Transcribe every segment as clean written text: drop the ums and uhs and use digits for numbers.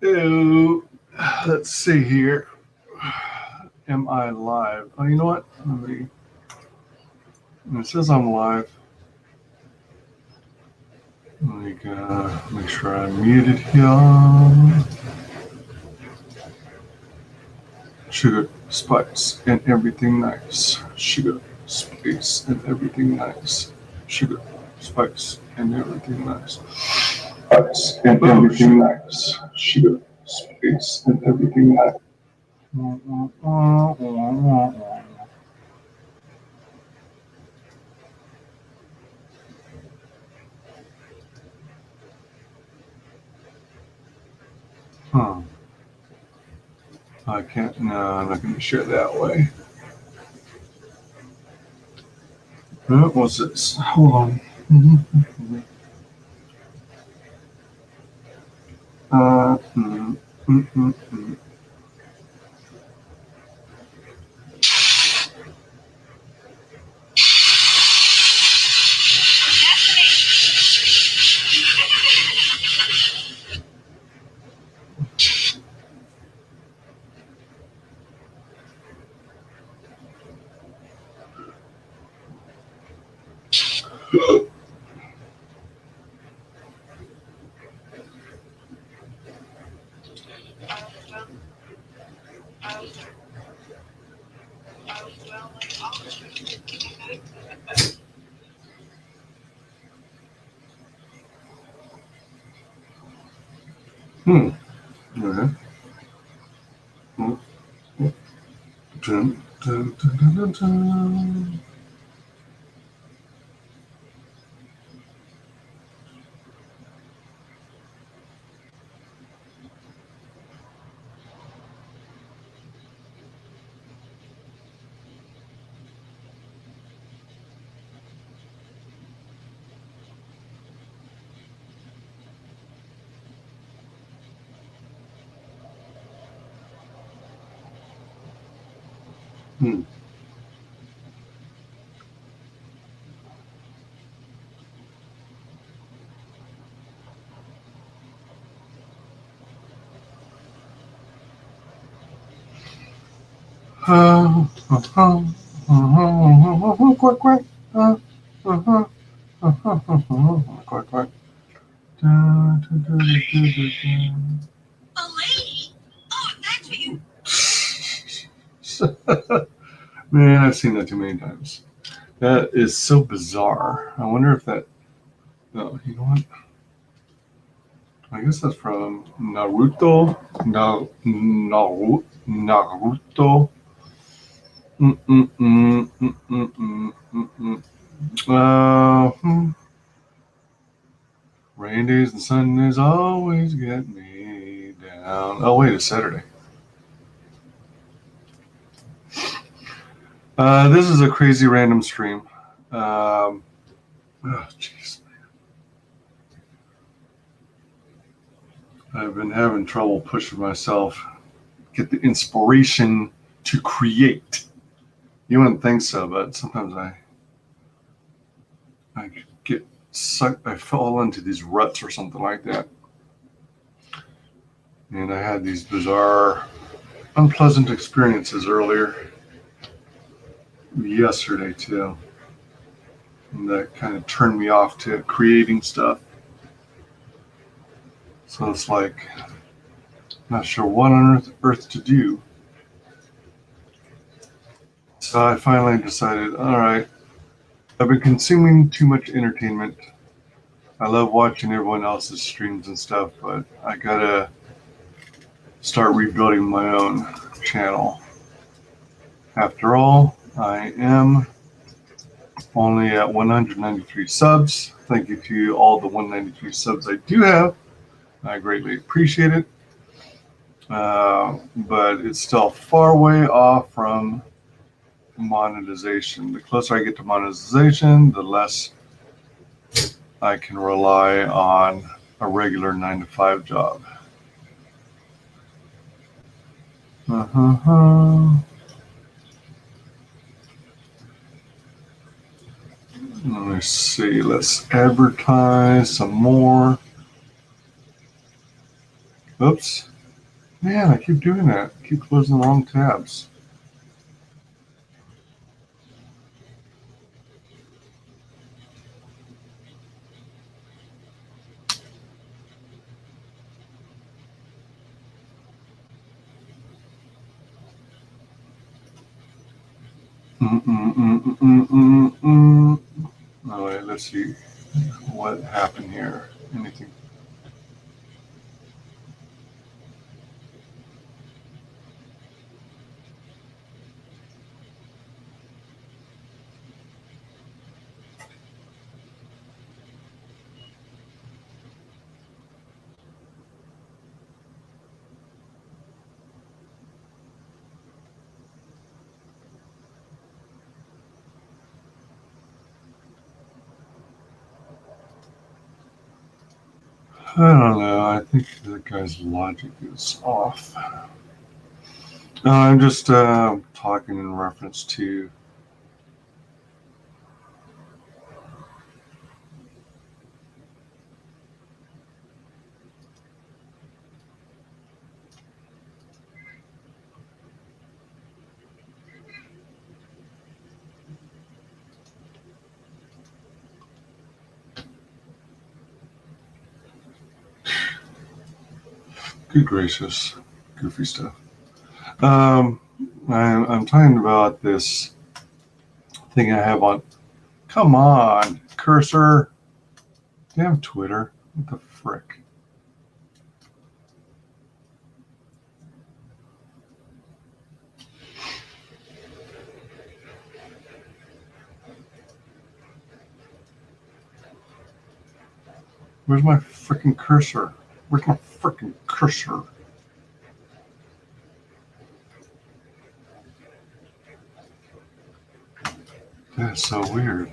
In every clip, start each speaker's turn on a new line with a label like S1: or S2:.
S1: Oh, let's see here. Am I live? Oh, you know what? It says I'm live. Make sure I'm muted here. Sugar, spice, and everything nice. Sugar, spice, and everything nice. Sugar, spice, and everything nice. Spice, and everything nice. Sugar, spice, and everything nice. I can't, no, I'm not going to share that way. What was this? Hold on. Okay. Dun, dun, dun, dun, dun, dun. Quack, quack. Quack, quack.
S2: A lady? Oh, that's what you...
S1: Man, I've seen that too many times. That is so bizarre. I wonder if that... No, you know what? I guess that's from Naruto. Naruto. Rain days and Sundays always get me down. Oh, wait, it's Saturday. This is a crazy random stream. Oh, jeez. I've been having trouble pushing myself, get the inspiration to create. You wouldn't think so, but sometimes I get sucked, I fall into these ruts or something like that. And I had these bizarre, unpleasant experiences earlier, yesterday too. And that kind of turned me off to creating stuff. So it's like, not sure what on earth to do. So I finally decided, all right, I've been consuming too much entertainment. I love watching everyone else's streams and stuff, but I gotta start rebuilding my own channel. After all, I am only at 193 subs. Thank you to all the 193 subs I do have. I greatly appreciate it. But it's still far way off from monetization. The closer I get to monetization, the less I can rely on a regular 9-to-5 job. Let me see. Let's advertise some more. Oops. Man, I keep doing that. I keep closing the wrong tabs. All right, let's see what happened here. Anything? I don't know. I think the guy's logic is off. I'm just talking in reference to. Good gracious, goofy stuff. I'm talking about this thing I have on. Come on, cursor. Damn Twitter. What the frick? Where's my freaking cursor? Where's my freaking cursor? That's so weird.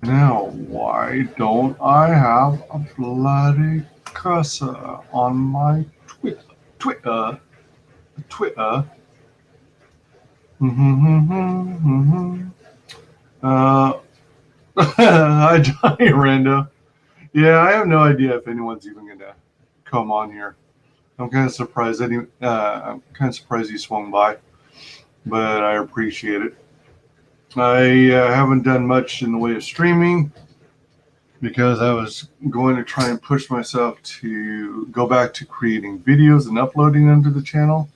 S1: Now, why don't I have a bloody cursor on my Twitter? Twitter. Hi, Johnny Rando. Yeah, I have no idea if anyone's even gonna come on here. I'm kind of surprised. I'm kind of surprised you swung by, but I appreciate it. I haven't done much in the way of streaming because I was going to try and push myself to go back to creating videos and uploading them to the channel,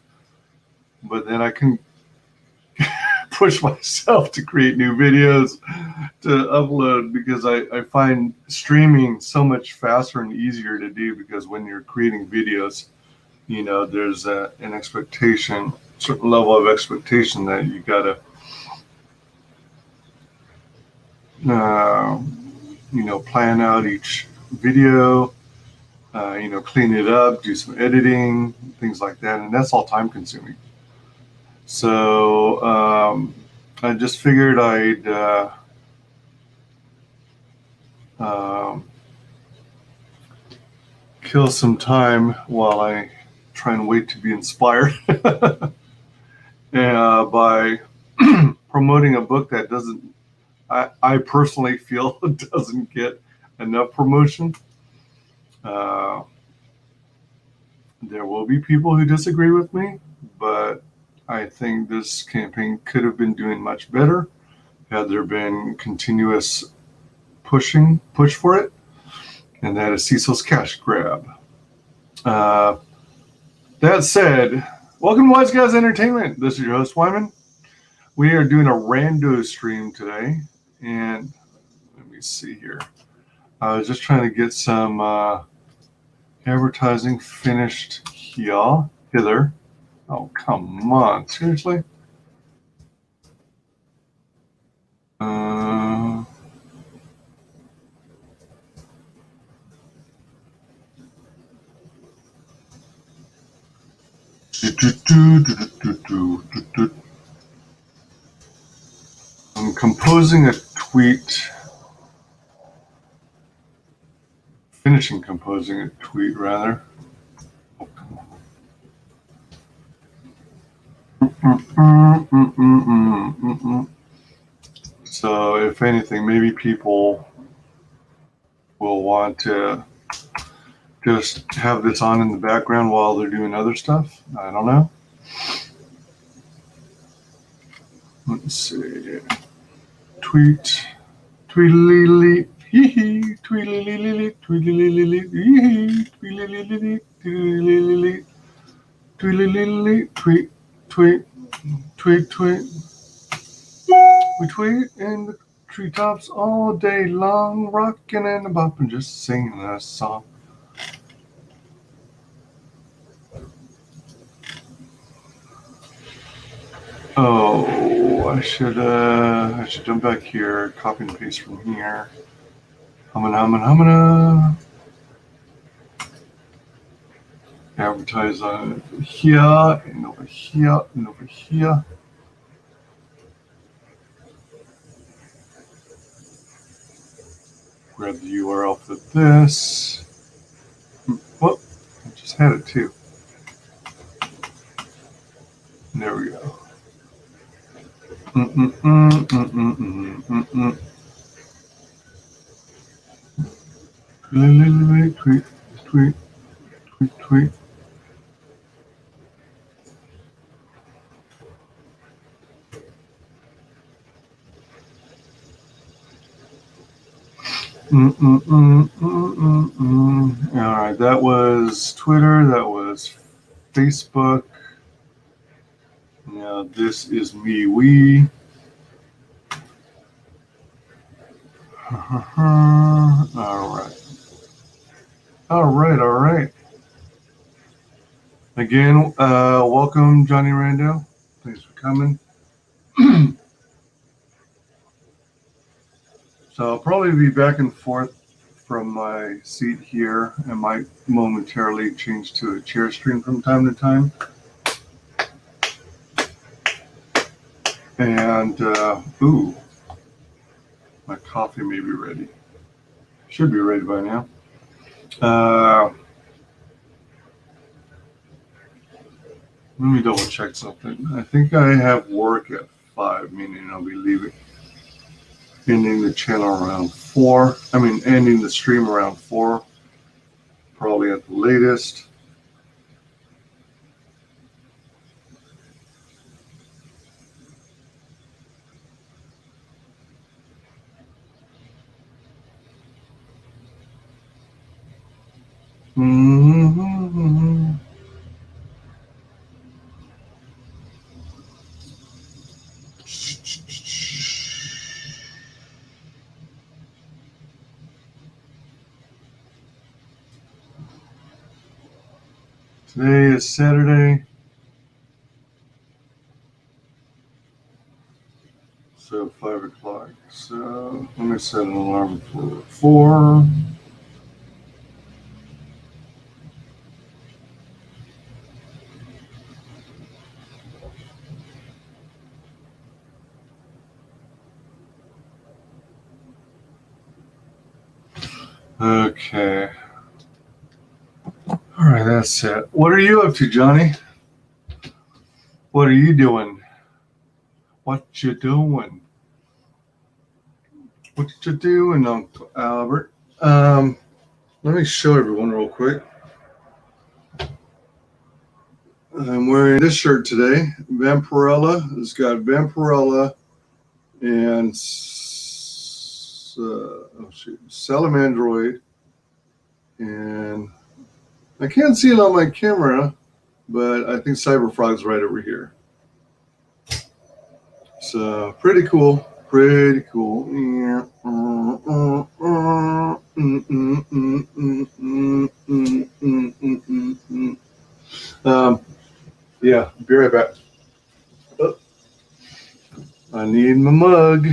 S1: but then I can push myself to create new videos to upload because I find streaming so much faster and easier to do because when you're creating videos, you know, there's an expectation, certain level of expectation that you gotta, you know, plan out each video, you know, clean it up, do some editing, things like that, and that's all time consuming. So I just figured I'd kill some time while I try and wait to be inspired by promoting a book that doesn't, I personally feel doesn't get enough promotion. There will be people who disagree with me, but I think this campaign could have been doing much better had there been continuous push for it, and that is Cecil's cash grab. That said, welcome to WyzGyz Entertainment. This is your host, Wyman. We are doing a rando stream today, and let me see here. I was just trying to get some advertising finished hither. Oh, come on. Seriously? I'm composing a tweet. Finishing composing a tweet, rather. Oh, come on. So, if anything, maybe people will want to just have this on in the background while they're doing other stuff. I don't know. Let's see. Tweet. Tweedly hee hee. Tweedly tweedly hee hee. Tweedly tweedly tweedly tweet tweet tweet tweet. We tweet in the treetops all day long, rocking and bopping, just singing a song. Oh, I should jump back here, copy and paste from here. Humana. Advertise on over here and over here and over here. Grab the URL for this. Well, I just had it too. There we go. Tweet. All right, that was Twitter. That was Facebook. Now this is MeWe. All right. Again, welcome, Johnny Rando. Thanks for coming. So I'll probably be back and forth from my seat here. I might momentarily change to a chair stream from time to time. And, my coffee may be ready. Should be ready by now. Let me double check something. I think I have work at 5, meaning I'll be ending the channel around 4. Ending the stream around 4, probably at the latest. Today is Saturday. So 5 o'clock. So let me set an alarm for 4. Okay. All right, that's it. What are you up to, Johnny? What are you doing? What you doing? What you doing, Uncle Albert? Let me show everyone real quick. I'm wearing this shirt today. Vampirella. It's got Vampirella and Salamandroid. And I can't see it on my camera, but I think Cyberfrog's right over here. So pretty cool. Yeah, be right back. Oh, I need my mug.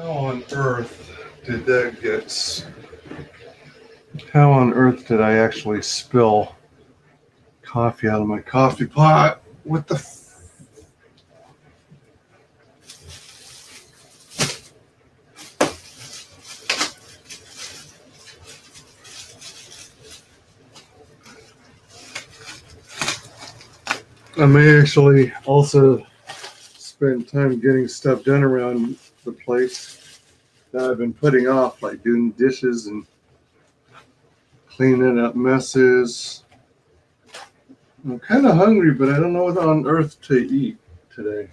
S1: How on earth did that get? How on earth did I actually spill coffee out of my coffee pot? What the? I may actually also spend time getting stuff done around the place that I've been putting off, like doing dishes and cleaning up messes. I'm kind of hungry, but I don't know what on earth to eat today.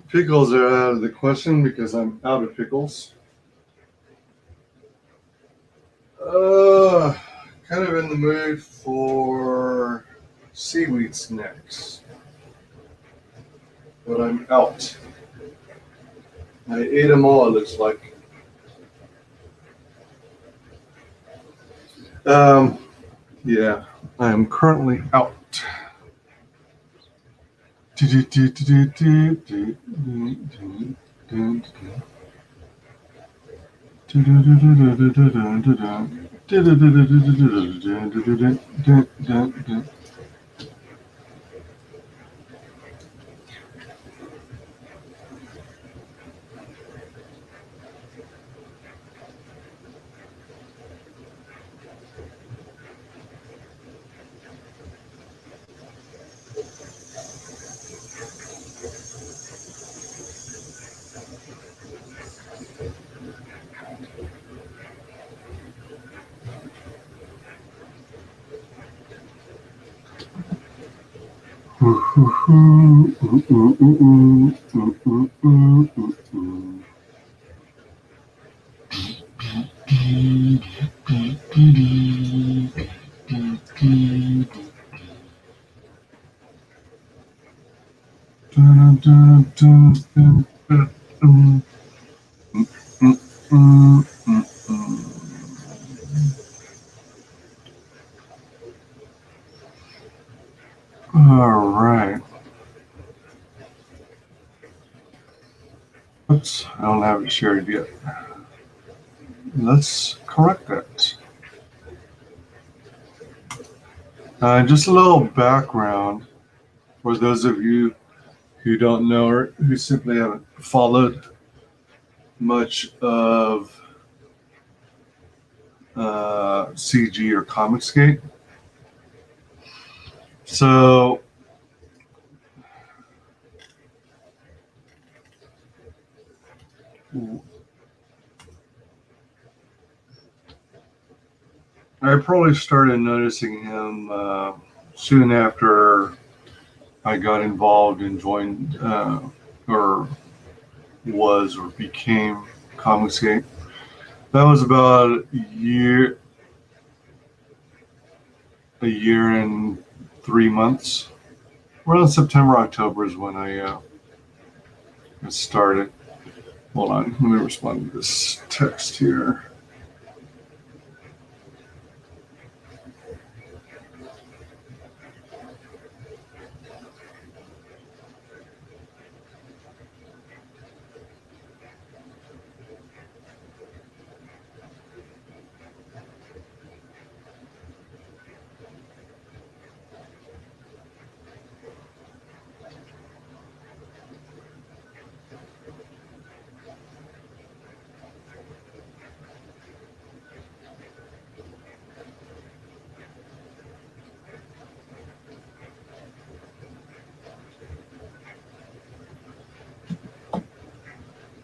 S1: Pickles are out of the question because I'm out of pickles. Kind of in the mood for seaweed snacks, but I'm out. I ate them all, it looks like. Yeah, I am currently out. All right. Oops, I don't have it shared yet. Let's correct that. Just a little background for those of you who don't know or who simply haven't followed much of CG or ComicsGate. So I probably started noticing him soon after I got involved and joined or was or became ComicsGate. That was about a year and 3 months. Around September, October is when I started. Hold on, let me respond to this text here.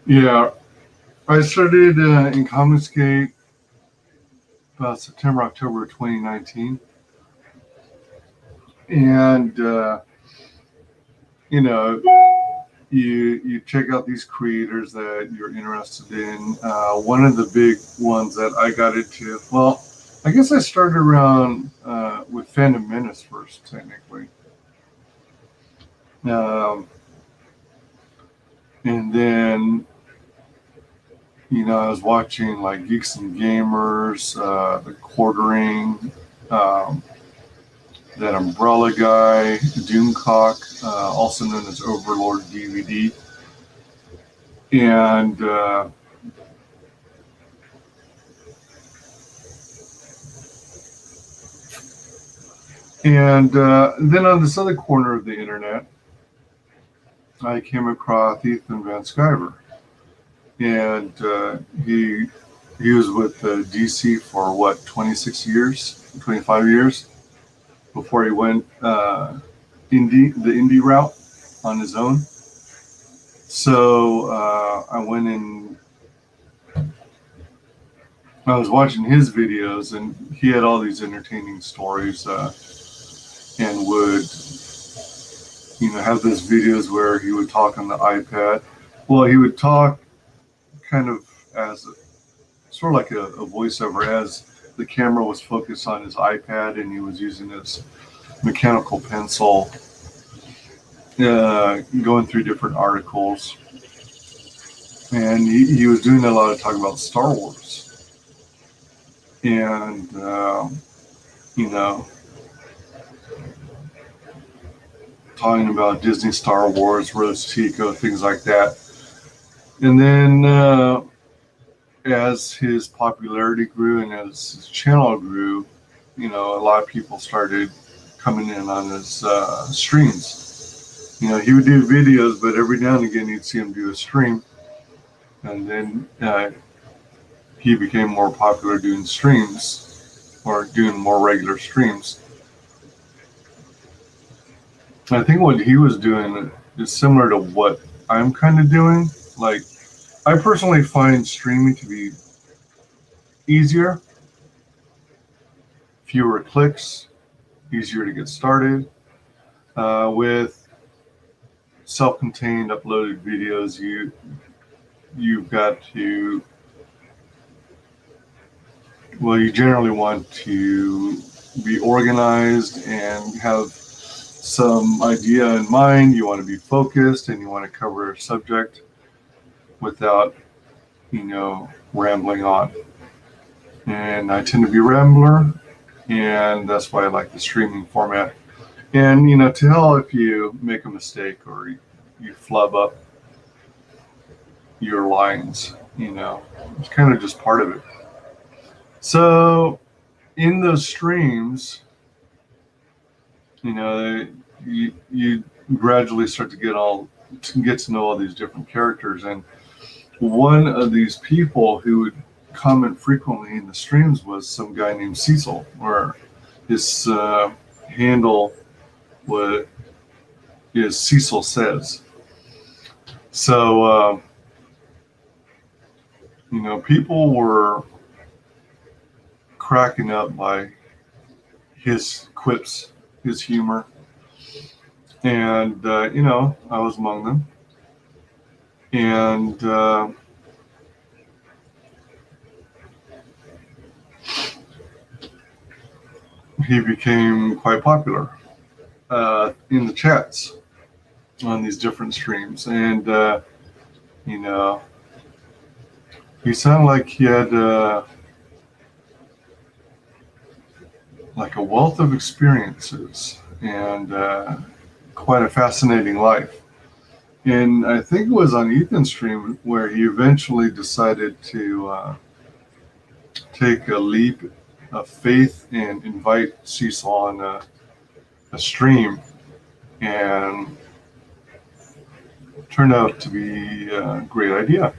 S1: Yeah, I started in ComicsGate about September, October 2019. And, you know, you check out these creators that you're interested in. One of the big ones that I got into, well, I guess I started around with Phantom Menace first, technically. Um, and then, I was watching like Geeks and Gamers, The Quartering, um, that Umbrella Guy, Doomcock, also known as Overlord DVD. And then on this other corner of the internet, I came across Ethan Van Sciver, and he was with DC for what, 26 years, 25 years before he went the indie route on his own. So I went and I was watching his videos, and he had all these entertaining stories, and would have those videos where he would talk on the iPad. Well, he would talk kind of as sort of like a voiceover as the camera was focused on his iPad, and he was using his mechanical pencil, going through different articles. And he was doing a lot of talk about Star Wars. And, you know, talking about Disney, Star Wars, Rose Tico, things like that. And then as his popularity grew and as his channel grew, a lot of people started coming in on his streams. He would do videos, but every now and again you'd see him do a stream. And then he became more popular doing streams or doing more regular streams. I think what he was doing is similar to what I'm kind of doing. Like, I personally find streaming to be easier, fewer clicks, easier to get started. With self-contained uploaded videos, you've got to, well, you generally want to be organized and have some idea in mind. You want to be focused and you want to cover a subject without, rambling on. And I tend to be a rambler, and that's why I like the streaming format. And, to hell if you make a mistake or you flub up your lines, it's kind of just part of it. So in those streams, you gradually start to get to know all these different characters. And one of these people who would comment frequently in the streams was some guy named Cecil, or his handle is Cecil Says. So, people were cracking up by his quips, his humor. And, I was among them. And he became quite popular in the chats on these different streams. And, he sounded like he had like a wealth of experiences and quite a fascinating life. And I think it was on Ethan's stream where he eventually decided to take a leap of faith and invite Cecil on a stream, and turned out to be a great idea.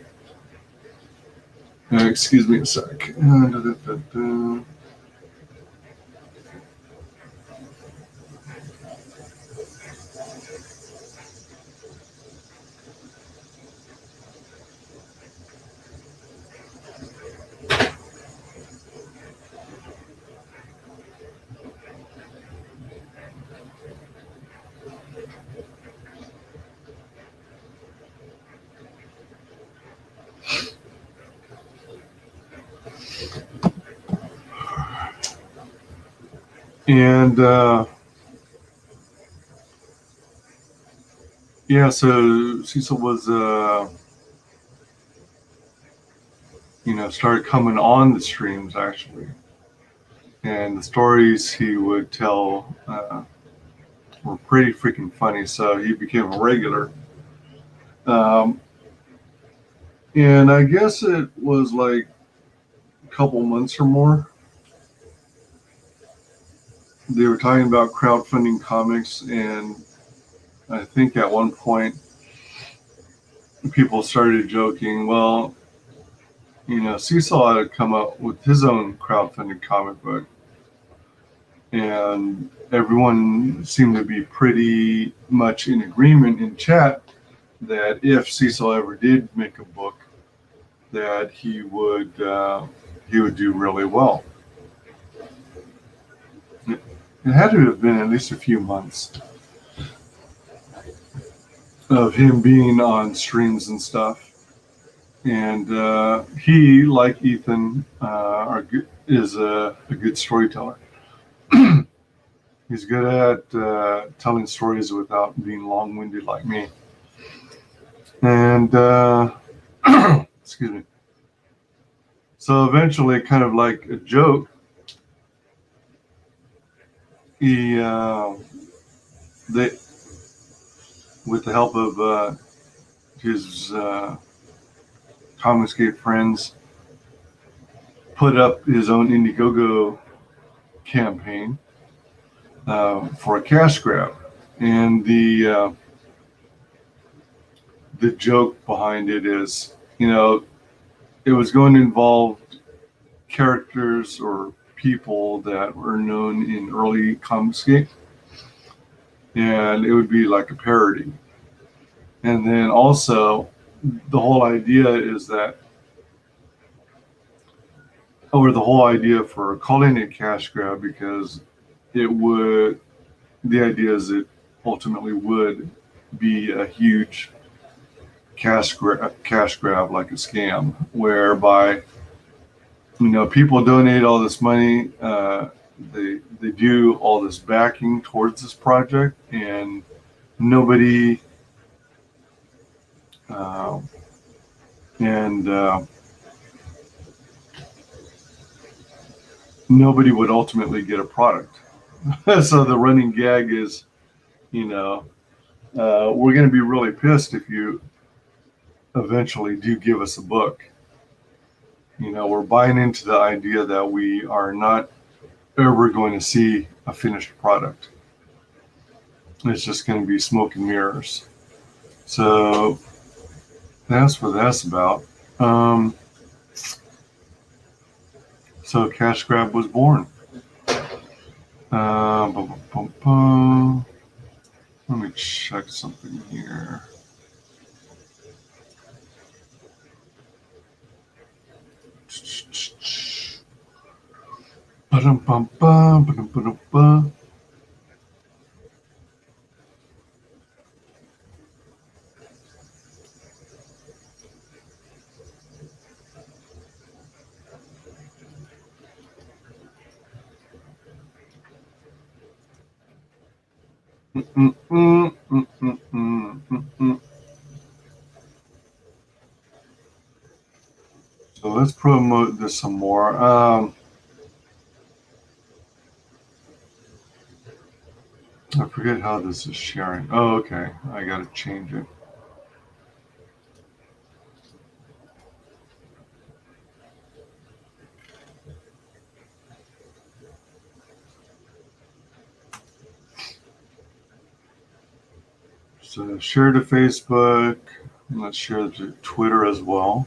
S1: Excuse me a sec. And yeah, so Cecil was, started coming on the streams actually. And the stories he would tell were pretty freaking funny. So he became a regular. Um, and I guess it was like a couple months or more. They were talking about crowdfunding comics, and I think at one point people started joking, well, Cecil ought to come up with his own crowdfunded comic book. And everyone seemed to be pretty much in agreement in chat that if Cecil ever did make a book, that he would do really well. It had to have been at least a few months of him being on streams and stuff. And he, like Ethan, is a good storyteller. He's good at telling stories without being long-winded like me. And excuse me. So eventually, kind of like a joke, they, with the help of his ComicsGate friends, put up his own Indiegogo campaign for a cash grab, and the joke behind it is, it was going to involve characters or people that were known in early ComicsGate, and it would be like a parody. And then also, the whole idea is that, or the whole idea for calling it cash grab, because the idea is it ultimately would be a huge cash grab, like a scam, whereby people donate all this money, they do all this backing towards this project, and nobody nobody would ultimately get a product. So the running gag is, we're going to be really pissed if you eventually do give us a book. We're buying into the idea that we are not ever going to see a finished product. It's just going to be smoke and mirrors. So that's what that's about. So Cash Grab was born. Let me check something here. So let's promote this some more. I forget how this is sharing. Oh, okay. I got to change it. So share to Facebook. Let's share to Twitter as well.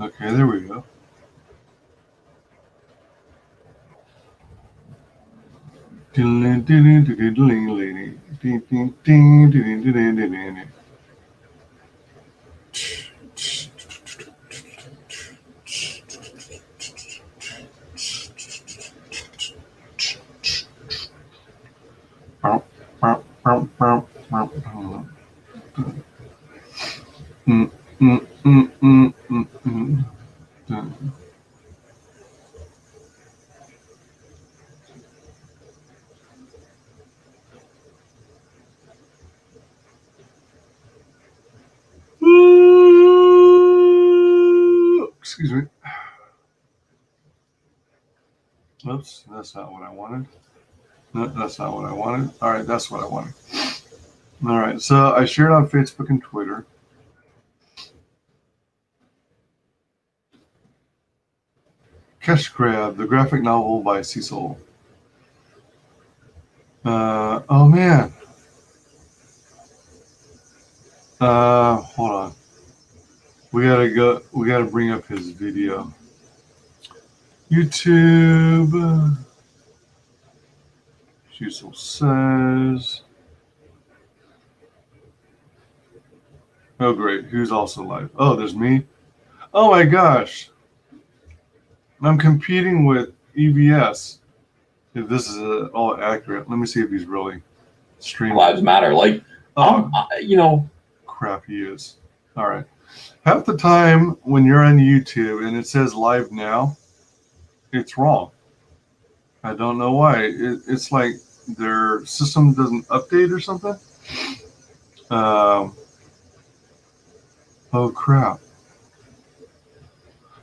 S1: Okay, there we go. Excuse me. Oops, that's not what I wanted. No, that's not what I wanted. All right, that's what I wanted. All right, so I shared on Facebook and Twitter. Cash Grab, the graphic novel by Cecil. Oh man. Hold on. We gotta bring up his video. YouTube. Cecil says. Oh great, who's also live? Oh, there's me. Oh my gosh. I'm competing with EVS. If this is all accurate, let me see if he's really streaming.
S3: Lives matter. Like, you know.
S1: Crap, he is. All right. Half the time when you're on YouTube and it says live now, it's wrong. I don't know why. It's like their system doesn't update or something. Oh crap.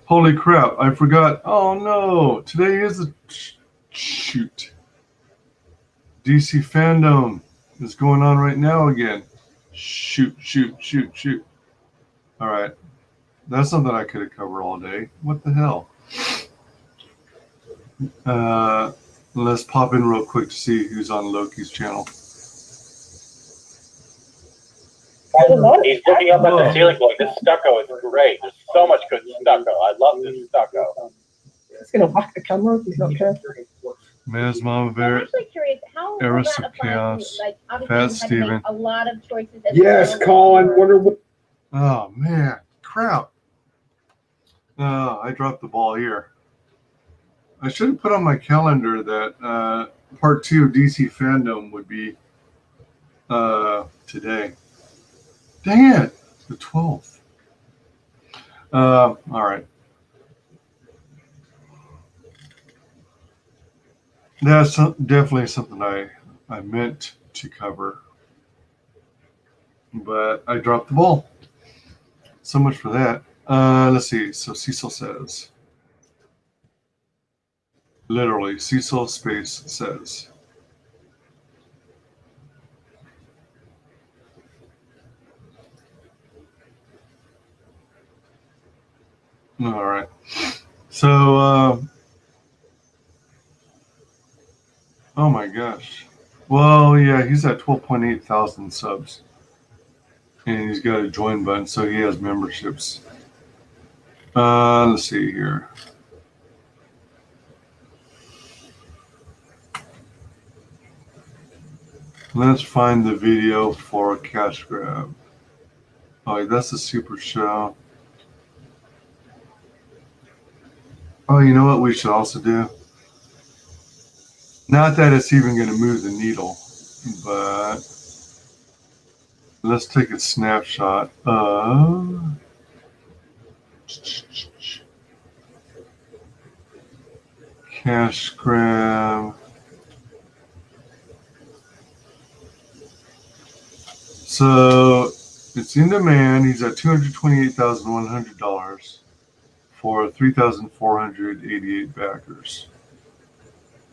S1: Holy crap, I forgot. Oh no, today is the shoot. DC fandom is going on right now again. Shoot. All right. That's something I could have covered all day. What the hell? Let's pop in real quick to see who's on Loki's channel.
S4: He's looking up at the ceiling going, this stucco is great. There's so much good stucco. I love this stucco.
S5: He's going to whack the camera if he's not careful.
S1: Ms. Mama Bear,
S6: I'm actually curious how
S1: Eris
S6: will that
S1: of
S6: apply
S1: Chaos,
S6: to, like, obviously
S1: Fat
S6: you had to
S1: Steven.
S6: make a lot of choices.
S7: Yes, Colin. Wonder what.
S1: Oh man, crap. I dropped the ball here. I should have put on my calendar that part 2 of DC fandom would be today. Dang it, the 12th. All right. That's definitely something I meant to cover, but I dropped the ball. So much for that. Let's see. So Cecil says, literally, Cecil space says. All right. So, oh my gosh. Well, yeah, he's at 12.8 thousand subs. And he's got a join button, so he has memberships. Let's see here. Let's find the video for a cash grab. Oh, that's a super show. Oh, you know what we should also do? Not that it's even going to move the needle, but let's take a snapshot of cash grab. So it's in demand. He's at $228,100 for 3,488 backers.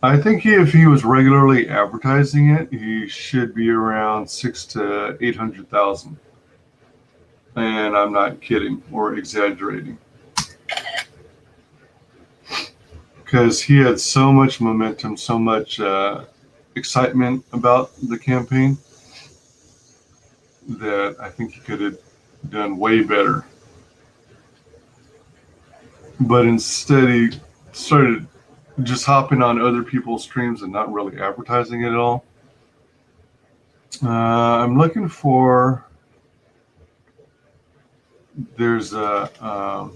S1: I think if he was regularly advertising it, he should be around 600,000 to 800,000. And I'm not kidding or exaggerating. Because he had so much momentum, so much excitement about the campaign that I think he could have done way better. But instead he started just hopping on other people's streams and not really advertising it at all. I'm looking for, there's a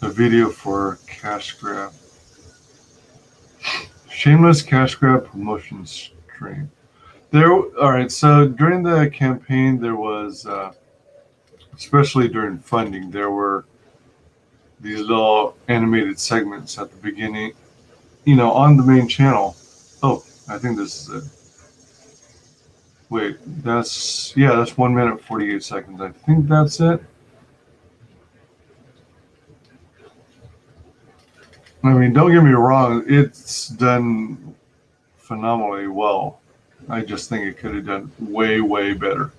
S1: video for cash grab. Shameless cash grab promotion stream. All right. So during the campaign, there was, especially during funding, there were these little animated segments at the beginning, on the main channel. Oh, I think this is it. Wait, that's 1 minute 48 seconds. I think that's it. I mean, don't get me wrong, it's done phenomenally well. I just think it could have done way, way better.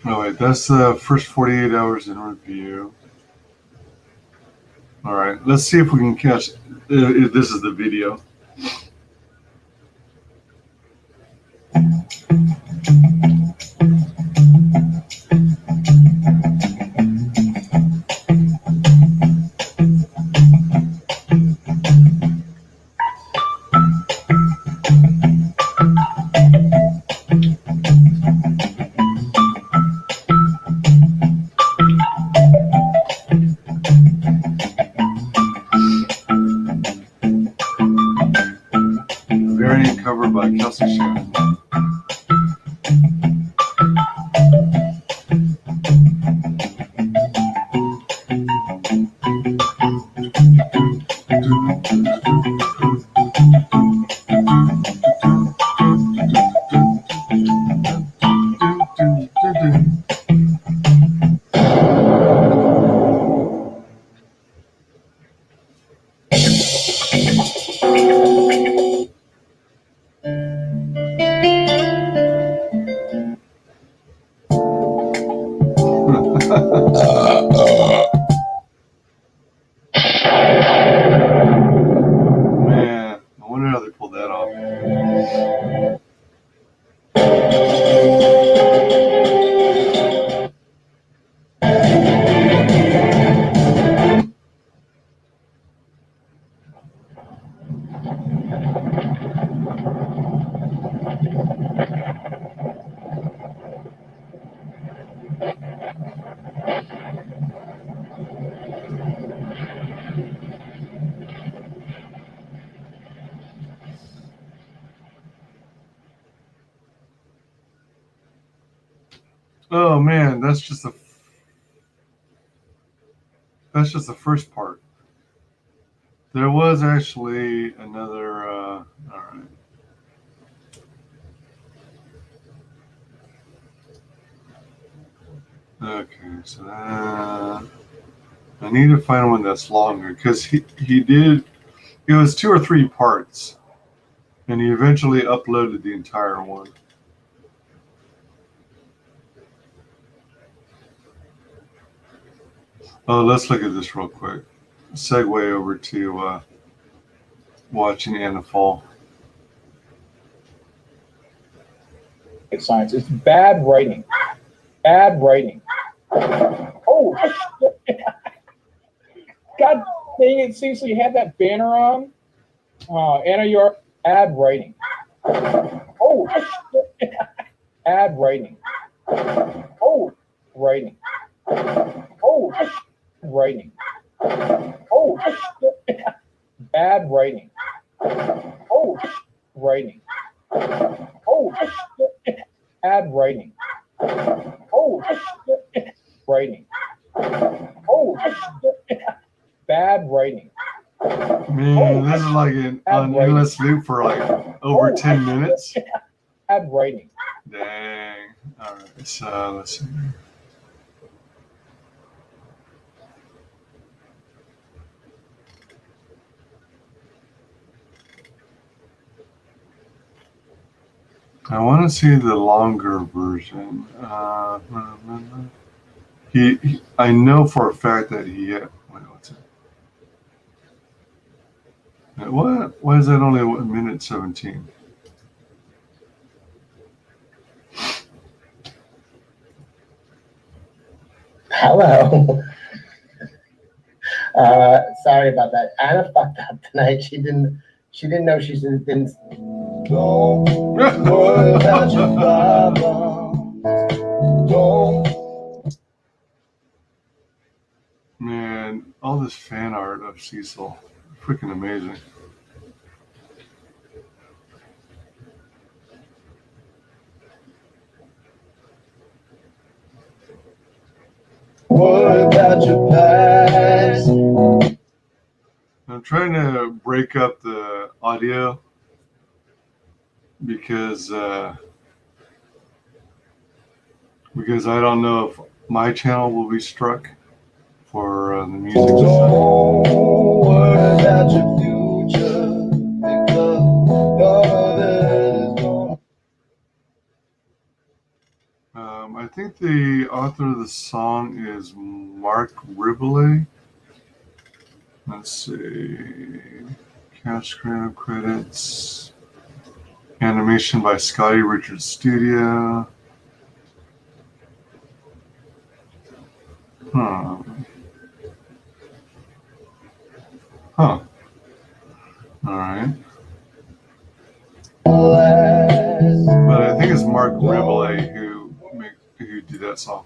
S1: Oh wait, that's the first 48 hours in review. All right, let's see if we can catch. If this is the video. Variant cover by Kelsey Shannon. Man, I wonder how they pulled that off. Oh man, that's just the first part. There was actually another. All right. Okay, so I need to find one that's longer because he did. It was 2 or 3 parts, and he eventually uploaded the entire one. Oh, let's look at this real quick. Segue over to watching Anna fall.
S4: It's science. It's bad writing. Bad writing. Oh, God dang it, Cecil, you had that banner on? Anna, you're ad writing. Oh, ad writing. Oh, writing. Oh, writing. Oh, bad writing. Oh, writing. Oh, ad writing. Oh, writing. Oh, bad writing.
S1: Man, this is like an endless loop for like over 10 minutes.
S4: Bad writing.
S1: Dang. All right, so let's see. I want to see the longer version. I know for a fact that he had. Wait, what's it? What? Why is that only 1 minute 17?
S8: Hello. Sorry about that. Anna fucked up tonight. She didn't know she didn't. Don't worry about your problems. Don't.
S1: Man, man, all this fan art of Cecil, freaking amazing.
S8: What about your past?
S1: I'm trying to break up the audio because I don't know if my channel will be struck for the music.
S8: Don't worry about your future, because all that is gone.
S1: I think the author of the song is Mark Ribble. Let's see. Cast credits. Animation by Scotty Richards Studio. Huh. Huh. All right. But I think it's Mark Ribble who did that song.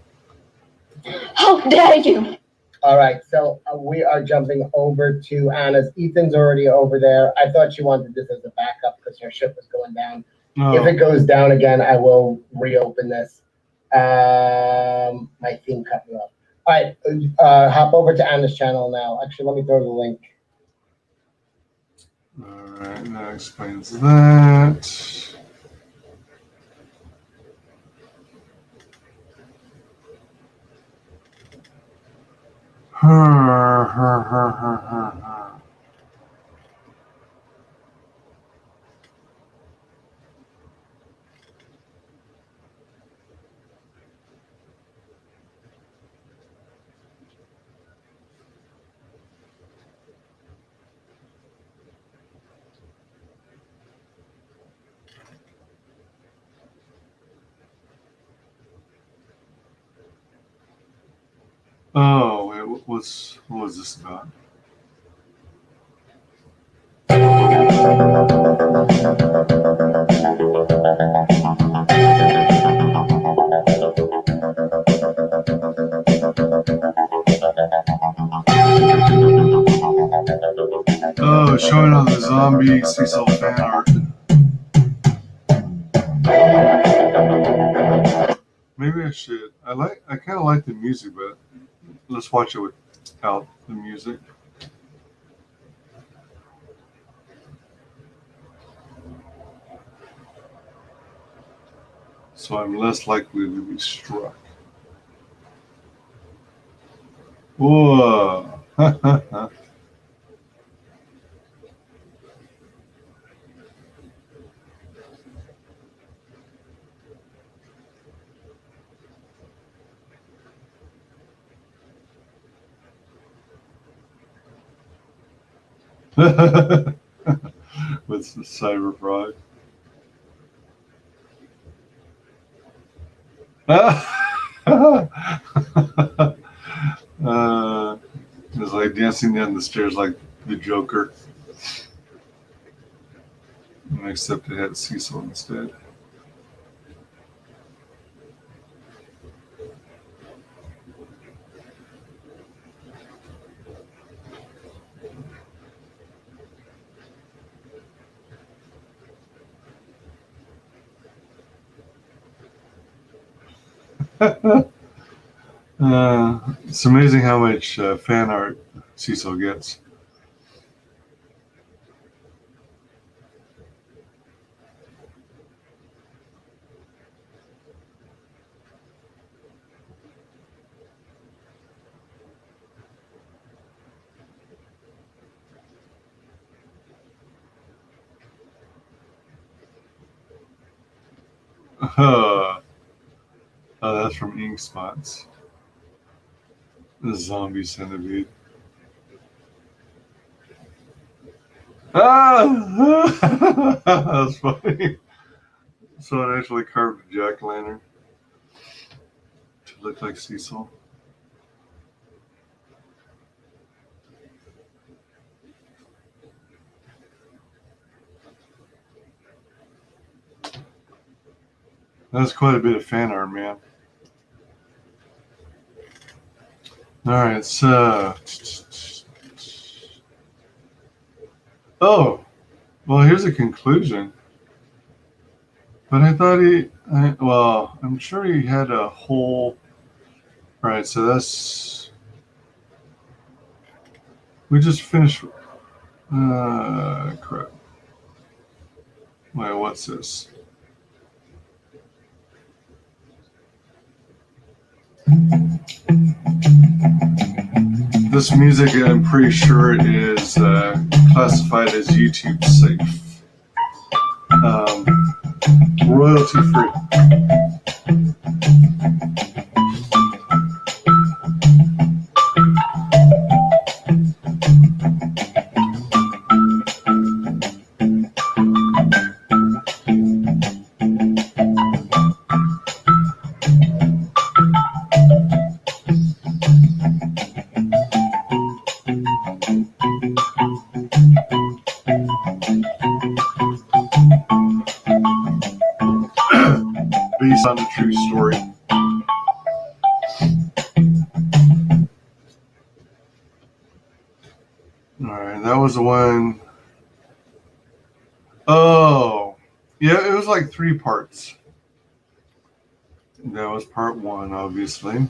S6: How dare you?
S8: All right, so we are jumping over to Anna's. Ethan's already over there. I thought she wanted this as a backup because her ship was going down.
S1: Oh.
S8: If it goes down again, I will reopen this. My theme cut me off. All right, hop over to Anna's channel now. Actually, let me throw the link.
S1: All right, that explains that. Oh, wait, what was this about? Oh, showing all the zombie Cecil fan art. Maybe I should. I kind of like the music, but let's watch it without the music. So I'm less likely to be struck. Whoa. With the cyber fraud. It's like dancing down the stairs like the Joker. Except it had Cecil instead. It's amazing how much fan art Cecil gets. Oh, that's from Ink Spots. The zombie centipede. Ah! That's funny. Someone actually carved a jack-o'-lantern to look like Cecil. That's quite a bit of fan art, man. All right, so. Oh, well, here's a conclusion. But I thought well, I'm sure he had a whole. All right, so that's. We just finished. Crap. Wait, what's this? This music, I'm pretty sure, is classified as YouTube safe. Royalty free. Based on a true story. Alright, that was the one. Oh, yeah, it was like 3 parts. That was part 1, obviously.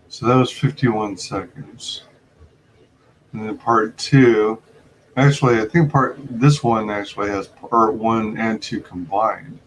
S1: So that was 51 seconds. And then part 2, actually, I think this one actually has part 1 and 2 combined.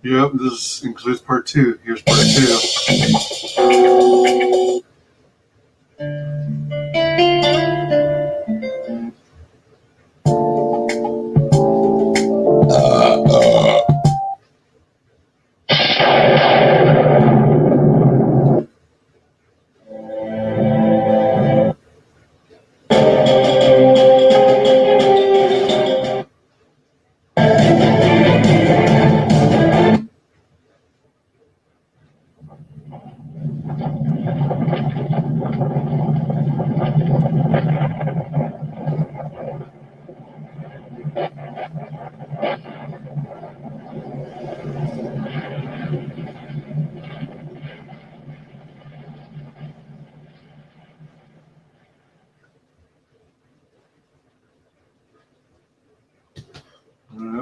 S1: Yep, this includes part 2. Here's part 2.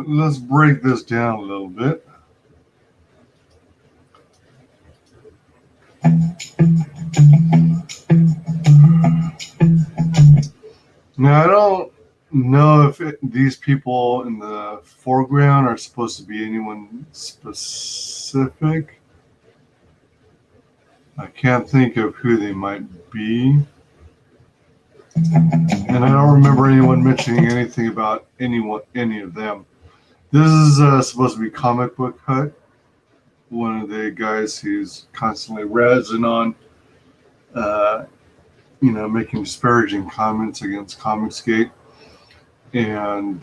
S1: Let's break this down a little bit. Now, I don't know if these people in the foreground are supposed to be anyone specific. I can't think of who they might be. And I don't remember anyone mentioning anything about any of them. This is supposed to be Comic Book Hut, one of the guys who's constantly razzing on, making disparaging comments against ComicsGate. And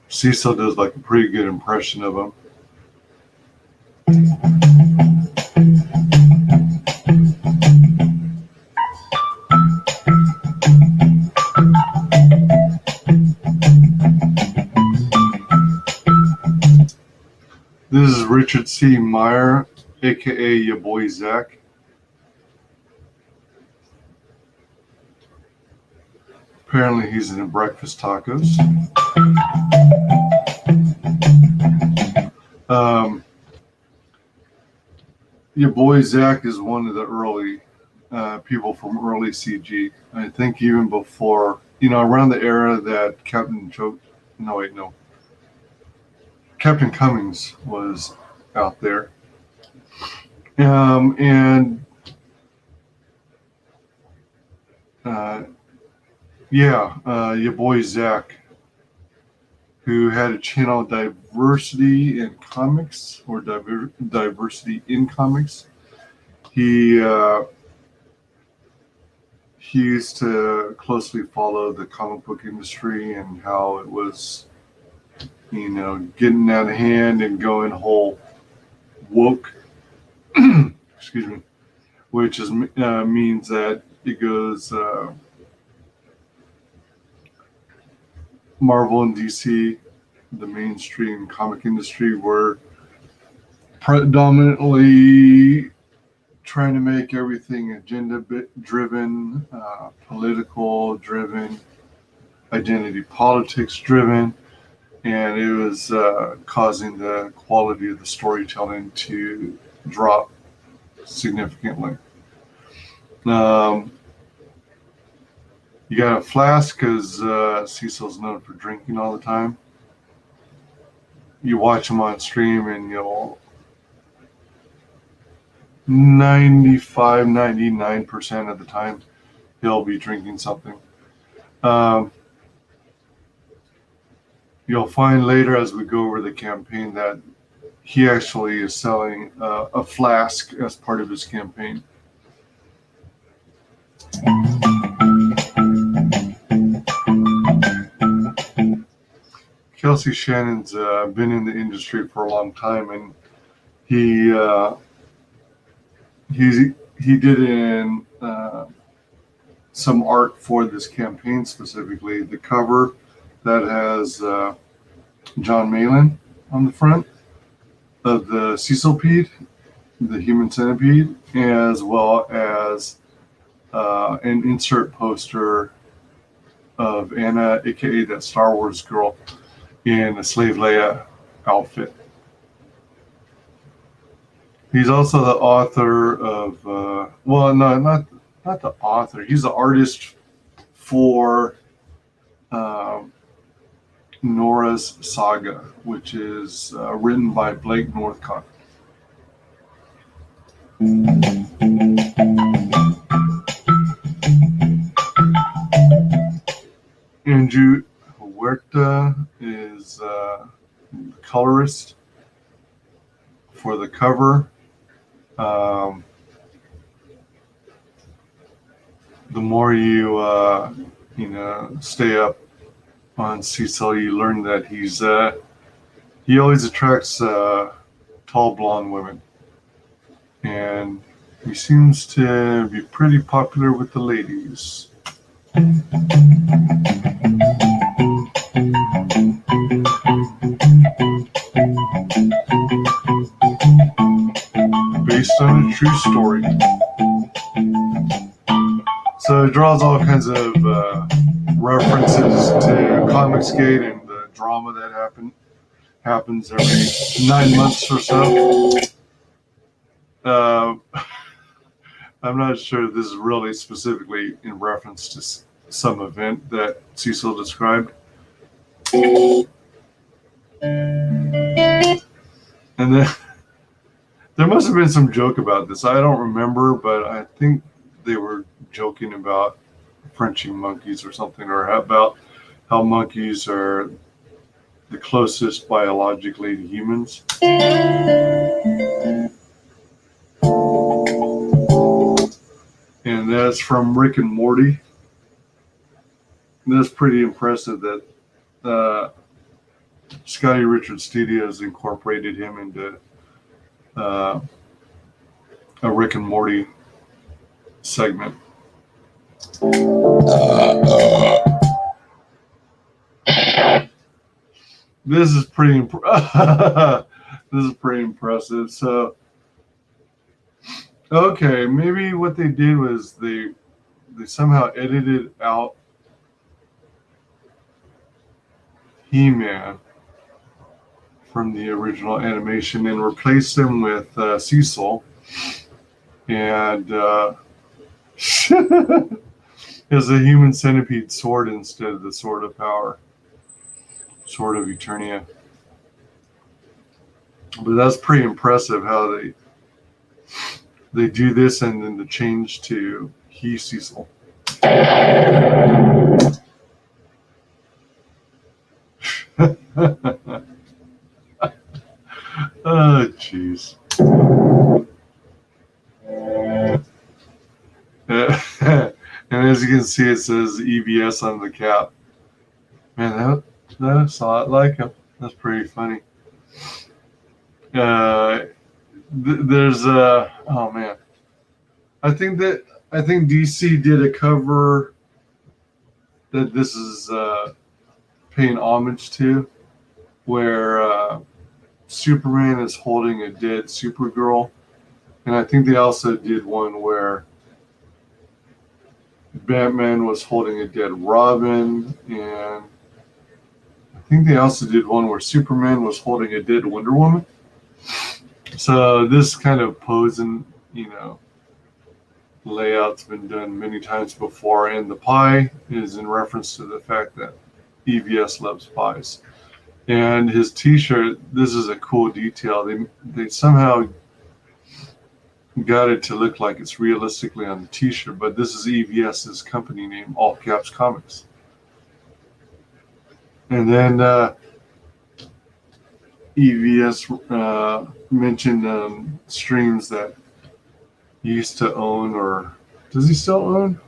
S1: Cecil does like a pretty good impression of him. This is Richard C. Meyer, aka your boy Zach. Apparently he's in breakfast tacos. your boy Zach is one of the early people from early CG. I think even before, around the era that Captain Cummings was out there. And your boy Zach, who had a channel, Diversity in Comics, or Diversity in Comics. He used to closely follow the comic book industry and how it was, getting out of hand and going whole woke. Excuse me, which means that it goes Marvel and DC, the mainstream comic industry, were predominantly trying to make everything agenda driven, political driven, identity politics driven, and it was causing the quality of the storytelling to drop significantly. You got a flask because Cecil's known for drinking all the time. You watch him on stream and you'll 99% of the time he'll be drinking something. You'll find later as we go over the campaign that he actually is selling a flask as part of his campaign. Kelsey Shannon's been in the industry for a long time, and he did in some art for this campaign specifically. The cover that has John Malin on the front of the Cecilpede, the human centipede, as well as an insert poster of Anna, aka that Star Wars girl, in a Slave Leia outfit. He's also the author of, not the author. He's the artist for Nora's Saga, which is written by Blake Northcott. Andrew Huerta is the colorist for the cover. The more you stay up on Cecil, you learn that he always attracts tall blonde women, and he seems to be pretty popular with the ladies. Based on a true story. So it draws all kinds of references to ComicsGate and the drama that happens every 9 months or so. I'm not sure if this is really specifically in reference to some event that Cecil described. And then there must have been some joke about this. I don't remember, but I think they were joking about Frenching monkeys or something, or about how monkeys are the closest biologically to humans. And that's from Rick and Morty. And that's pretty impressive that Scotty Richard Studios incorporated him into a Rick and Morty segment. This is pretty impressive. So, okay, maybe what they did was they somehow edited out He-Man from the original animation and replaced him with Cecil. And is a human centipede sword instead of the sword of power, sword of Eternia. But that's pretty impressive how they do this, and then the change to he Cecil. Oh, jeez. And as you can see, it says EBS on the cap. Man, that's a lot like him. That's pretty funny. There's oh man, I think DC did a cover that this is paying homage to, where Superman is holding a dead Supergirl, and I think they also did one where Batman was holding a dead Robin, and I think they also did one where Superman was holding a dead Wonder Woman. So this kind of posing, layout's been done many times before, and the pie is in reference to the fact that EVS loves pies. And his T-shirt, this is a cool detail. They somehow got it to look like it's realistically on the T-shirt, but this is EVS's company name, All Caps Comics. And then EVS mentioned streams that he used to own, or does he still own?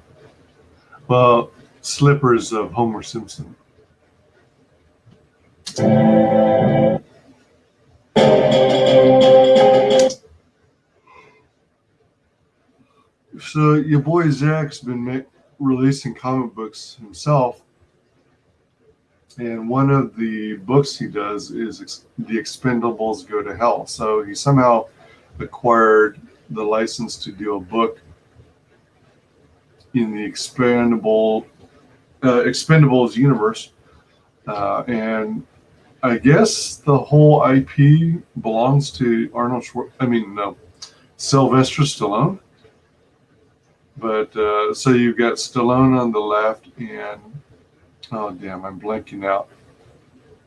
S1: Well, slippers of Homer Simpson. So your boy Zach's been releasing comic books himself, and one of the books he does is The Expendables Go to Hell. So he somehow acquired the license to do a book in the Expendables universe, and I guess the whole IP belongs to Sylvester Stallone. But so you've got Stallone on the left, and oh damn, I'm blanking out.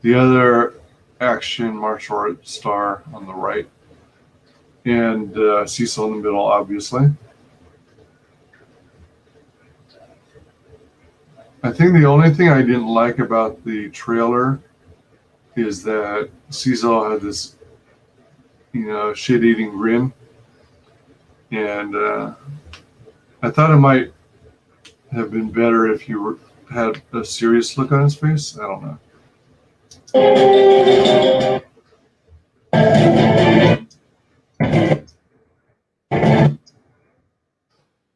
S1: The other action martial arts star on the right, and Cecil in the middle, obviously. I think the only thing I didn't like about the trailer is that Cecil had this, shit-eating grin, and I thought it might have been better if you had a serious look on his face. I don't know.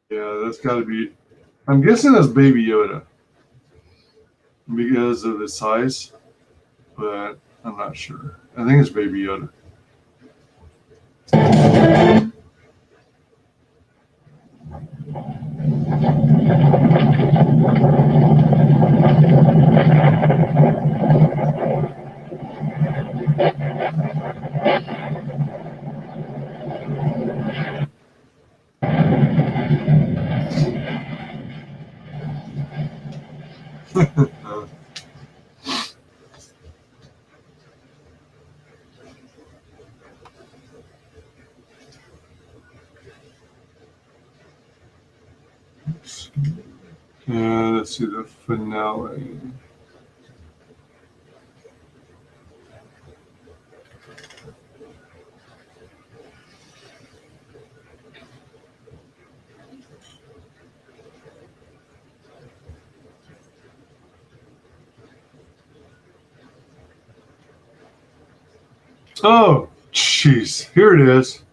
S1: Yeah, that's got to be. I'm guessing that's Baby Yoda because of the size, but I'm not sure. I think it's Baby Yoda. Let's see the finale. Oh, jeez. Here it is.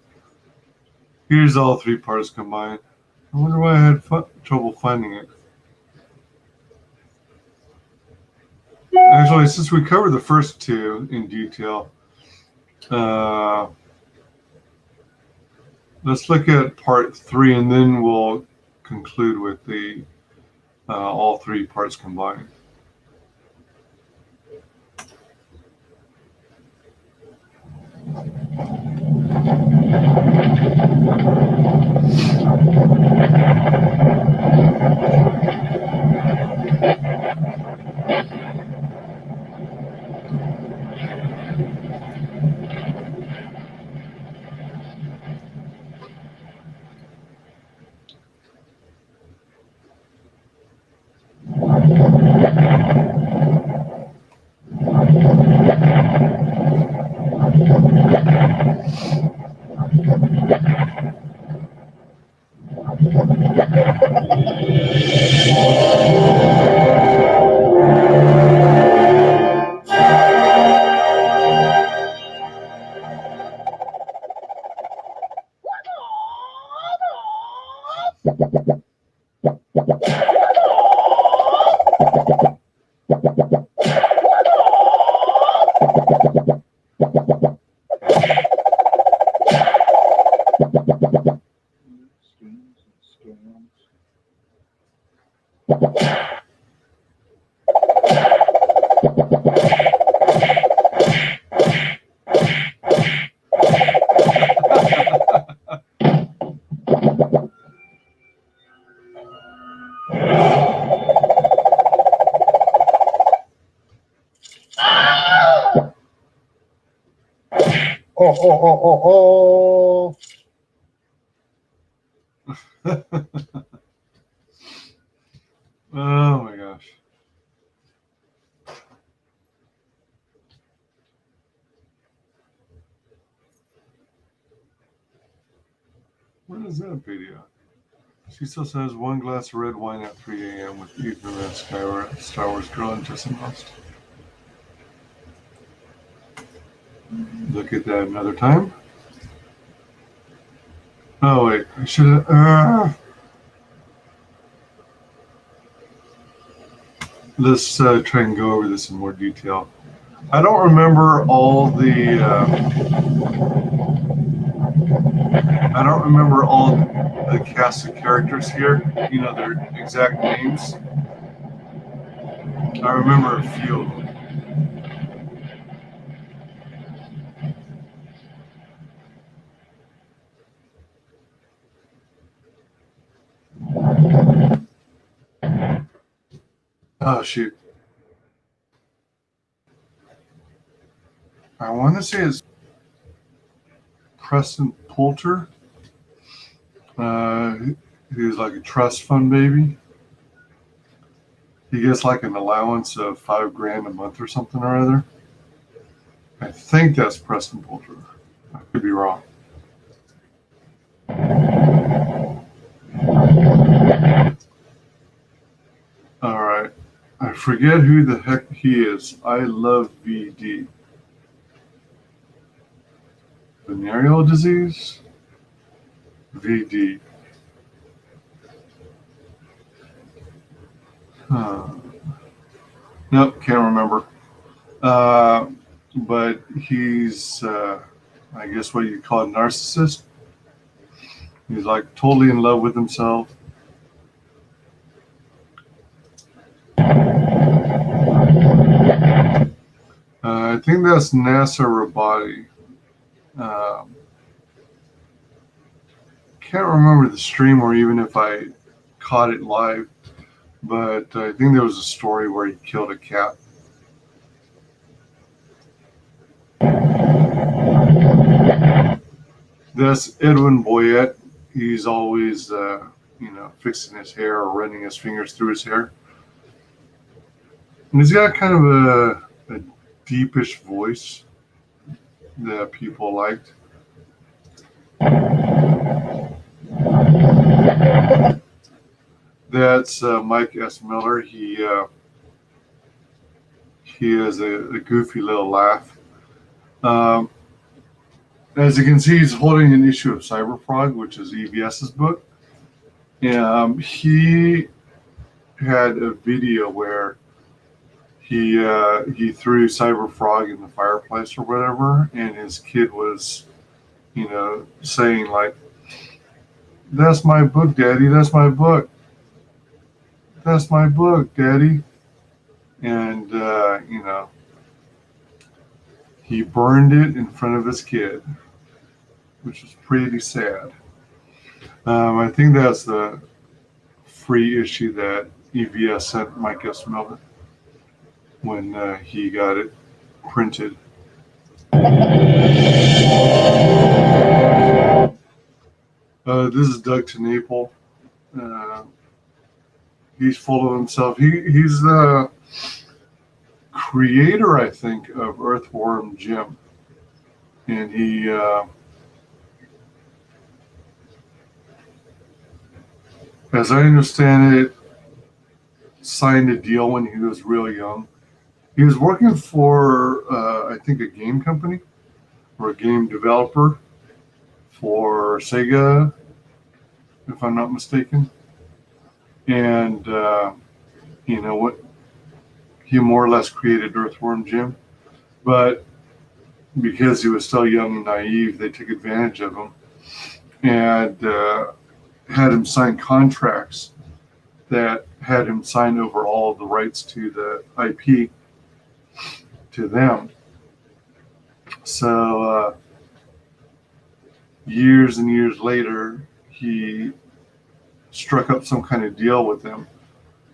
S1: Here's all three parts combined. I wonder why I had trouble finding it. Actually, since we covered the first two in detail, let's look at part 3, and then we'll conclude with the all three parts combined.
S8: Oh.
S1: Oh my gosh. What is that video? Cecil says 1 glass of red wine at 3 a.m. with Ethan and Star Wars Girl and Justin Lost. Look at that another time. Oh wait, I should have. Let's try and go over this in more detail. I don't remember all the. I don't remember all the cast of characters here. You know their exact names. I remember a few of them. Oh shoot! I want to say it's Preston Poulter. He's like a trust fund baby. He gets like an allowance of $5,000 a month or something or other. I think that's Preston Poulter. I could be wrong. All right. I forget who the heck he is. I love VD. Venereal disease? VD. Nope, can't remember. But he's, I guess what you call a narcissist. He's like totally in love with himself. I think that's NASA Rabati. Can't remember the stream or even if I caught it live, but I think there was a story where he killed a cat. That's Edwin Boyette. He's always, fixing his hair or running his fingers through his hair. And he's got kind of a deepish voice that people liked. That's Mike S. Miller. He has a goofy little laugh. As you can see, he's holding an issue of Cyberfrog, which is EVS's book. He had a video where he threw Cyberfrog in the fireplace or whatever, and his kid was, saying like, "That's my book, Daddy. That's my book. That's my book, Daddy." And he burned it in front of his kid, which was pretty sad. I think that's the free issue that EVS sent Mike S. Miller when he got it printed. This is Doug TenNapel. He's full of himself. He's the creator, I think, of Earthworm Jim. and he as I understand it, signed a deal when he was real young. He was working for, I think, a game company or a game developer for Sega, if I'm not mistaken. And, you know what? He more or less created Earthworm Jim. But because he was still young and naive, they took advantage of him and had him sign contracts that had him sign over all of the rights to the IP to them. So years and years later, he struck up some kind of deal with them,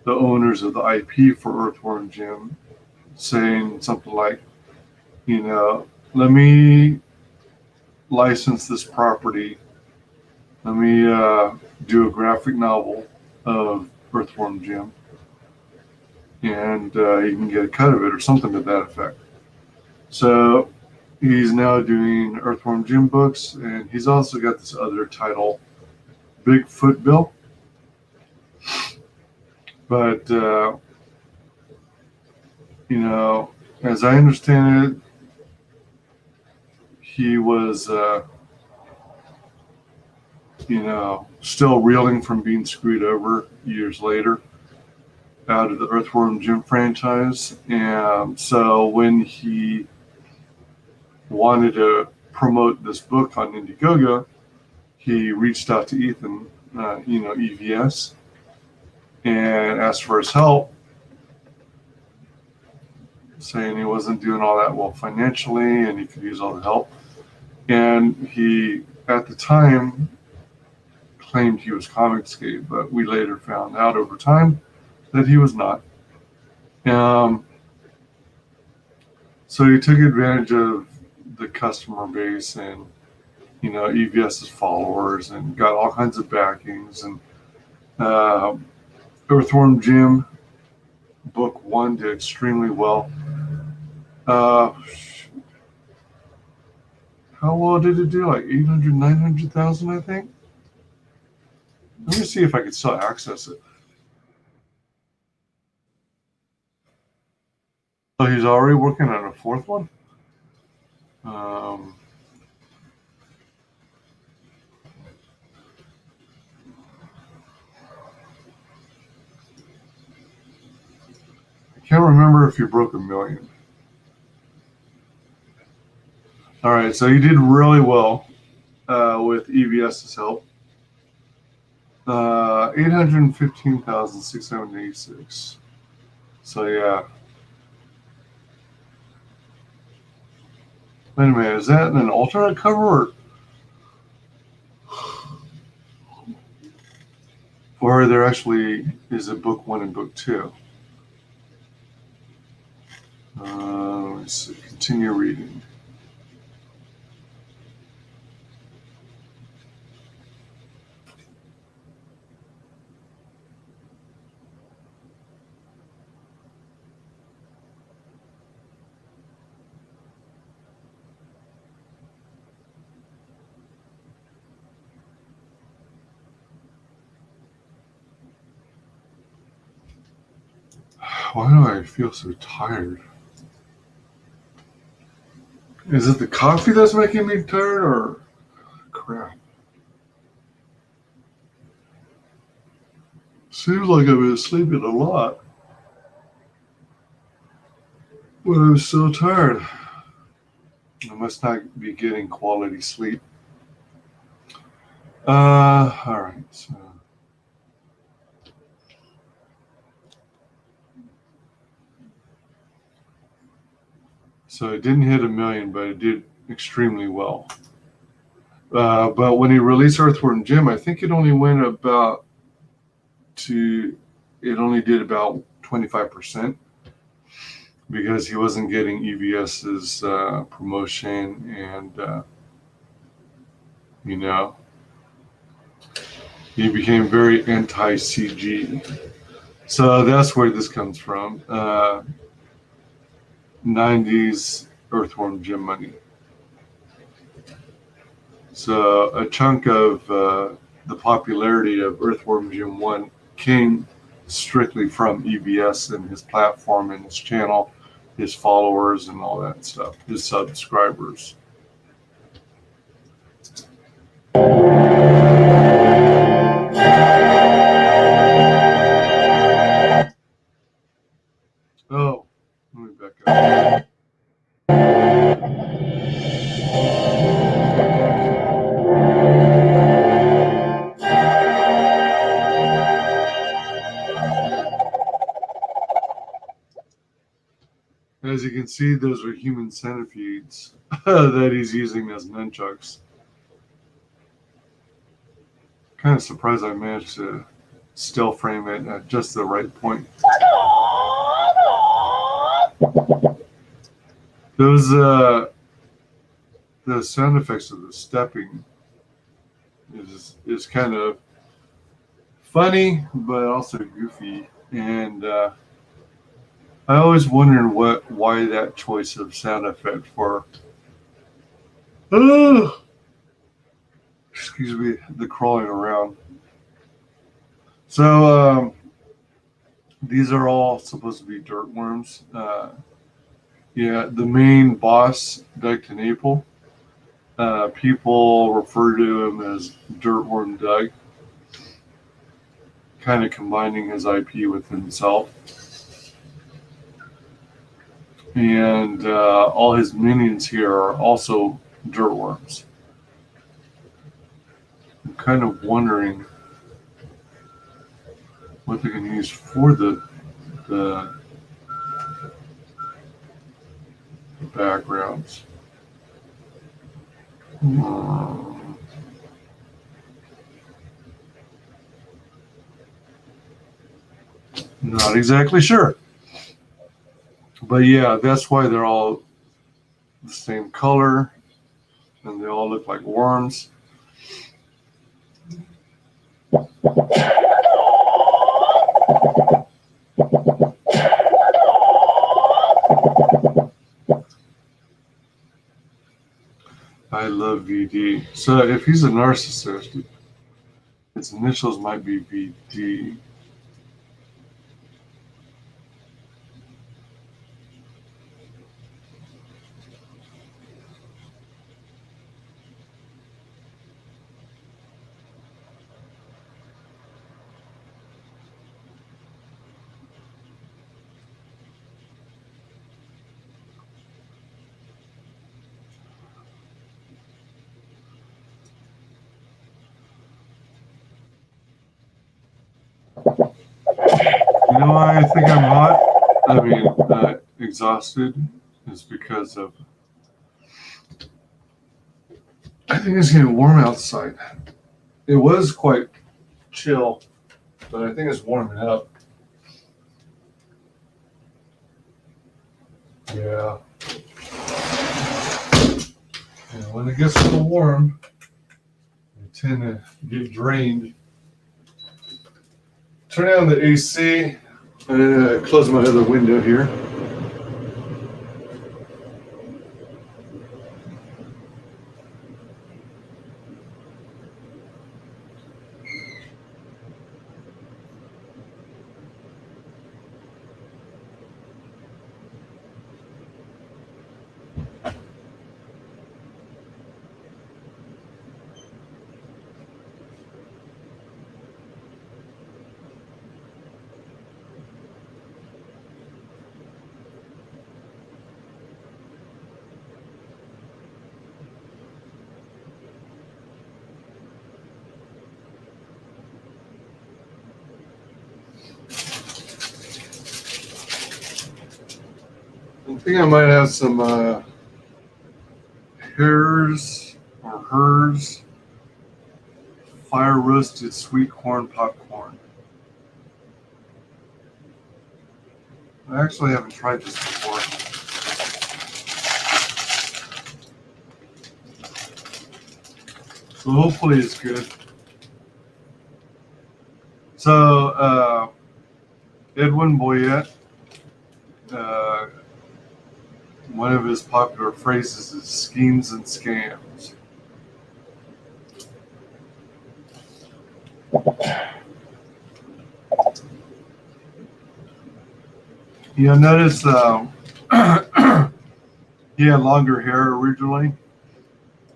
S1: the owners of the IP for Earthworm Jim, saying something like, you know, let me license this property. Let me do a graphic novel of Earthworm Jim, and you can get a cut of it or something to that effect. So he's now doing Earthworm Jim books, and he's also got this other title, Bigfoot Bill. But, you know, as I understand it, he was, you know, still reeling from being screwed over years later out of the Earthworm Jim franchise. And so when he wanted to promote this book on Indiegogo, he reached out to Ethan, you know, EVS, and asked for his help, saying he wasn't doing all that well financially and he could use all the help. And he, at the time, claimed he was ComicsGate, but we later found out over time that he was not. So he took advantage of the customer base and, you know, EVS's followers, and got all kinds of backings. And Earthworm Jim book 1 did extremely well. How well did it do? Like 800, 900,000, I think. Let me see if I can still access it. So he's already working on a 4th one. I can't remember if he broke 1 million. All right, so he did really well with EVS's help. 815,686. So yeah. Wait a minute, is that an alternate cover, or there actually is a book 1 and book 2? Let's see, continue reading. Why do I feel so tired? Is it the coffee that's making me tired, or crap? Seems like I've been sleeping a lot, but I'm so tired. I must not be getting quality sleep. All right, so it didn't hit 1 million, but it did extremely well. But when he released Earthworm Jim, I think it only went about it only did about 25%, because he wasn't getting EVS's promotion, and you know, he became very anti-CG. So that's where this comes from. 90s Earthworm Jim money. So a chunk of the popularity of Earthworm Jim 1 came strictly from EBS and his platform and his channel, his followers and all that stuff, his subscribers. Oh, let me back up. As you can see, those are human centipedes that he's using as nunchucks. Kind of surprised I managed to still frame it at just the right point. Those the sound effects of the stepping is kind of funny, but also goofy, and I always wondered why that choice of sound effect for excuse me, the crawling around. So these are all supposed to be dirt worms. Yeah, the main boss, Doug Knaple, people refer to him as Dirtworm Doug, kind of combining his IP with himself. And all his minions here are also dirtworms. I'm kind of wondering what they're going to use for the backgrounds. Not exactly sure. But yeah, that's why they're all the same color and they all look like worms. I love VD. So if he's a narcissist, his initials might be VD. You know why I think I'm hot? I mean, exhausted is because of. I think it's getting warm outside. It was quite chill, but I think it's warming up. Yeah. And when it gets a little warm, you tend to get drained. Turn on the AC and close my other window here. I think I might have some hers or hers fire roasted sweet corn popcorn. I actually haven't tried this before. So hopefully it's good. So Edwin Boyette, one of his popular phrases is schemes and scams. You'll notice he had longer hair originally,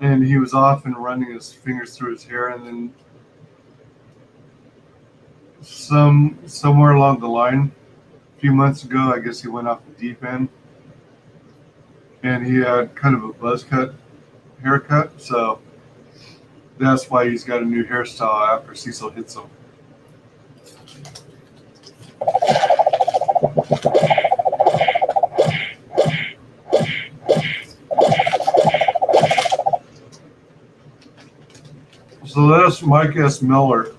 S1: and he was often running his fingers through his hair, and then somewhere along the line, a few months ago, I guess he went off the deep end, and he had kind of a buzz cut haircut, so that's why he's got a new hairstyle after Cecil hits him. So that's Mike S. Miller.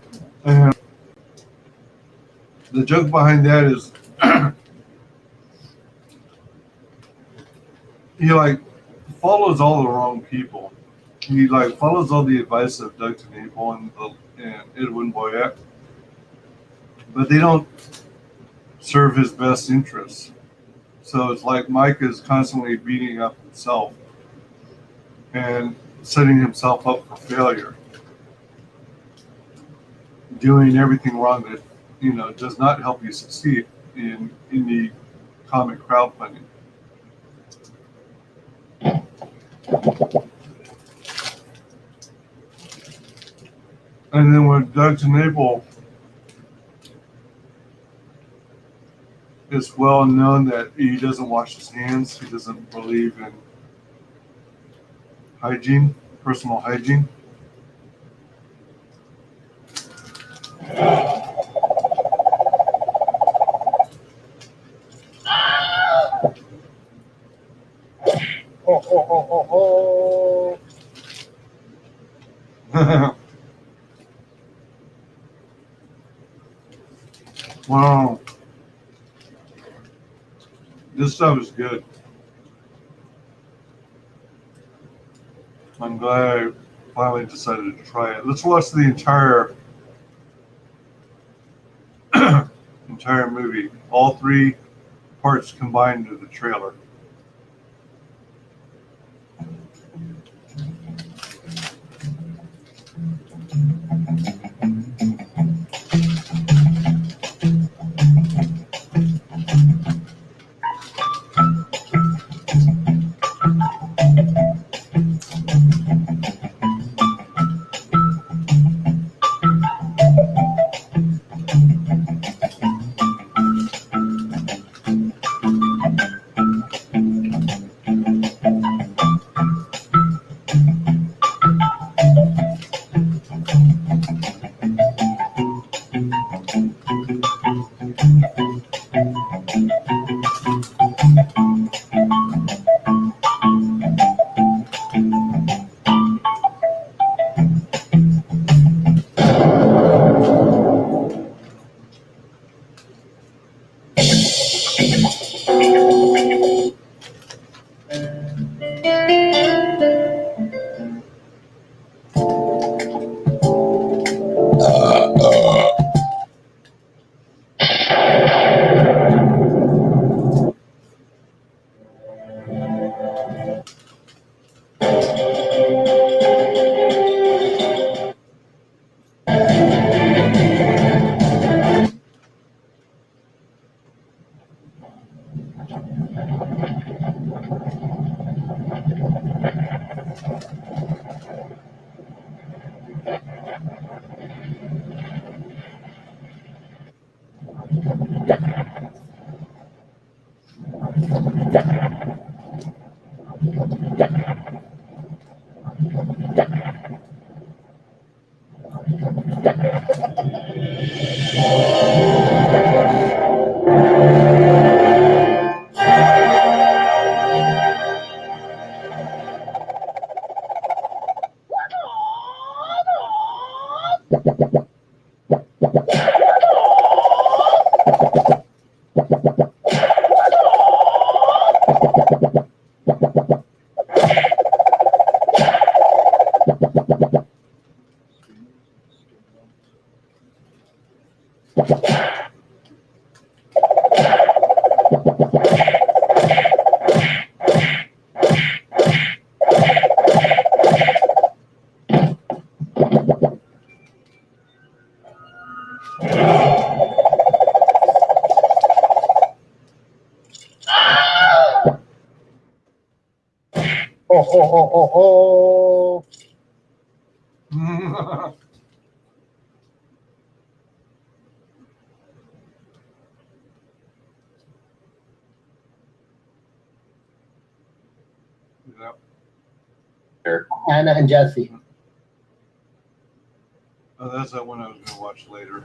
S1: And the joke behind that is he like follows all the wrong people. He like follows all the advice of Doug TenNapel and Edwin Boyette, but they don't serve his best interests. So it's like Mike is constantly beating up himself and setting himself up for failure, doing everything wrong that does not help you succeed in indie comic crowdfunding. And then with Doug TenNapel, it's well known that he doesn't wash his hands. He doesn't believe in hygiene, personal hygiene. Wow. This stuff is good. I'm glad I finally decided to try it. Let's watch the entire movie. All 3 parts combined into the trailer. Yeah.
S8: Anna and Jesse.
S1: Oh, that's that one I was gonna watch later.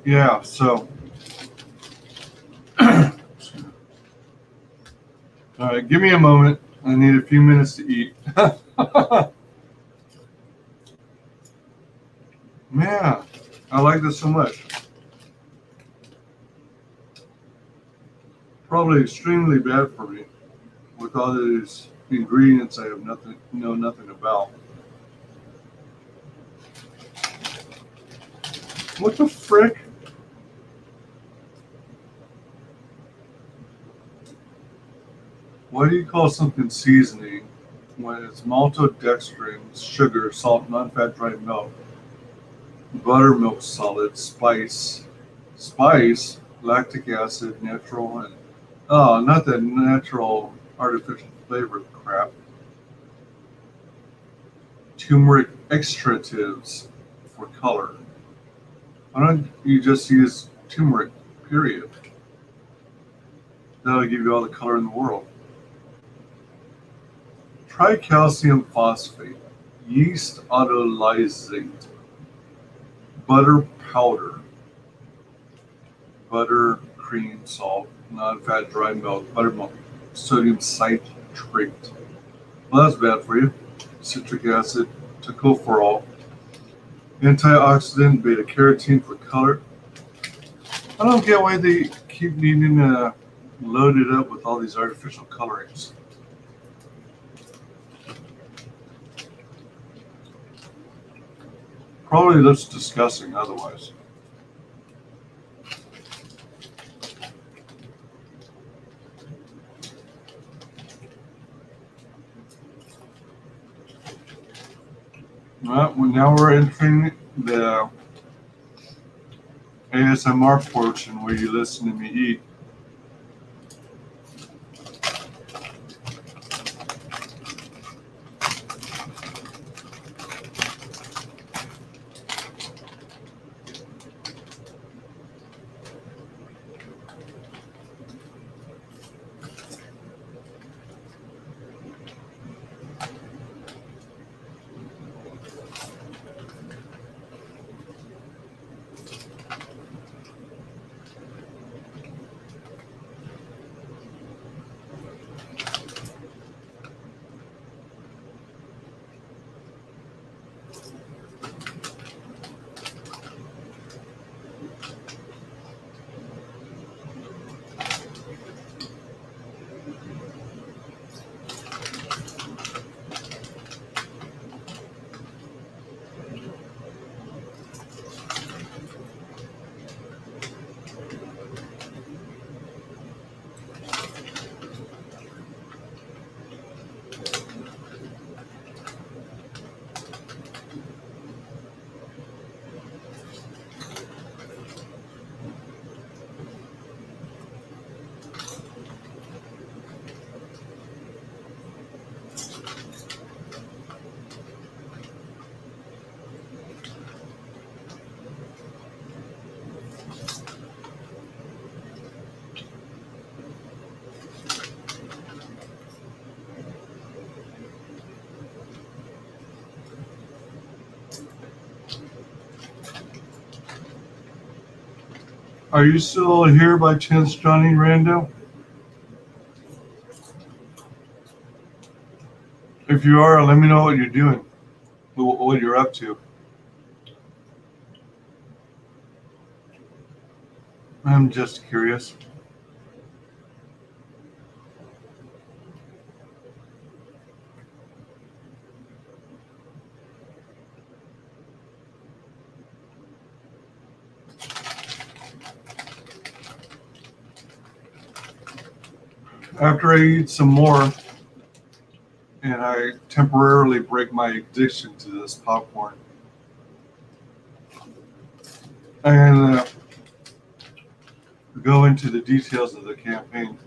S1: Yeah, so all right, give me a moment. I need a few minutes to eat. Man, I like this so much. Probably extremely bad for me with all these ingredients I have know nothing about. What the frick? Why do you call something seasoning when it's maltodextrin, sugar, salt, non-fat dried milk, buttermilk solid, spice, lactic acid, natural, and not that natural artificial flavor crap. Turmeric extractives for color. Why don't you just use turmeric, period? That'll give you all the color in the world. Tricalcium phosphate, yeast autolysate, butter powder, butter, cream, salt, non-fat dry milk, buttermilk, sodium citrate. Well, that's bad for you. Citric acid, tocopherol, antioxidant, beta carotene for color. I don't get why they keep needing to load it up with all these artificial colorings. Probably looks disgusting otherwise. Well, now we're entering the ASMR portion where you listen to me eat. Are you still here by chance, Johnny Rando? If you are, let me know what you're doing, what you're up to. I'm just curious. After I eat some more, and I temporarily break my addiction to this popcorn, and go into the details of the campaign.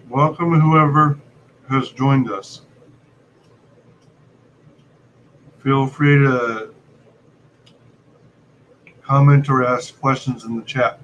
S1: welcome whoever has joined us. Feel free to comment or ask questions in the chat.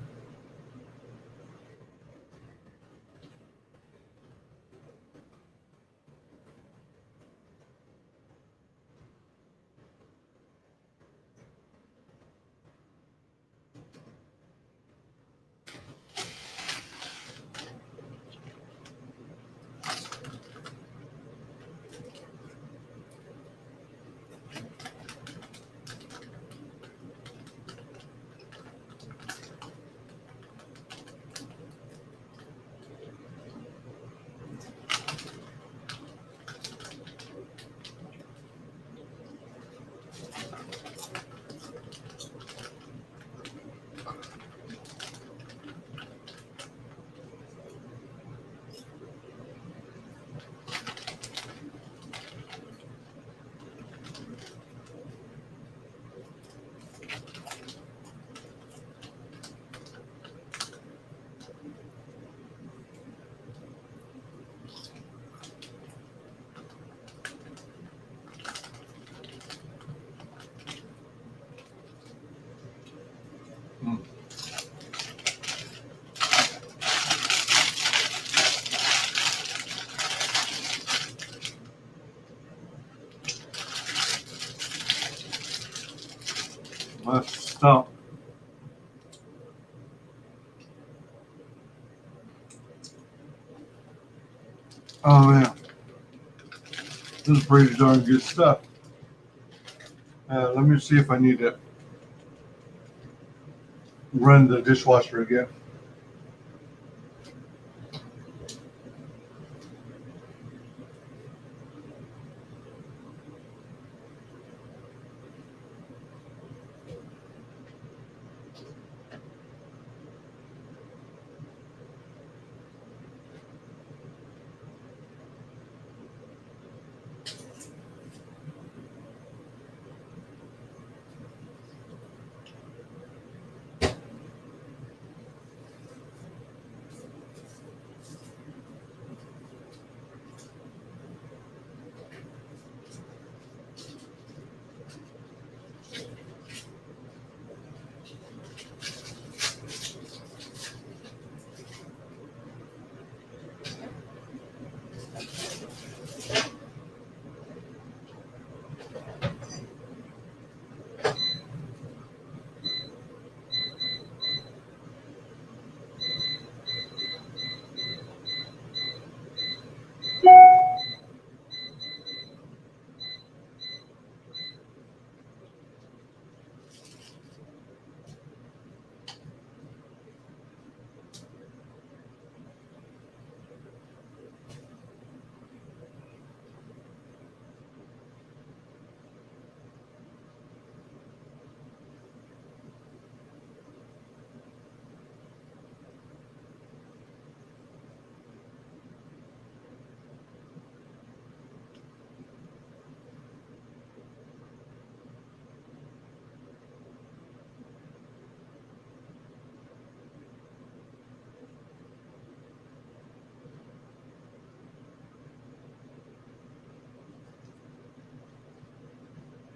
S1: Let's stop. Oh man, this is pretty darn good stuff. Let me see if I need to run the dishwasher again.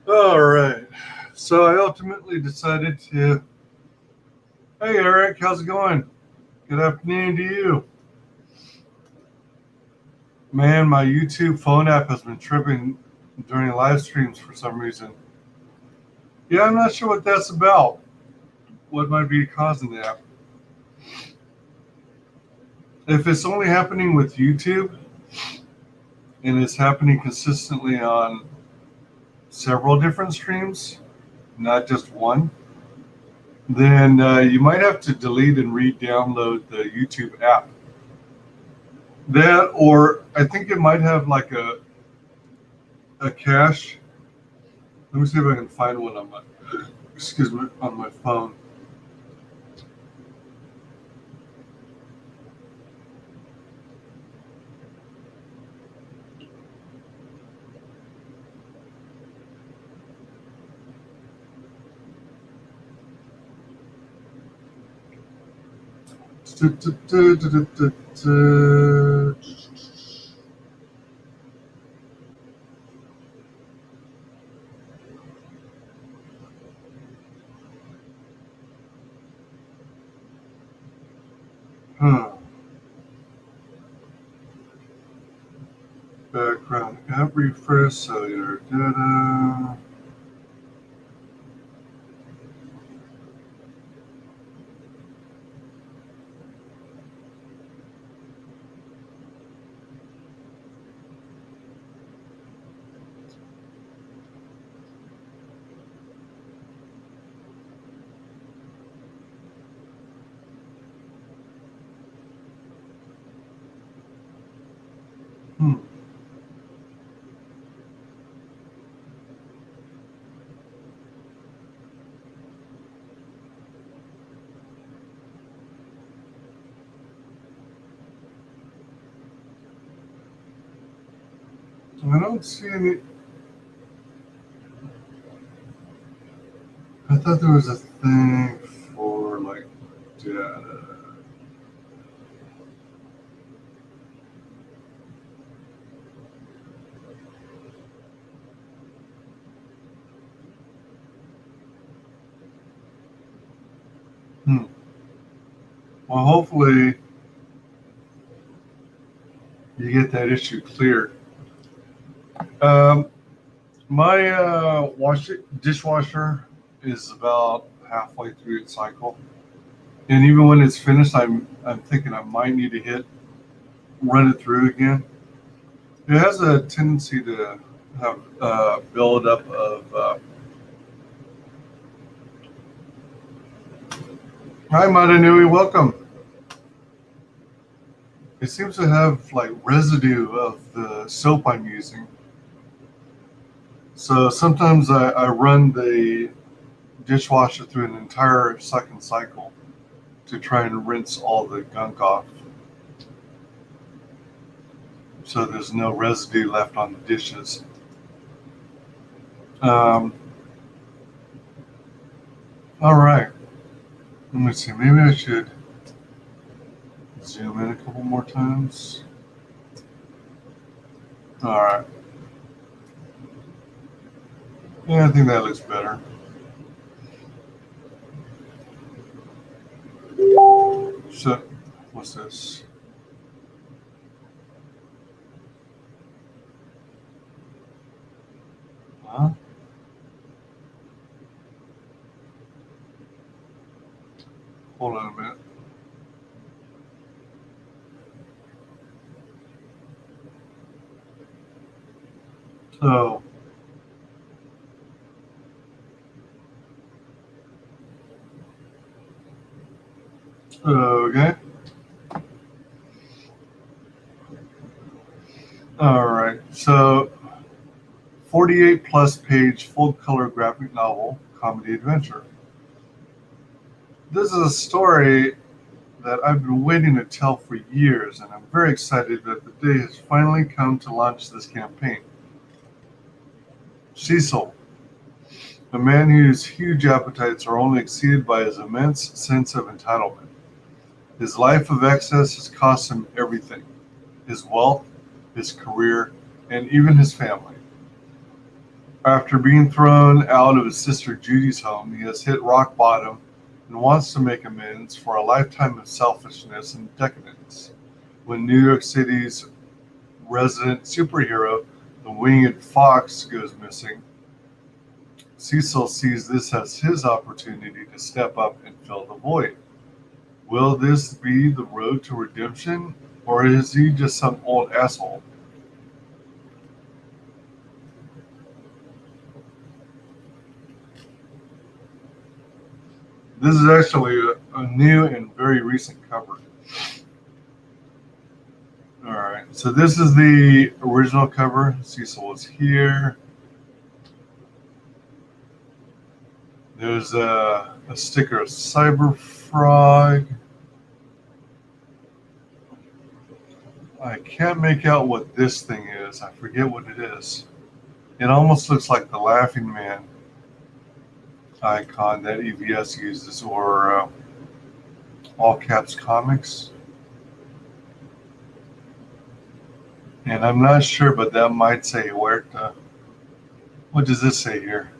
S1: All right. So I ultimately decided to. Hey, Eric, how's it going? Good afternoon to you. Man, my YouTube phone app has been tripping during live streams for some reason. Yeah, I'm not sure what that's about. What might be causing that? If it's only happening with YouTube and it's happening consistently on several different streams, not just one, then you might have to delete and re-download the YouTube app. That, or I think it might have like a cache. Let me see if I can find one on my, excuse me, on my phone. Background app refresh, cellular data. I don't see any. I thought there was a thing for like data. Well, hopefully you get that issue cleared. My dishwasher is about halfway through its cycle, and even when it's finished, I'm thinking I might need to run it through again. It has a tendency to have buildup of. Hi, Madanui, welcome. It seems to have like residue of the soap I'm using. So sometimes I run the dishwasher through an entire second cycle to try and rinse all the gunk off. So there's no residue left on the dishes. All right. Let me see. Maybe I should zoom in a couple more times. All right. Yeah, I think that looks better. So, what's this? Huh? Hold on a minute. So, okay. All right. So, 48 plus page full color graphic novel, comedy adventure. This is a story that I've been waiting to tell for years, and I'm very excited that the day has finally come to launch this campaign. Cecil, a man whose huge appetites are only exceeded by his immense sense of entitlement. His life of excess has cost him everything: his wealth, his career, and even his family. After being thrown out of his sister Judy's home, he has hit rock bottom and wants to make amends for a lifetime of selfishness and decadence. When New York City's resident superhero, the winged fox, goes missing, Cecil sees this as his opportunity to step up and fill the void. Will this be the road to redemption, or is he just some old asshole? This is actually a new and very recent cover. All right, so this is the original cover. Cecil was here. There's a sticker of Cyber Frog. I can't make out what this thing is. I forget what it is. It almost looks like the Laughing Man icon that EVS uses, or all caps comics. And I'm not sure, but that might say Huerta. What does this say here?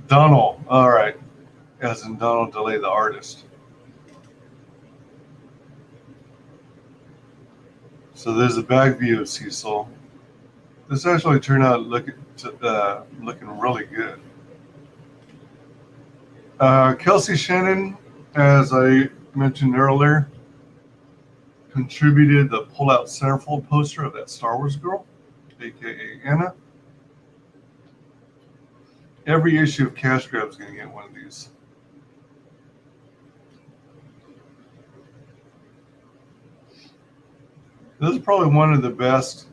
S1: Donald. All right. As in Donald DeLay, the artist. So there's a back view of Cecil. This actually turned out looking really good. Kelsey Shannon, as I mentioned earlier, contributed the pull-out centerfold poster of that Star Wars girl, aka Anna. Every issue of Cash Grab is going to get one of these. This is probably one of the best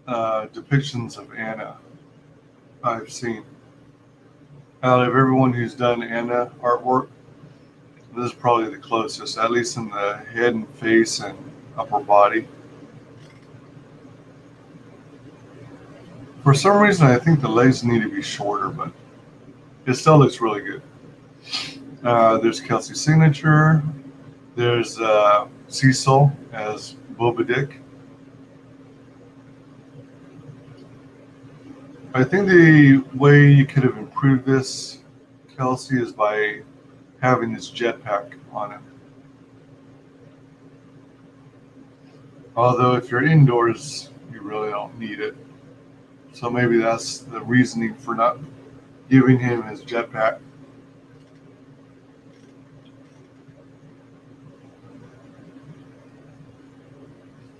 S1: depictions of Anna I've seen. Out of everyone who's done Anna artwork, this is probably the closest, at least in the head and face and upper body. For some reason, I think the legs need to be shorter, but it still looks really good. There's Kelsey's signature. There's Cecil as Boba Dick. I think the way you could have improved this, Kelsey, is by having this jetpack on it. Although if you're indoors, you really don't need it. So maybe that's the reasoning for not giving him his jetpack.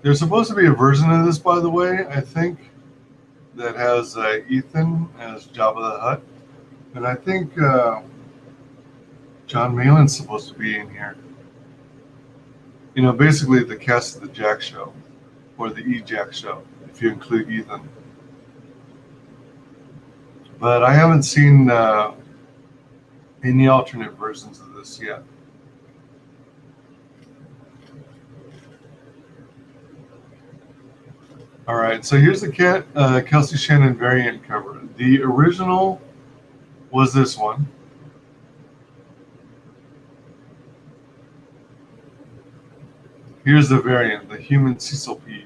S1: There's supposed to be a version of this, by the way, I think, that has Ethan as Jabba the Hutt. And I think John Malin's supposed to be in here. You know, basically the cast of the Jack Show, or the E-Jack Show, if you include Ethan. But I haven't seen any alternate versions of this yet. All right, so here's the Kelsey Shannon variant cover. The original was this one. Here's the variant, the human Cecil P.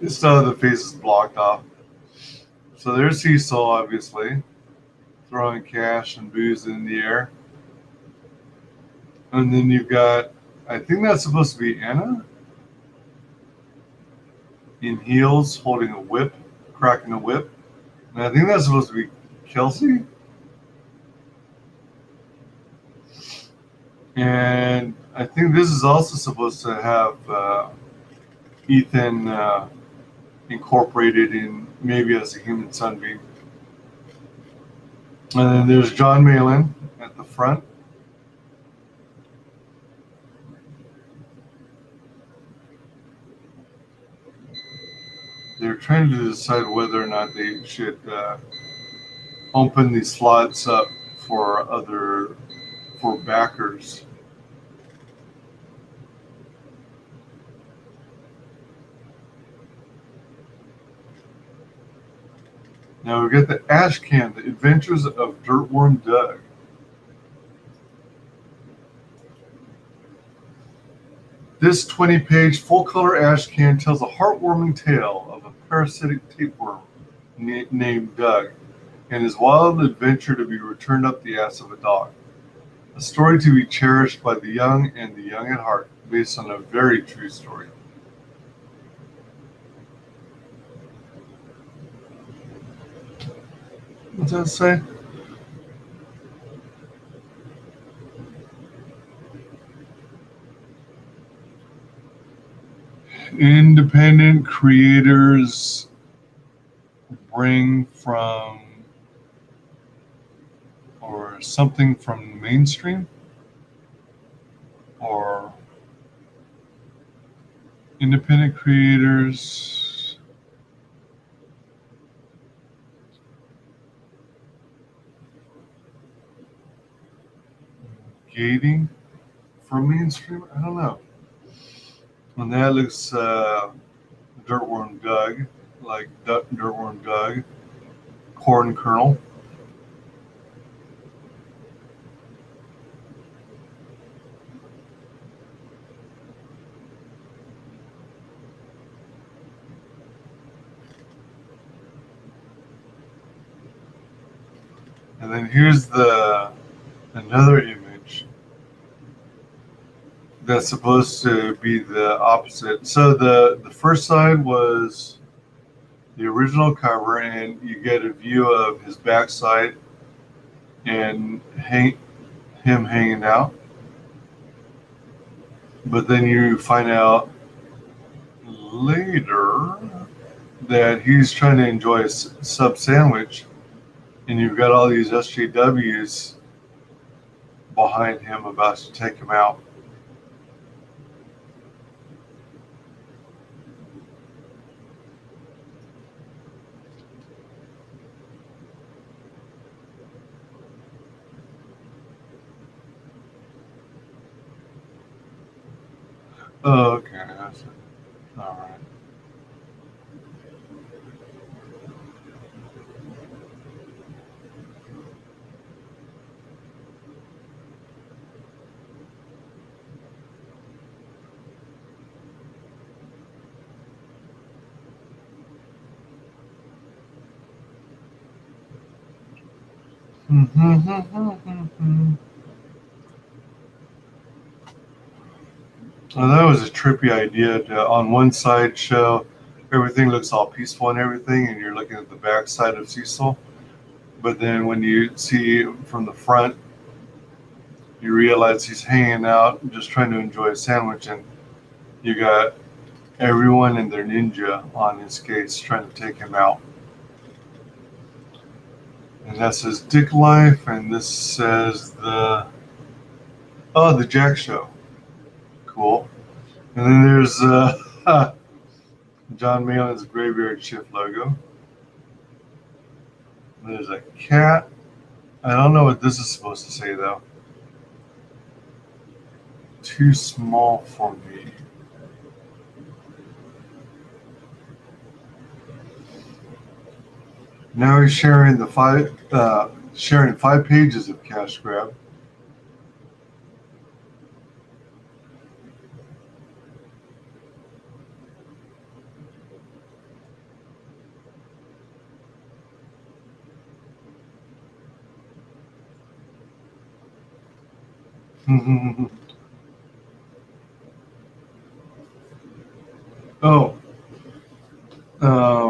S1: This the face is blocked off. So there's Cecil, obviously, throwing cash and booze in the air. And then you've got, I think that's supposed to be Anna in heels, holding a whip, cracking a whip. And I think that's supposed to be Kelsey. And I think this is also supposed to have Ethan incorporated in maybe as a human sunbeam. And then there's John Malin at the front. They're trying to decide whether or not they should open these slots up for backers. Now we get the Ash Can, The Adventures of Dirtworm Doug. This 20-page full-color ash can tells a heartwarming tale of a parasitic tapeworm named Doug and his wild adventure to be returned up the ass of a dog. A story to be cherished by the young and the young at heart, based on a very true story. What's that say? Independent creators bring from or something from mainstream, or independent creators gating from mainstream. I don't know. And that looks Dirtworm Doug like Dirtworm Doug, Corn Kernel. And then here's another image that's supposed to be the opposite. So the first side was the original cover, and you get a view of his backside and him hanging out. But then you find out later that he's trying to enjoy a sub sandwich, and you've got all these SJWs behind him about to take him out. Oh, okay. That's it. All right. Well, that was a trippy idea to, on one side, show everything looks all peaceful and everything, and you're looking at the back side of Cecil. But then when you see from the front, you realize he's hanging out, just trying to enjoy a sandwich, and you got everyone and their ninja on his case trying to take him out. And that says Dick Life, and this says the Jack Show. Cool. And then there's John Malin's Graveyard Shift logo. There's a cat. I don't know what this is supposed to say though. Too small for me. Now he's sharing sharing 5 pages of cash grab.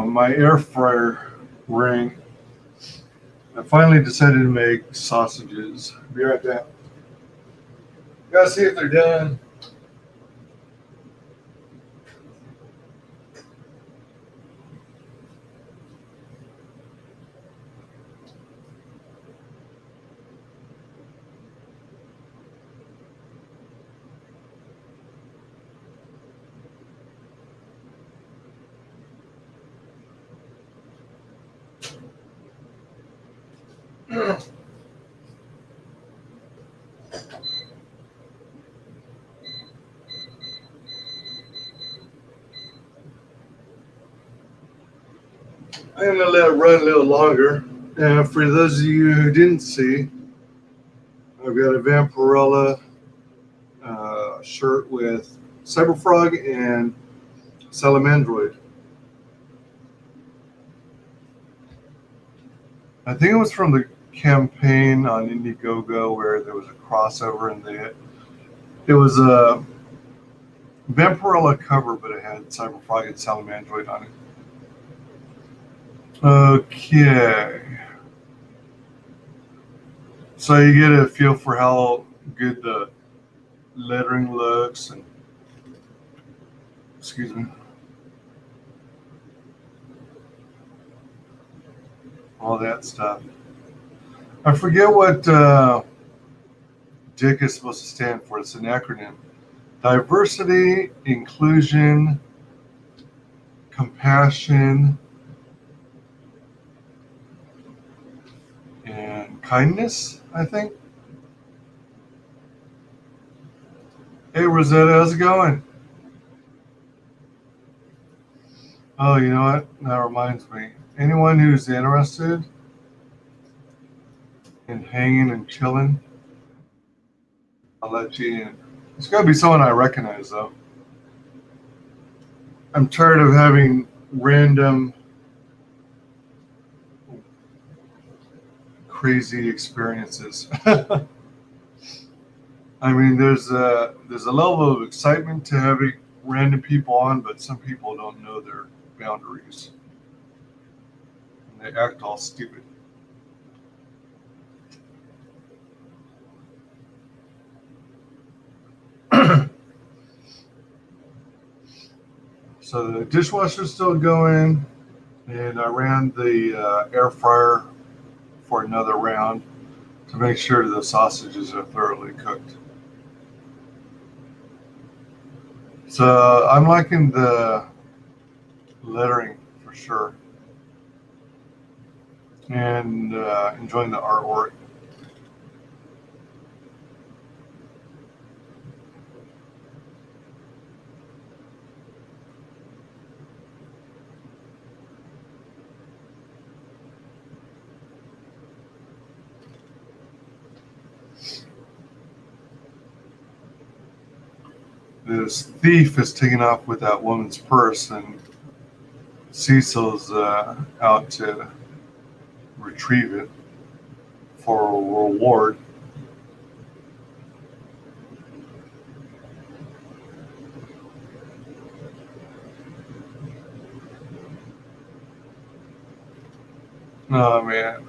S1: My air fryer ring. I finally decided to make sausages. Be right back. Gotta see if they're done. I'm going to let it run a little longer. And for those of you who didn't see, I've got a Vampirella shirt with Cyberfrog and Salamandroid. I think it was from the campaign on Indiegogo where there was a crossover and it was a Vampirella cover, but it had Cyberfrog and Salamandroid on it. Okay. So you get a feel for how good the lettering looks and excuse me. All that stuff. I forget what DIC is supposed to stand for. It's an acronym. Diversity, inclusion, compassion, and kindness, I think. Hey, Rosetta, how's it going? Oh, you know what? That reminds me. Anyone who's interested in hanging and chilling, I'll let you in. It's got to be someone I recognize, though. I'm tired of having random crazy experiences. I mean, there's a level of excitement to having random people on, but some people don't know their boundaries. And they act all stupid. So the dishwasher's still going, and I ran the air fryer for another round to make sure the sausages are thoroughly cooked. So I'm liking the lettering for sure, and enjoying the artwork. This thief is taking off with that woman's purse, and Cecil's out to retrieve it for a reward. Oh man.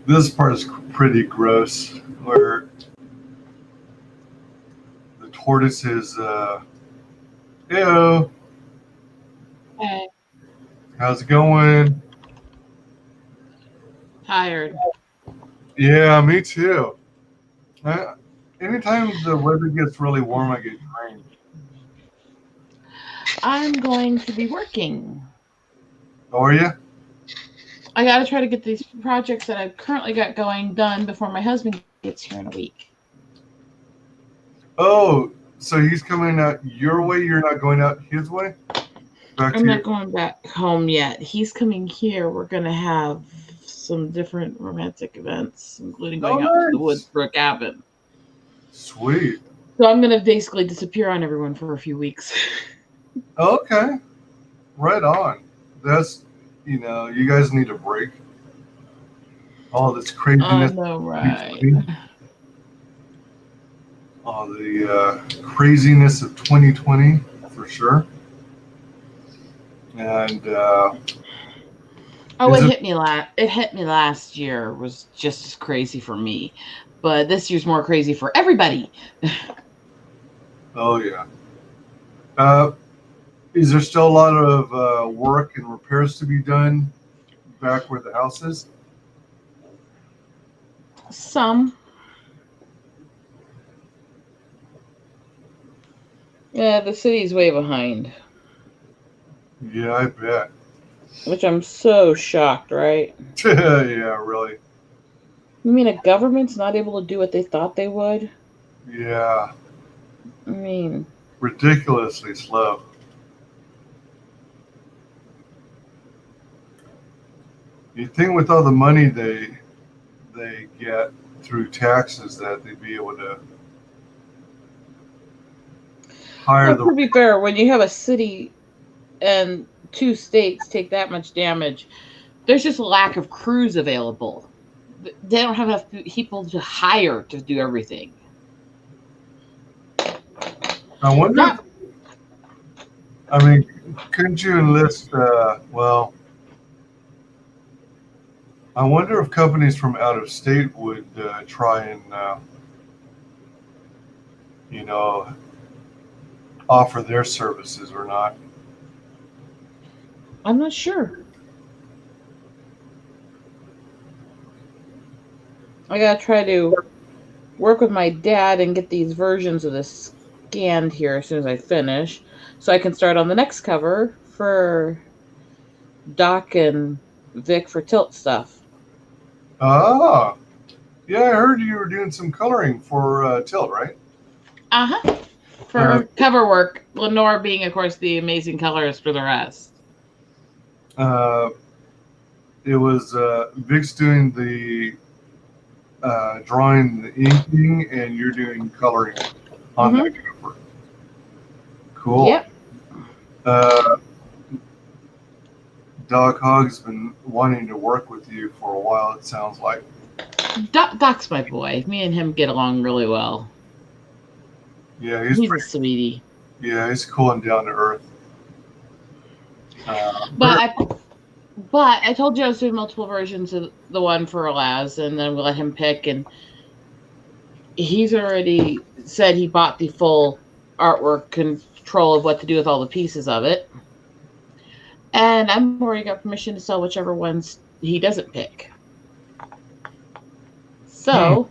S1: This part is pretty gross, where the tortoise is, ew,
S9: Hey,
S1: how's it going?
S9: tired.
S1: Yeah, me too. Anytime the weather gets really warm, I get drained.
S9: I'm going to be working.
S1: Oh, are you?
S9: I got to try to get these projects that I've currently got going done before my husband gets here in a week.
S1: Oh, so he's coming out your way, you're not going out his way? Back
S9: I'm
S1: to
S9: not going back home yet. He's coming here. We're going to have some different romantic events, including going out to the
S1: nice.
S9: Woodsbrook Cabin.
S1: Sweet.
S9: So I'm going to basically disappear on everyone for a few weeks.
S1: Okay. Right on. That's, you guys need a break. All this craziness.
S9: know, right?
S1: All the craziness of 2020, for sure. And
S9: Oh, it hit me last year. It was just as crazy for me, but this year's more crazy for everybody.
S1: oh yeah. Is there still a lot of work and repairs to be done back where the house is?
S9: Some. Yeah, the city's way behind.
S1: Yeah, I bet.
S9: Which I'm so shocked, right?
S1: Yeah, really.
S9: You mean a government's not able to do what they thought they would?
S1: Yeah.
S9: I mean,
S1: Ridiculously slow. You'd think with all the money they get through taxes that they'd be able to hire
S9: well, to be fair, when you have a city and 2 states take that much damage, there's just a lack of crews available. They don't have enough people to hire to do everything.
S1: I wonder. Couldn't you enlist? I wonder if companies from out of state would try and, offer their services or not.
S9: I'm not sure. I gotta try to work with my dad and get these versions of this scanned here as soon as I finish, so I can start on the next cover for Doc and Vic for Tilt stuff.
S1: Ah, yeah, I heard you were doing some coloring for Tilt, right?
S9: Uh-huh. For cover work, Lenore being, of course, the amazing colorist for the rest.
S1: It was Vic's doing the drawing, the inking, and you're doing coloring on that cover. Cool.
S9: Yep.
S1: Doc Hogg's been wanting to work with you for a while, it sounds like.
S9: Doc's my boy. Me and him get along really well.
S1: Yeah,
S9: He's a sweetie.
S1: Yeah, he's cool and down to earth.
S9: But I told you I was doing multiple versions of the one for Alaz, and then we'll let him pick. And he's already said he bought the full artwork control of what to do with all the pieces of it. And I've already got permission to sell whichever ones he doesn't pick. So,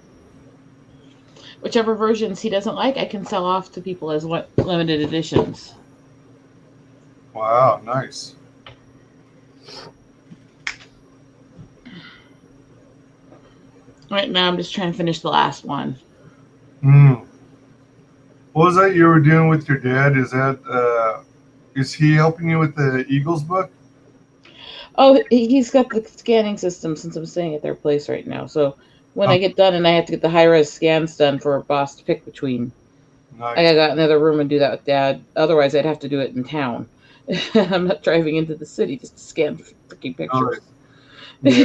S9: whichever versions he doesn't like, I can sell off to people as limited editions.
S1: Wow, nice.
S9: Right now, I'm just trying to finish the last one.
S1: What was that you were doing with your dad? Is he helping you with the Eagles book?
S9: Oh, he's got the scanning system since I'm staying at their place right now. So when I get done and I have to get the high-res scans done for a boss to pick between,
S1: Nice.
S9: I gotta go out in another room and do that with Dad. Otherwise, I'd have to do it in town. I'm not driving into the city just to scan freaking pictures.
S1: Yeah.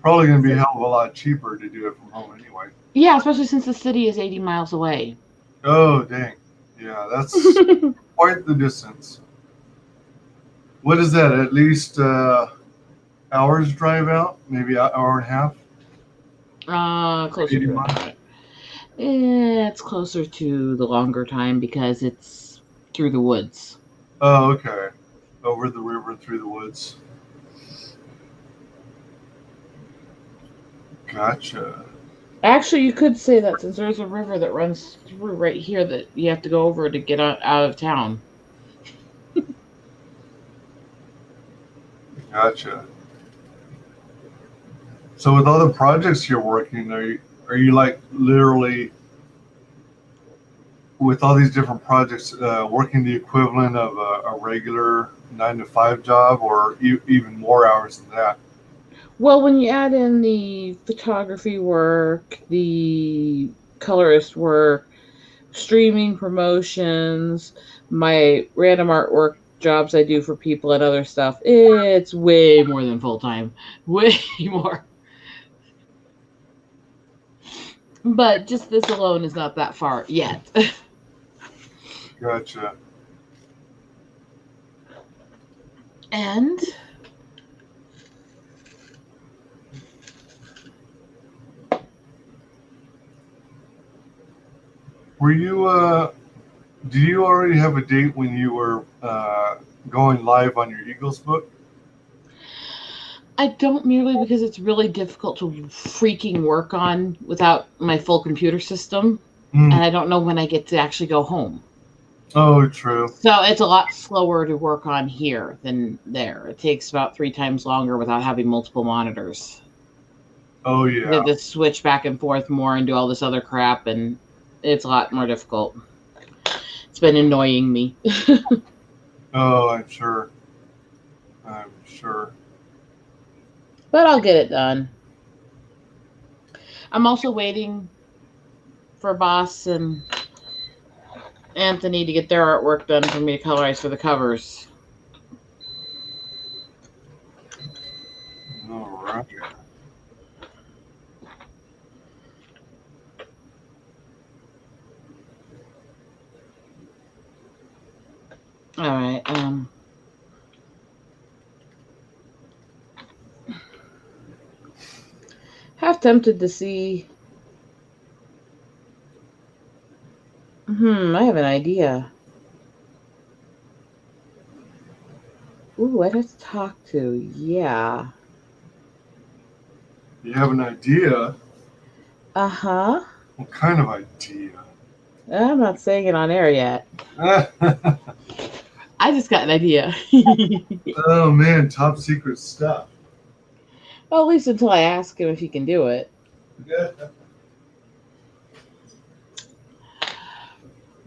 S1: Probably going to be a hell of a lot cheaper to do it from home anyway.
S9: Yeah, especially since the city is 80 miles away.
S1: Oh, dang. Yeah, that's quite the distance. What is that? At least hours drive out? Maybe an hour and a half?
S9: Closer to that. It's closer to the longer time because it's through the woods.
S1: Oh, okay. Over the river through the woods. Gotcha.
S9: Actually, you could say that since there's a river that runs through right here that you have to go over to get out of town.
S1: Gotcha. So with all the projects you're working, are you like literally with all these different projects working the equivalent of a regular 9-to-5 job, or even more hours than that?
S9: Well, when you add in the photography work, the colorist work, streaming promotions, my random artwork jobs I do for people and other stuff, it's way more than full-time. Way more. But just this alone is not that far yet.
S1: Gotcha.
S9: And
S1: Were you do you already have a date when you were going live on your Eagles book?
S9: I don't, merely because it's really difficult to freaking work on without my full computer system. And I don't know when I get to actually go home.
S1: Oh, true.
S9: So it's a lot slower to work on here than there. It takes about 3 times longer without having multiple monitors.
S1: Oh, yeah.
S9: You have to switch back and forth more and do all this other crap, and it's a lot more difficult. It's been annoying me.
S1: Oh, I'm sure. I'm sure.
S9: But I'll get it done. I'm also waiting for Boss and Anthony to get their artwork done for me to colorize for the covers.
S1: All right.
S9: All right. Half tempted to see. I have an idea. Ooh, I'd have to talk to. Yeah.
S1: You have an idea?
S9: Uh-huh.
S1: What kind of idea?
S9: I'm not saying it on air yet. I just got an idea.
S1: Oh, man, top secret stuff.
S9: Well, at least until I ask him if he can do it.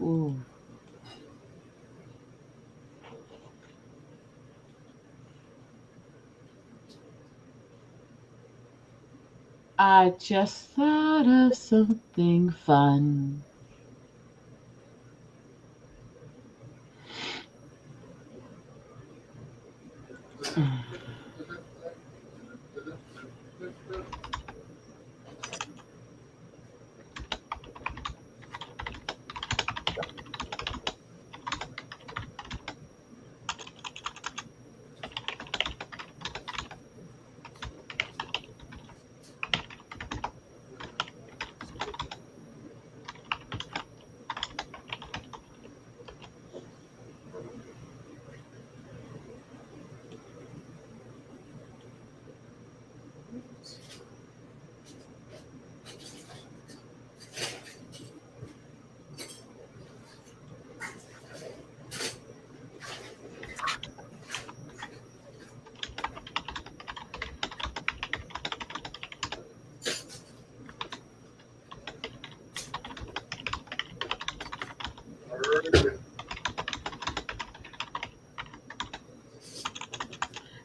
S9: Ooh. I just thought of something fun.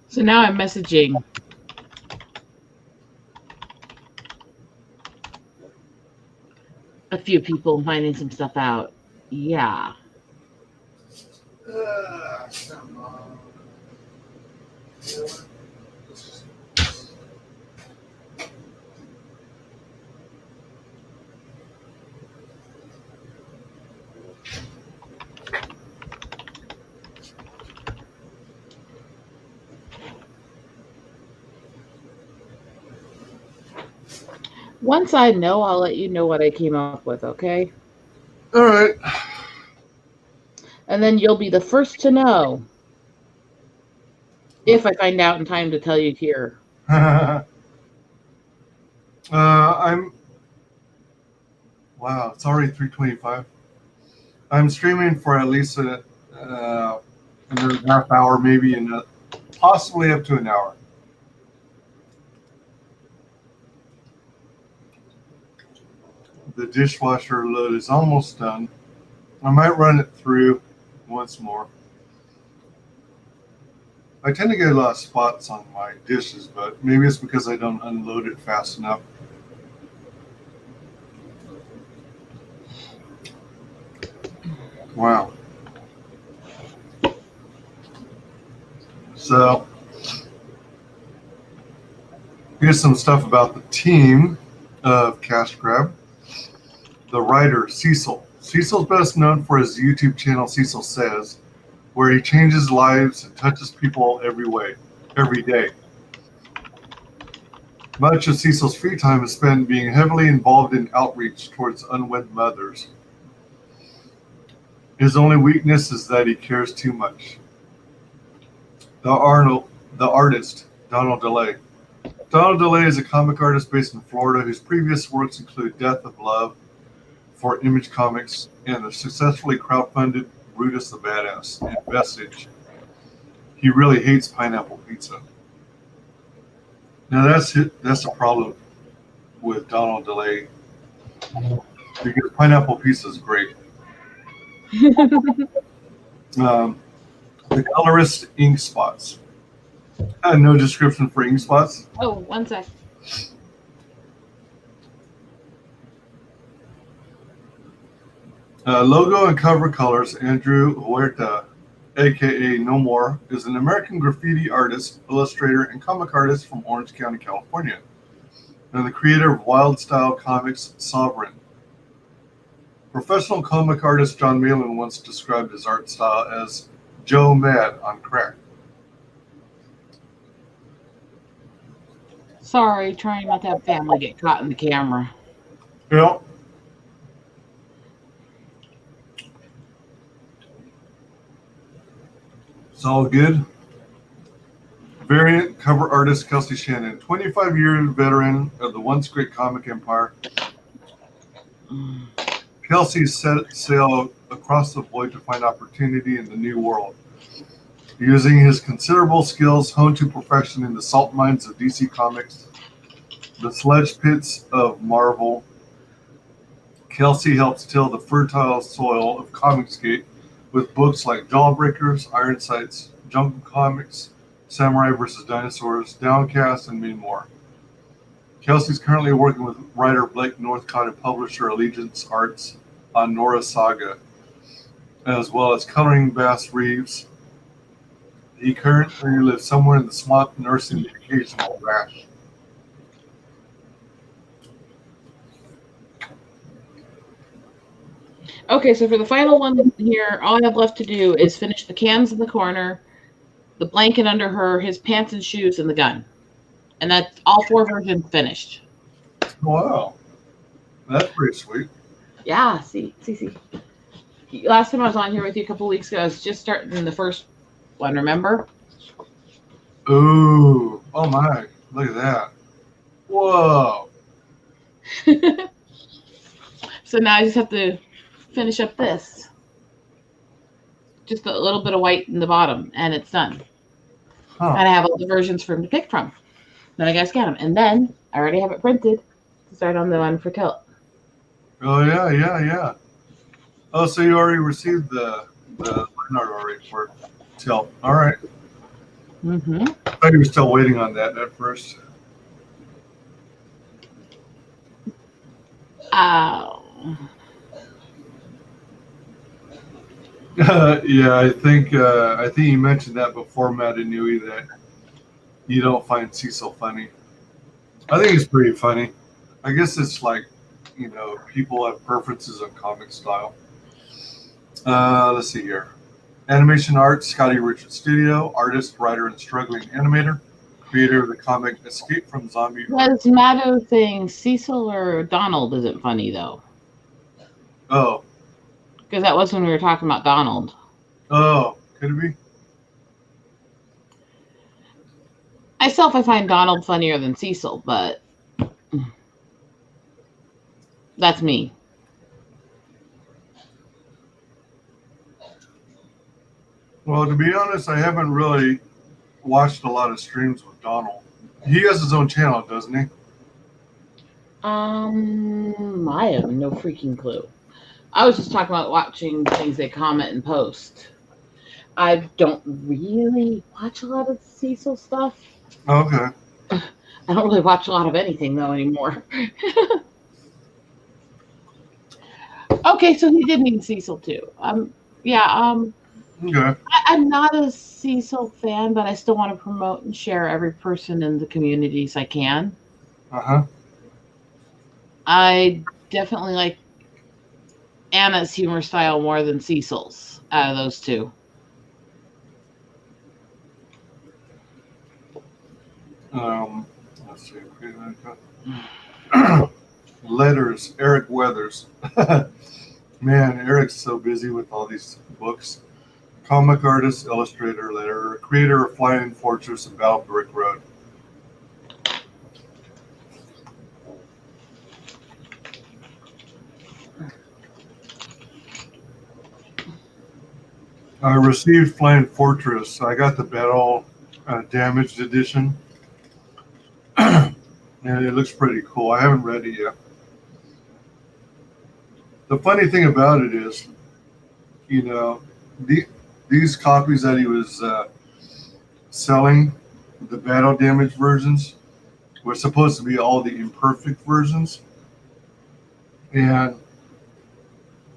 S9: So now I'm messaging a few people, finding some stuff out. Yeah. Once I know, I'll let you know what I came up with, okay?
S1: All right.
S9: And then you'll be the first to know. If I find out in time to tell you here.
S1: Wow, it's already 3:25. I'm streaming for at least another half hour, maybe possibly up to an hour. The dishwasher load is almost done. I might run it through once more. I tend to get a lot of spots on my dishes, but maybe it's because I don't unload it fast enough. Wow. So, here's some stuff about the team of Cash Grab. The writer, Cecil. Cecil's best known for his YouTube channel, Cecil Says, where he changes lives and touches people every day. Much of Cecil's free time is spent being heavily involved in outreach towards unwed mothers. His only weakness is that he cares too much. The artist, Donald DeLay. Donald DeLay is a comic artist based in Florida whose previous works include Death of Love for Image Comics and the successfully crowdfunded Brutus the Badass and Vestige. He really hates pineapple pizza. Now that's the problem with Donald DeLay, because pineapple pizza is great. The colorist ink spots. No description for ink spots.
S9: Oh, one sec.
S1: Logo and cover colors. Andrew Huerta, aka No More, is an American graffiti artist, illustrator, and comic artist from Orange County, California, and the creator of Wild Style Comics Sovereign. Professional comic artist John Malin once described his art style as Joe Mad on crack.
S9: Sorry, trying not to have family get caught in the camera.
S1: Yeah. It's all good. Variant cover artist Kelsey Shannon, 25-year veteran of the once great comic empire. Kelsey set sail across the void to find opportunity in the new world. Using his considerable skills honed to perfection in the salt mines of DC Comics, the sledge pits of Marvel, Kelsey helps till the fertile soil of ComicsGate with books like Jawbreakers, Iron Sights, Jungle Comics, Samurai vs. Dinosaurs, Downcast, and many more. Kelsey's currently working with writer Blake Northcott and publisher Allegiance Arts on Nora Saga, as well as coloring Bass Reeves. He currently lives somewhere in the smart nursing educational rash.
S9: Okay, so for the final one here, all I have left to do is finish the cans in the corner, the blanket under her, his pants and shoes, and the gun. And that's all 4 versions finished.
S1: Wow. That's pretty sweet.
S9: Yeah, see. Last time I was on here with you a couple weeks ago, I was just starting the first one, remember?
S1: Ooh. Oh my. Look at that. Whoa.
S9: So now I just have to finish up this. Just a little bit of white in the bottom, and it's done.
S1: Huh.
S9: And I have all the versions for him to pick from. Then I gotta scan them. And then I already have it printed to start on the one for Tilt.
S1: Oh, yeah. Oh, so you already received the line art already for Tilt. All right.
S9: Mm-hmm.
S1: I thought you were still waiting on that at first. Yeah, I think you mentioned that before, Matt and Nui, that you don't find Cecil funny. I think it's pretty funny. I guess it's like, people have preferences on comic style. Let's see here. Animation art, Scotty Richard Studio, artist, writer, and struggling animator, creator of the comic Escape from Zombie.
S9: Was Matto saying Cecil or Donald isn't funny, though?
S1: Oh.
S9: Because that was when we were talking about Donald.
S1: Oh, could it be?
S9: Myself, I find Donald funnier than Cecil, but that's me.
S1: Well, to be honest, I haven't really watched a lot of streams with Donald. He has his own channel, doesn't he?
S9: I have no freaking clue. I was just talking about watching things they comment and post. I don't really watch a lot of Cecil stuff.
S1: Okay.
S9: I don't really watch a lot of anything, though, anymore. Okay, so he did mean Cecil, too.
S1: Okay.
S9: I'm not a Cecil fan, but I still want to promote and share every person in the communities I can.
S1: Uh-huh.
S9: I definitely like Anna's humor style more than Cecil's out of those two.
S1: Let's see. Letters, Eric Weathers. Man, Eric's so busy with all these books. Comic artist, illustrator, letterer, creator of Flying Fortress and Battle Brick Road. I received Flying Fortress. I got the Battle Damaged Edition. And it looks pretty cool. I haven't read it yet. The funny thing about it is, these copies that he was selling, the battle damage versions, were supposed to be all the imperfect versions. And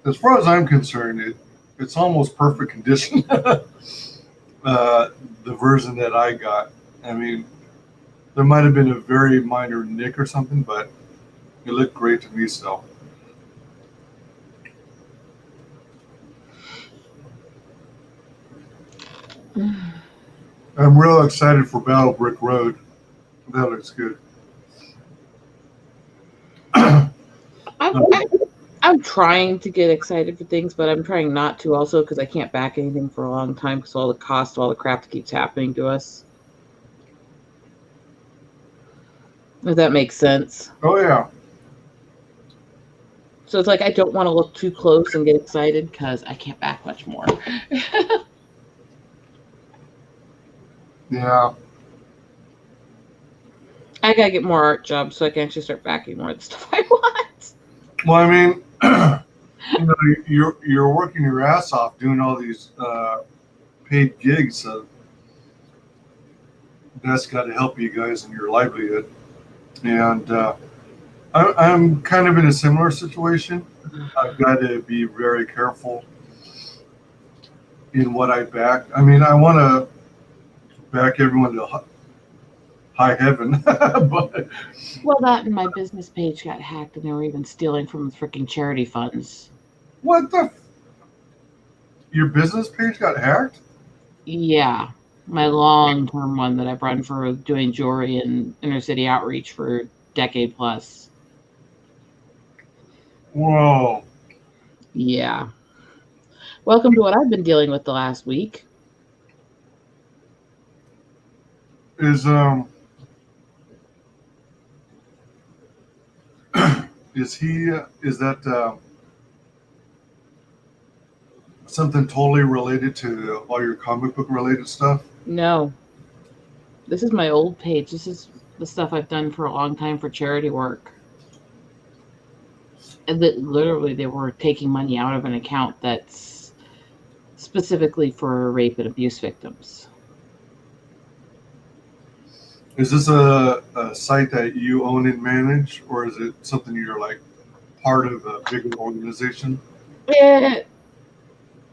S1: as far as I'm concerned, it's almost perfect condition. The version that I got. I mean, there might have been a very minor nick or something, but it looked great to me still. I'm real excited for Battle Brick Road. That looks good.
S9: I'm trying to get excited for things, but I'm trying not to also because I can't back anything for a long time because all the cost of all the crap that keeps happening to us. If that makes sense.
S1: Oh, yeah.
S9: So it's like I don't want to look too close and get excited because I can't back much more.
S1: Yeah.
S9: I gotta get more art jobs so I can actually start backing more of the stuff I want.
S1: Well, I mean, you know, you're working your ass off doing all these paid gigs, so that's got to help you guys in your livelihood. And I'm kind of in a similar situation. I've got to be very careful in what I back. I mean, I want to back everyone to high heaven, but
S9: Well, that and my business page got hacked, and they were even stealing from freaking charity funds.
S1: what the? Your business page got hacked?
S9: Yeah, my long-term one that I've run for doing jewelry and inner city outreach for a decade plus.
S1: Whoa.
S9: Yeah. Welcome to what I've been dealing with the last week.
S1: Is is that something totally related to all your comic book related stuff?
S9: No, this is my old page. This is the stuff I've done for a long time for charity work. And that literally they were taking money out of an account that's specifically for rape and abuse victims.
S1: Is this a site that you own and manage, or is it something you're like part of a bigger organization?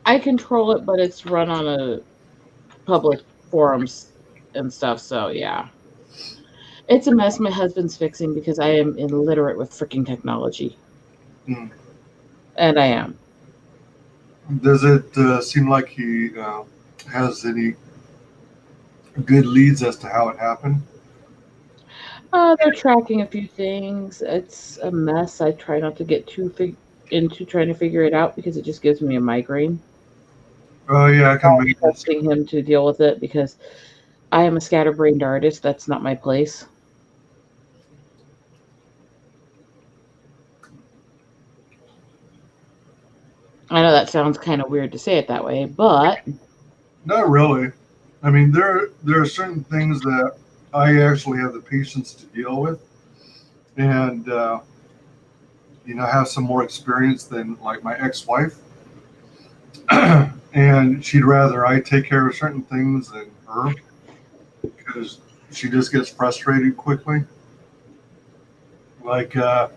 S9: I control it, but it's run on a public forums and stuff, so yeah. It's a mess my husband's fixing because I am illiterate with freaking technology.
S1: Hmm.
S9: And I am.
S1: Does it seem like he has any good leads as to how it happened?
S9: They're tracking a few things. It's a mess. I try not to get too into trying to figure it out because it just gives me a migraine.
S1: Oh yeah, I can make this.
S9: Trusting him to deal with it because I am a scatterbrained artist. That's not my place. I know that sounds kind of weird to say it that way, but
S1: Not really. I mean, there are certain things that I actually have the patience to deal with, and have some more experience than like my ex-wife, and she'd rather I take care of certain things than her because she just gets frustrated quickly. Like as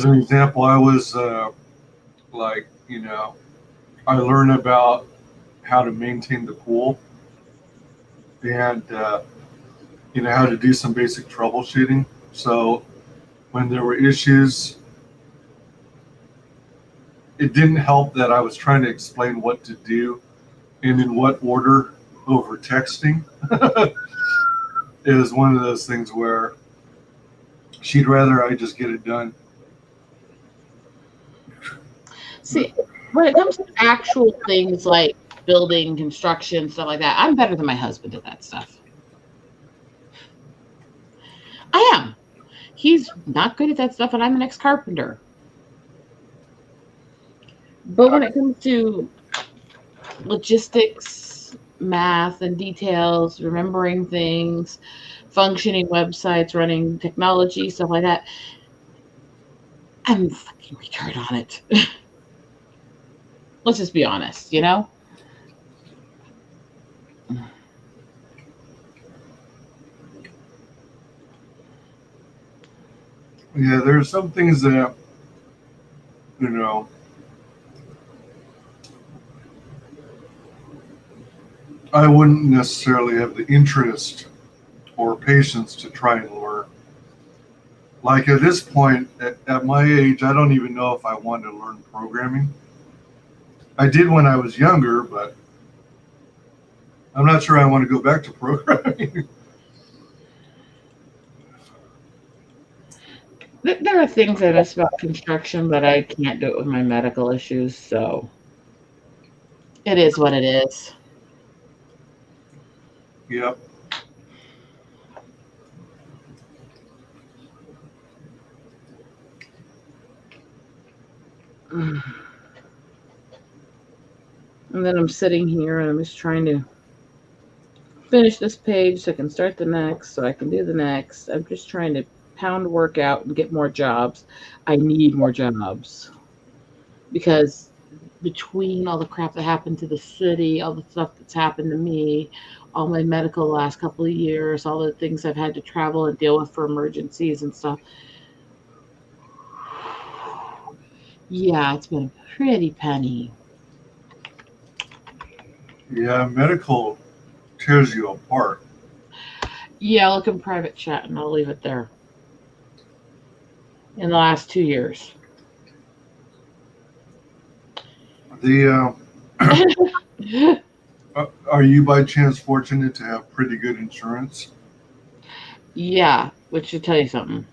S1: an example, I was I learned about how to maintain the pool and how to do some basic troubleshooting. So when there were issues, it didn't help that I was trying to explain what to do and in what order over texting. It was one of those things where she'd rather I just get it done.
S9: see, when it comes to actual things like building, construction, stuff like that, I'm better than my husband at that stuff. I am. He's not good at that stuff, and I'm an ex-carpenter. But when it comes to logistics, math, and details, remembering things, functioning websites, running technology, stuff like that, I'm fucking retarded on it. Let's just be honest,
S1: Yeah, there are some things that, I wouldn't necessarily have the interest or patience to try and learn. Like at this point, at my age, I don't even know if I want to learn programming. I did when I was younger, but I'm not sure I want to go back to programming.
S9: There are things I miss about construction, but I can't do it with my medical issues, so it is what it is.
S1: Yep.
S9: And then I'm sitting here and I'm just trying to finish this page so I can start the next, so I can do the next. I'm just trying to pound work out and get more jobs. I need more jobs because between all the crap that happened to the city, all the stuff that's happened to me, all my medical the last couple of years, all the things I've had to travel and deal with for emergencies and stuff. Yeah, it's been a pretty penny.
S1: Yeah, medical tears you apart.
S9: Yeah, look in private chat and I'll leave it there. In the last 2 years.
S1: The are you by chance fortunate to have pretty good insurance?
S9: Yeah, which should tell you something.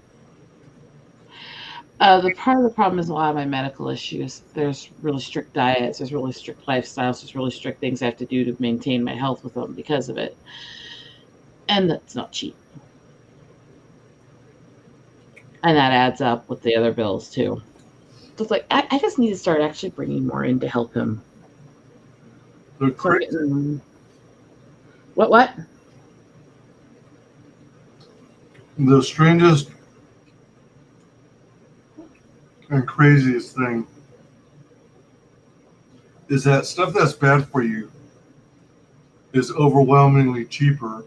S9: The part of the problem is a lot of my medical issues. There's really strict diets, there's really strict lifestyles, there's really strict things I have to do to maintain my health with them because of it. And that's not cheap. And that adds up with the other bills too. So it's like, I just need to start actually bringing more in to help him. What?
S1: The strangest and craziest thing is that stuff that's bad for you is overwhelmingly cheaper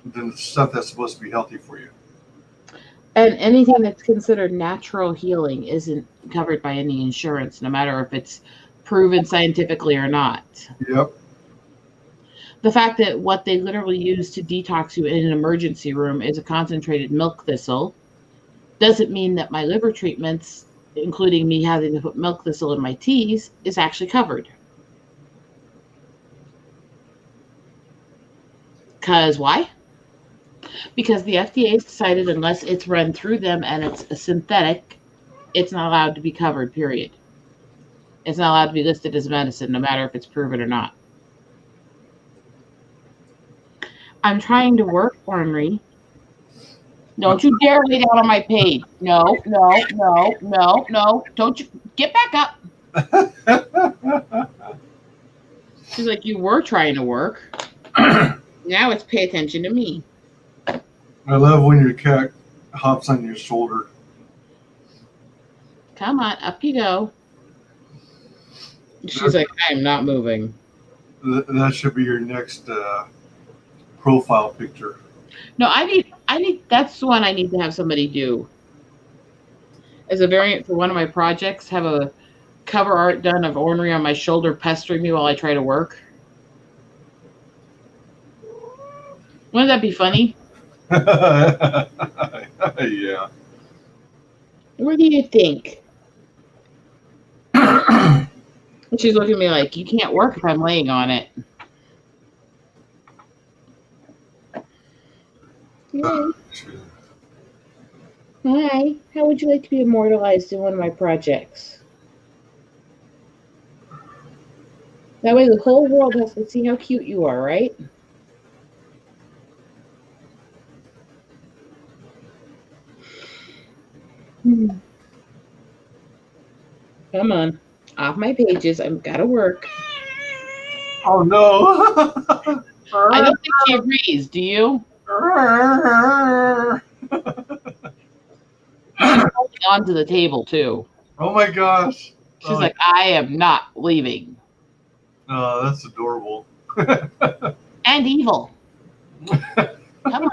S1: than the stuff that's supposed to be healthy for you.
S9: And anything that's considered natural healing isn't covered by any insurance, no matter if it's proven scientifically or not.
S1: Yep.
S9: The fact that what they literally use to detox you in an emergency room is a concentrated milk thistle doesn't mean that my liver treatments, including me having to put milk thistle in my teas, is actually covered. Because why? Because the FDA has decided unless it's run through them and it's a synthetic, it's not allowed to be covered, period. It's not allowed to be listed as medicine, no matter if it's proven or not. I'm trying to work, Ornery. Don't you dare lay down on my page. No. Don't you get back up. She's like, you were trying to work. Now it's pay attention to me.
S1: I love when your cat hops on your shoulder.
S9: Come on, up you go. She's like, I am not moving.
S1: That should be your next profile picture.
S9: No, I need that's the one I need to have somebody do. As a variant for one of my projects, have a cover art done of Ornery on my shoulder pestering me while I try to work. Wouldn't that be funny?
S1: Yeah.
S9: What do you think? And she's looking at me like, you can't work if I'm laying on it. Hi. Hi. How would you like to be immortalized in one of my projects? That way the whole world has to see how cute you are, right? Come on. Off my pages. I've got to work.
S1: Oh, no.
S9: I don't think she agrees. Do you? She's holding on to the table, too.
S1: Oh, my gosh.
S9: She's like, I am not leaving.
S1: Oh, that's adorable.
S9: And evil. Come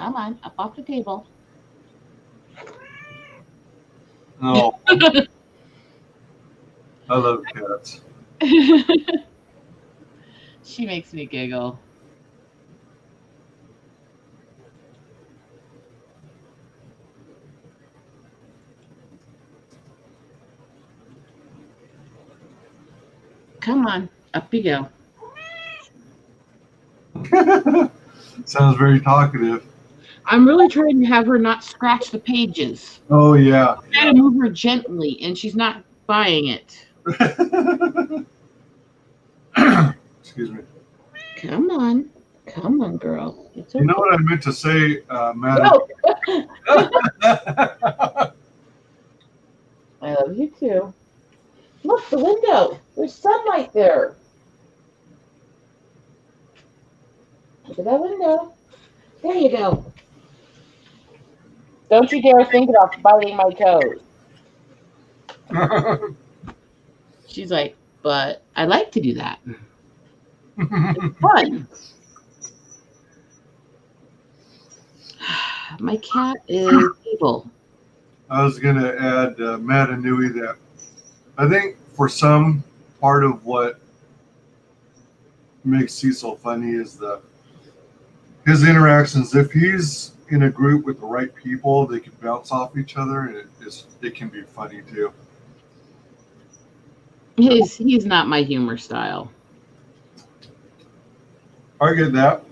S9: on. Up off the table.
S1: Oh. I love cats.
S9: She makes me giggle. Come on, up you go.
S1: Sounds very talkative.
S9: I'm really trying to have her not scratch the pages.
S1: Oh, yeah.
S9: I'm trying to move her gently, and she's not buying it.
S1: Excuse me.
S9: Come on, girl. It's okay.
S1: You know what I meant to say, Madam?
S9: No. I love you too. Look, the window. There's sunlight there. Look at that window. There you go. Don't you dare think about biting my toes. She's like, but I like to do that. It's fun. My cat is evil.
S1: I was going to add Matt and Nui that I think for some part of what makes Cecil funny is his interactions. If he's in a group with the right people, they can bounce off each other, and it can be funny too.
S9: He's not my humor style.
S1: I get that.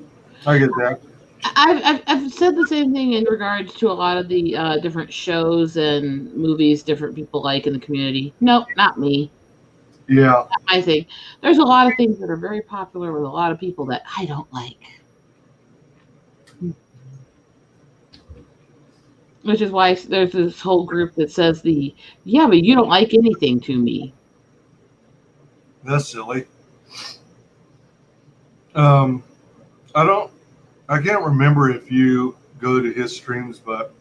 S9: I've said the same thing in regards to a lot of the different shows and movies different people like in the community. Nope, not me.
S1: Yeah.
S9: Not my thing. There's a lot of things that are very popular with a lot of people that I don't like. Which is why there's this whole group that says yeah, but you don't like anything to me.
S1: That's silly. I can't remember if you go to his streams, but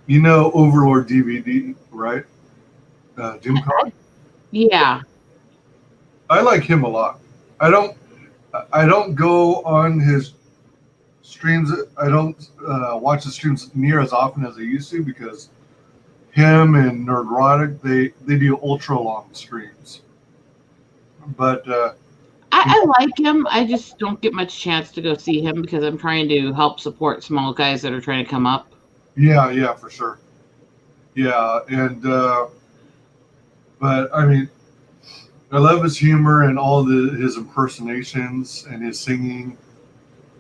S1: you know Overlord DVD, right? Doomcock?
S9: Yeah.
S1: I like him a lot. I don't go on his streams. I don't watch the streams near as often as I used to because him and Nerdrotic, they do ultra long streams. But
S9: I like him. I just don't get much chance to go see him because I'm trying to help support small guys that are trying to come up.
S1: yeah, for sure. Yeah, and but I mean, I love his humor and all his impersonations and his singing,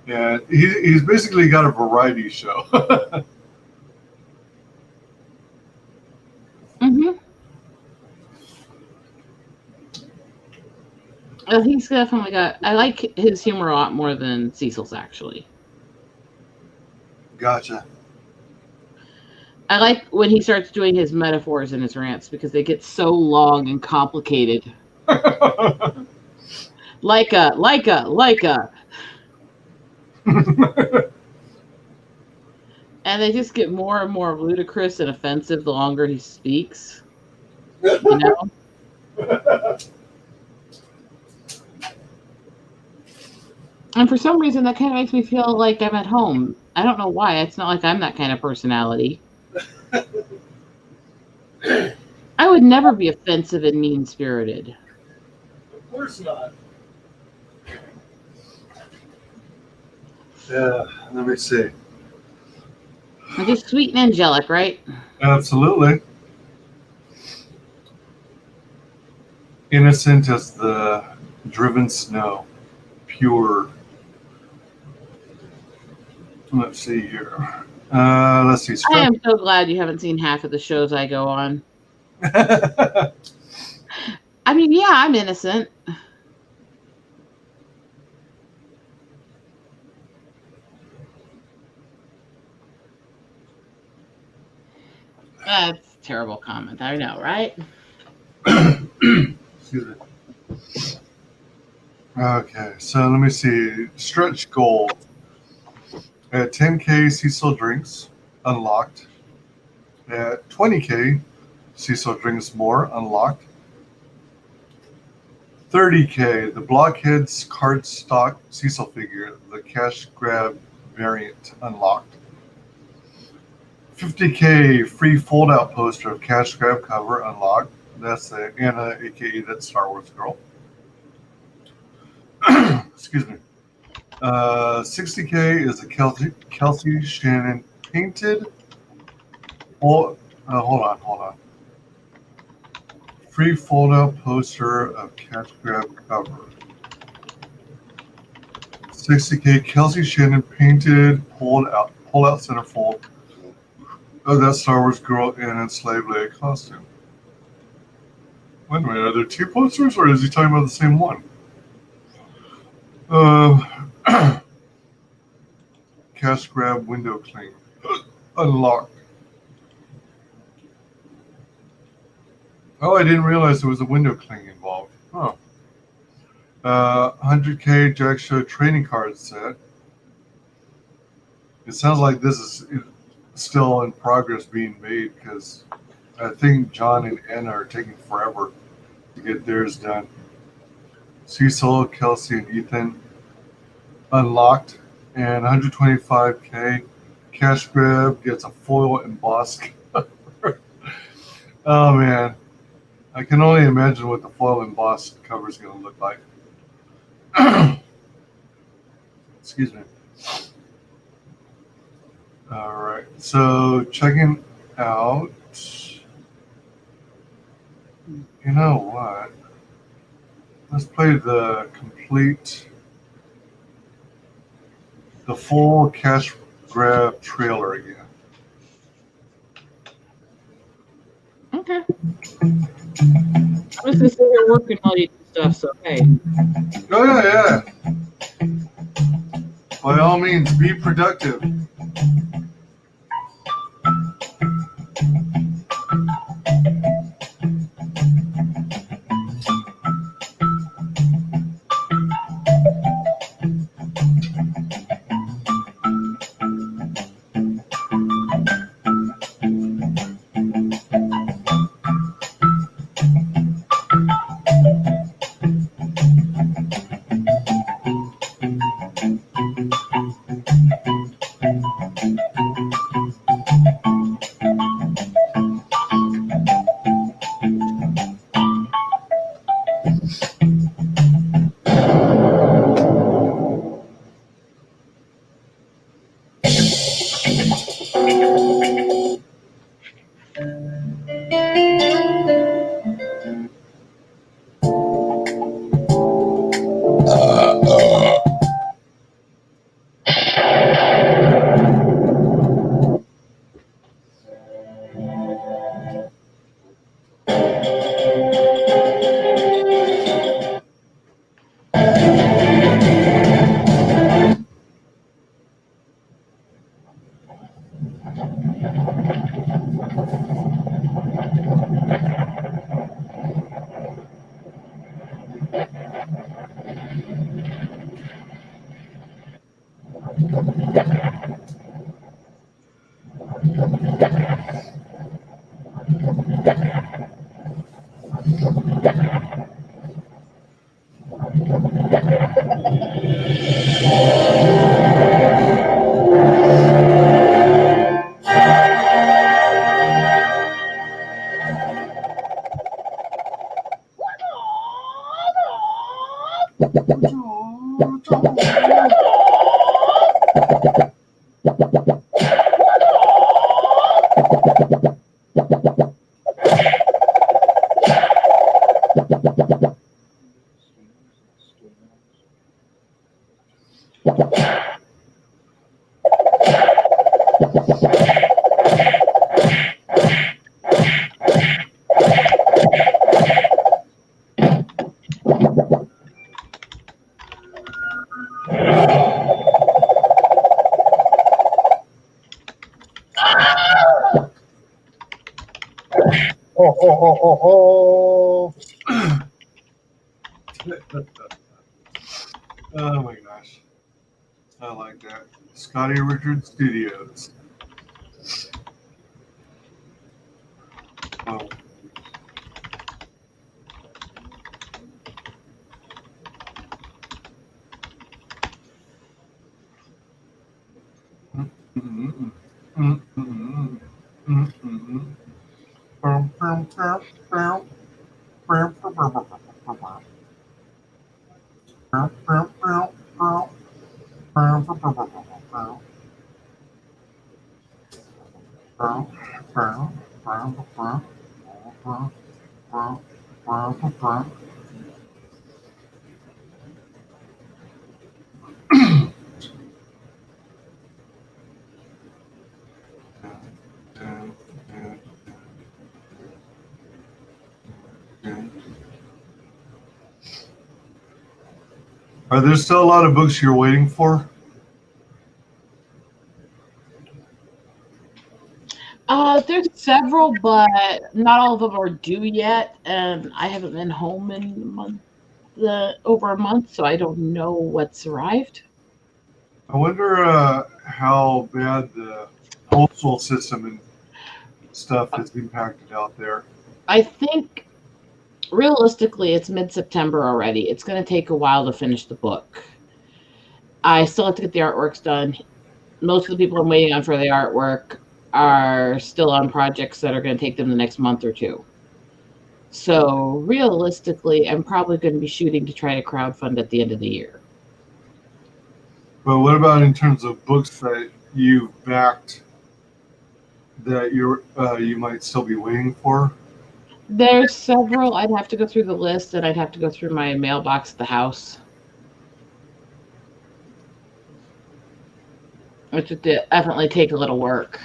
S1: and he's basically got a variety show.
S9: Mm-hmm. He's definitely got. I like his humor a lot more than Cecil's actually.
S1: Gotcha.
S9: I like when he starts doing his metaphors and his rants because they get so long and complicated. Like a. And they just get more and more ludicrous and offensive the longer he speaks. You know? And for some reason, that kind of makes me feel like I'm at home. I don't know why. It's not like I'm that kind of personality. I would never be offensive and mean-spirited.
S1: Of course not. Yeah, let me see.
S9: I'm just sweet and angelic, right?
S1: Absolutely. Innocent as the driven snow. Pure. Let's see here. Let's see.
S9: I am so glad you haven't seen half of the shows I go on. I mean, yeah, I'm innocent. That's a terrible comment. I know, right?
S1: Excuse me. Okay, so let me see. Stretch goal. At 10K, Cecil drinks, unlocked. At 20K, Cecil drinks more, unlocked. 30K, the Blockheads cardstock Cecil figure, the cash grab variant, unlocked. 50K, free fold-out poster of cash grab cover, unlocked. That's the Anna, aka that Star Wars girl. Excuse me. 60K is a Kelsey Shannon painted. Hold on. Free fold-out poster of cash grab cover. 60K Kelsey Shannon painted pull out centerfold of that Star Wars girl in enslaved Leia costume. Wait a minute, are there two posters or is he talking about the same one? Cash grab window clean. Unlocked. Oh, I didn't realize there was a window cling involved. Huh. 100K Jack Show trading card set. It sounds like this is still in progress being made because I think John and Anna are taking forever to get theirs done. Cecil, Kelsey, and Ethan unlocked, and 125K. Cash grab gets a foil embossed cover. Oh man, I can only imagine what the foil embossed cover is going to look like. Excuse me. All right, so checking out. You know what? Let's play the full cash grab trailer again.
S9: Okay. I'm just gonna sit here working while you do stuff, so hey.
S1: Oh yeah. By all means, be productive.
S8: Oh.
S1: Oh my gosh. I like that. Scotty Richard Studios. Oh. Are there still a lot of books you're waiting for?
S9: There's several, but not all of them are due yet, and I haven't been home in over a month, so I don't know what's arrived.
S1: I wonder how bad the postal system and stuff is impacted out there.
S9: I think realistically, it's mid-September already. It's going to take a while to finish the book. I still have to get the artworks done. Most of the people I'm waiting on for the artwork are still on projects that are going to take them the next month or two. So realistically, I'm probably going to be shooting to try to crowdfund at the end of the year.
S1: But what about in terms of books that you backed that you might still be waiting for?
S9: There's several. I'd have to go through the list, and I'd have to go through my mailbox at the house, which would definitely take a little work.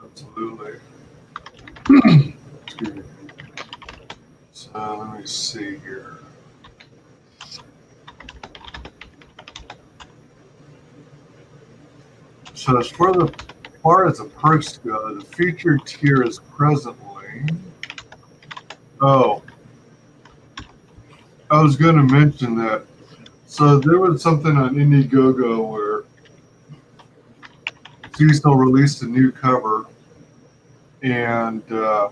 S1: Absolutely. Excuse me. So let me see here. So as far as the perks go, the featured tier is presently. Oh, I was going to mention that. So there was something on Indiegogo where Cecil released a new cover, and I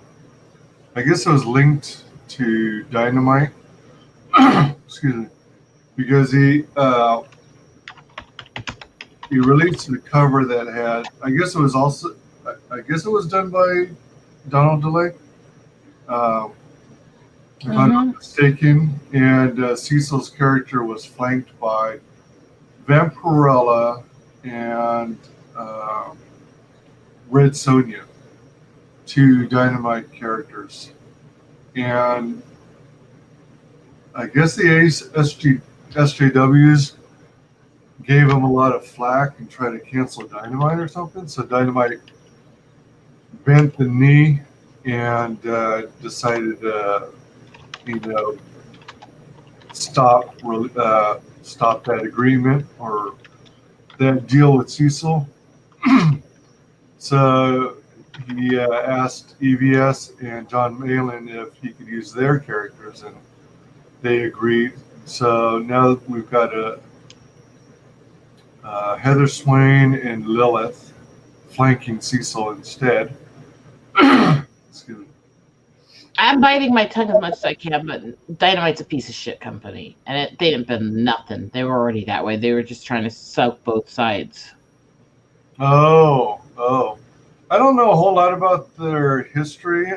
S1: guess it was linked to Dynamite. Excuse me, because he released a cover that had. I guess it was done by Donald DeLay, if I'm not mistaken. And Cecil's character was flanked by Vampirella and Red Sonja, two Dynamite characters. And I guess the SJWs gave him a lot of flack and tried to cancel Dynamite or something. So Dynamite bent the knee and decided to, stop that agreement or that deal with Cecil. So he asked EVS and John Malin if he could use their characters, and they agreed. So now we've got Heather Swain and Lilith flanking Cecil instead. Excuse me.
S9: I'm biting my tongue as much as I can, but Dynamite's a piece of shit company, and they didn't bend nothing. They were already that way. They were just trying to suck both sides.
S1: Oh. I don't know a whole lot about their history.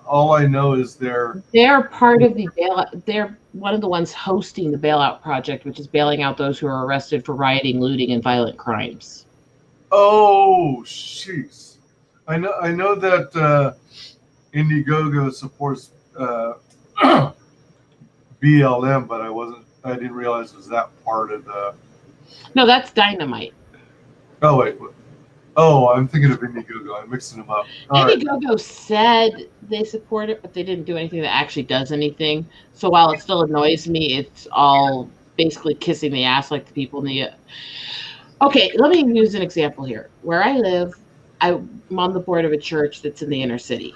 S1: All I know is they're
S9: part of the bailout. They're one of the ones hosting the bailout project, which is bailing out those who are arrested for rioting, looting, and violent crimes.
S1: Oh, jeez. I know that Indiegogo supports BLM, but I didn't realize it was that part of the.
S9: No, that's Dynamite.
S1: Oh wait. Oh, I'm thinking of Indiegogo. I'm mixing them up.
S9: Indiegogo said they support it, but they didn't do anything that actually does anything. So while it still annoys me, it's all basically kissing the ass like the people in the. Okay, let me use an example here. Where I live, I'm on the board of a church that's in the inner city.